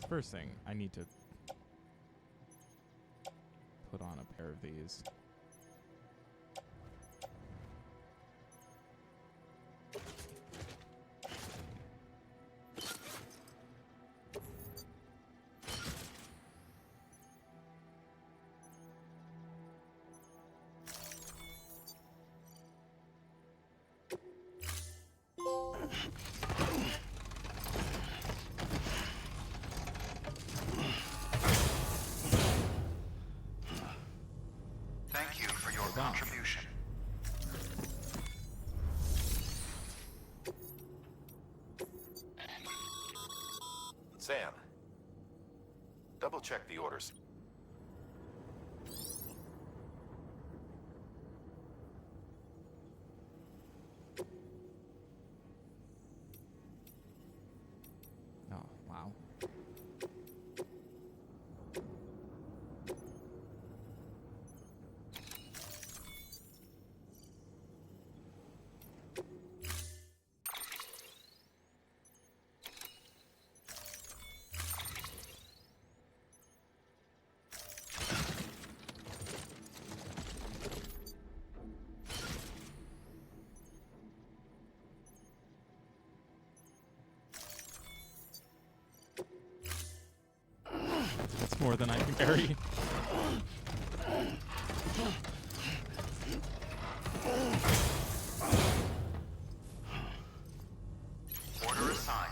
First thing, I need to put on a pair of these. Thank you for your contribution. Sam, double check the orders. Oh, wow. That's more than I can carry. Order assigned.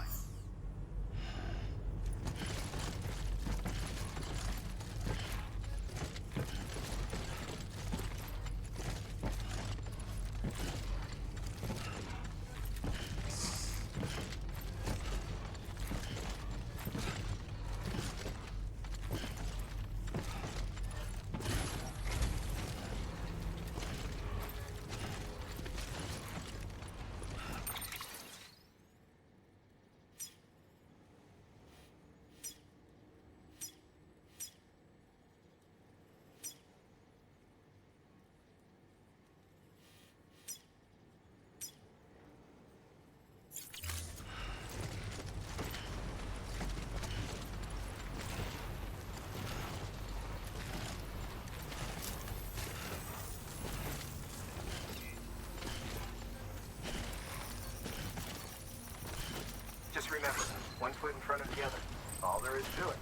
Just remember, one foot in front of the other. All there is to it.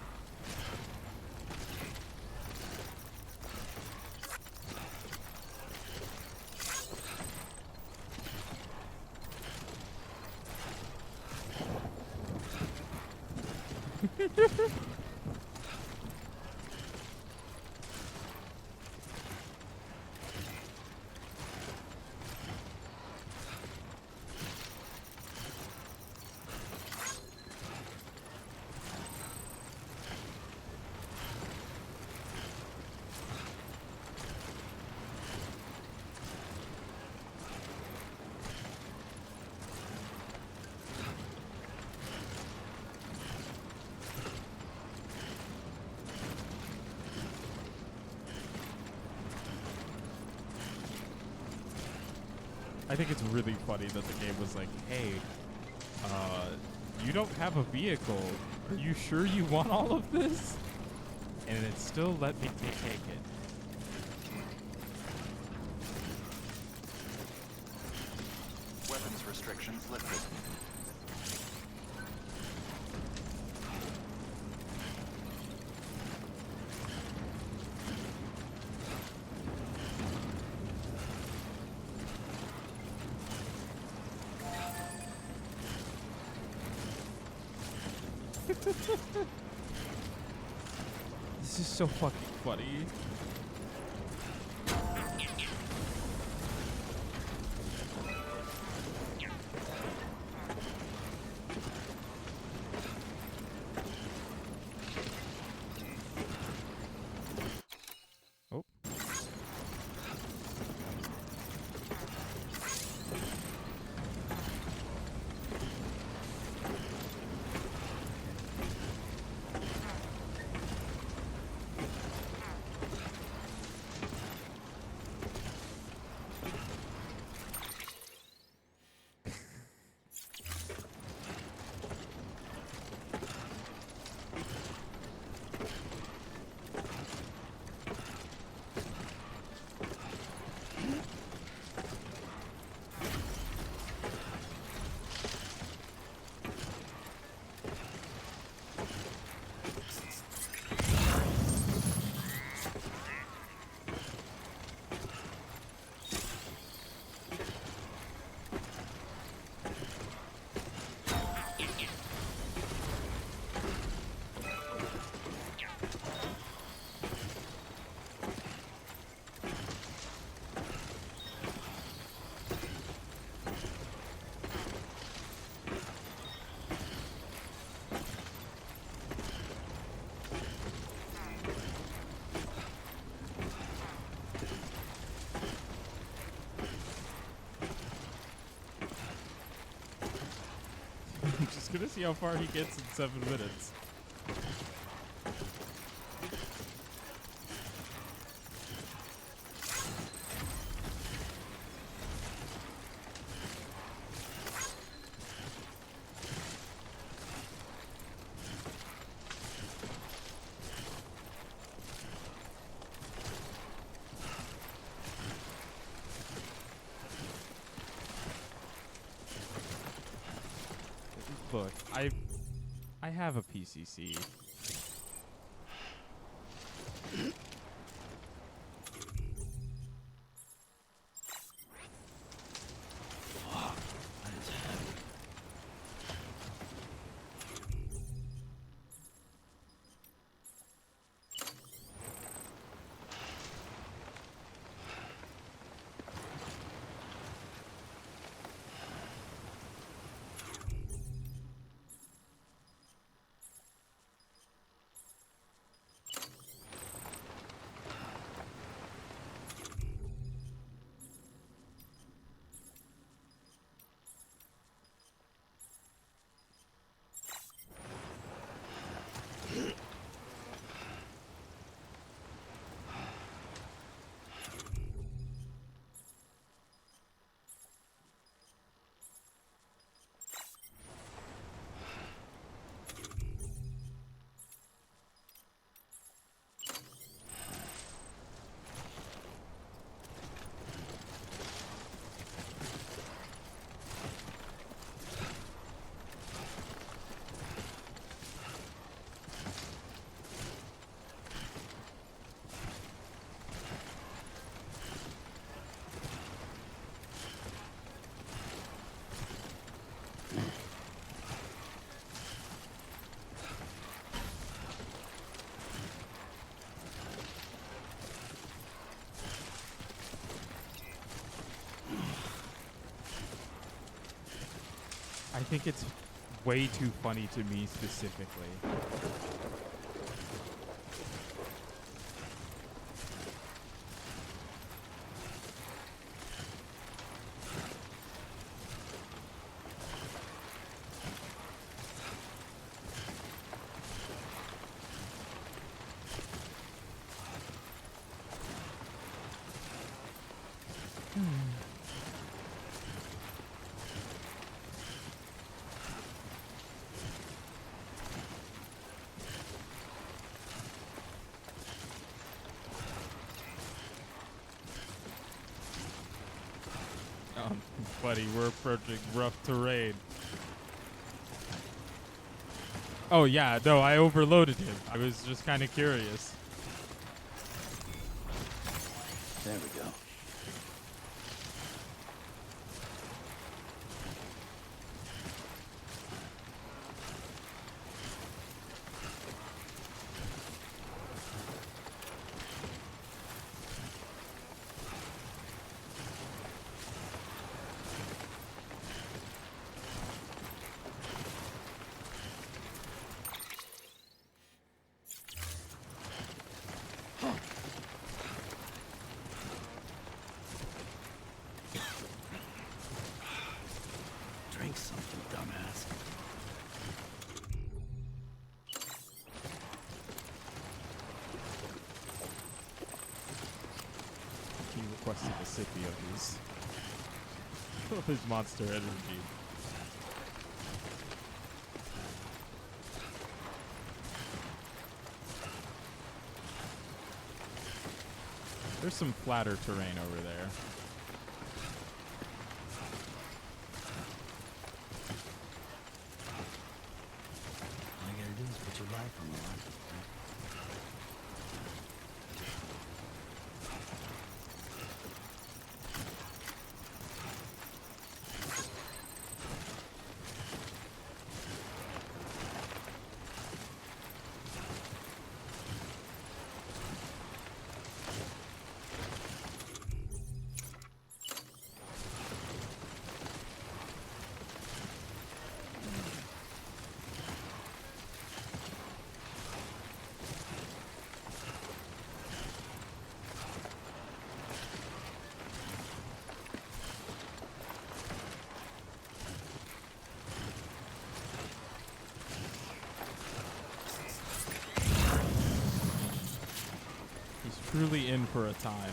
I think it's really funny that the game was like, hey, you don't have a vehicle. Are you sure you want all of this? And it still let me take it. Weapons restrictions lifted. This is so fucking funny. Oh. I'm just gonna see how far he gets in 7 minutes. Look, I have a PCC. I think it's way too funny to me specifically. down, buddy. We're approaching rough terrain. Oh, yeah. No, I overloaded him. I was just kind of curious. There we go. Drink something, dumbass. He requested a sippy of his Monster Energy. There's some flatter terrain over there. All you gotta do is put your life on the line. Truly in for a time.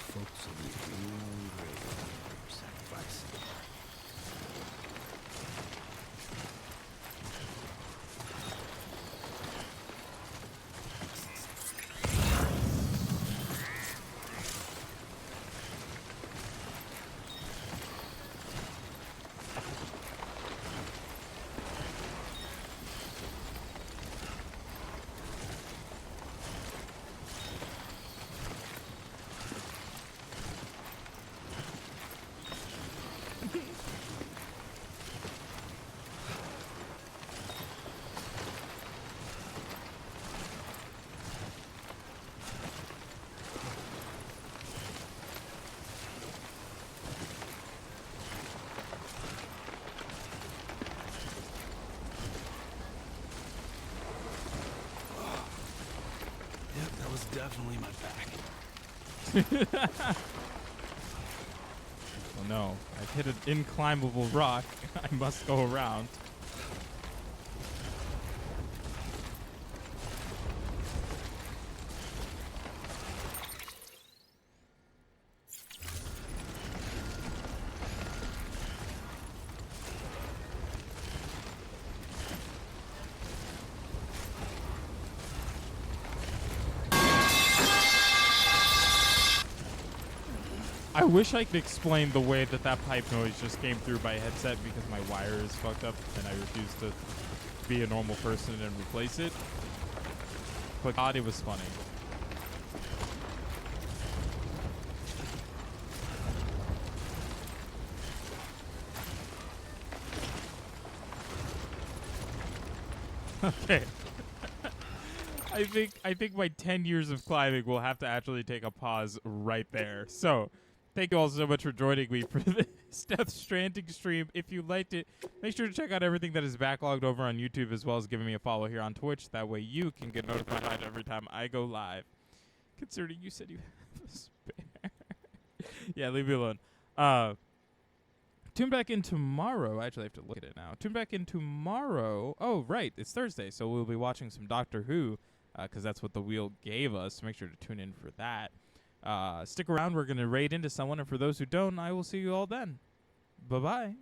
Folks will be really great for sacrifice. Yep, that was definitely my back. Oh no, I've hit an inclimbable rock. I must go around. I wish I could explain the way that that pipe noise just came through my headset because my wire is fucked up and I refuse to be a normal person and replace it. But God, it was funny. Okay. I think my 10 years of climbing will have to actually take a pause right there. So, thank you all so much for joining me for this Death Stranding stream. If you liked it, make sure to check out everything that is backlogged over on YouTube, as well as giving me a follow here on Twitch. That way you can get notified every time I go live. Considering you said you have a spare. Yeah, leave me alone. Tune back in tomorrow. Actually, I have to look at it now. Tune back in tomorrow. Oh, right. It's Thursday, so we'll be watching some Doctor Who, because that's what the wheel gave us. So make sure to tune in for that. Stick around. We're going to raid into someone, and for those who don't, I will see you all then. Bye-bye.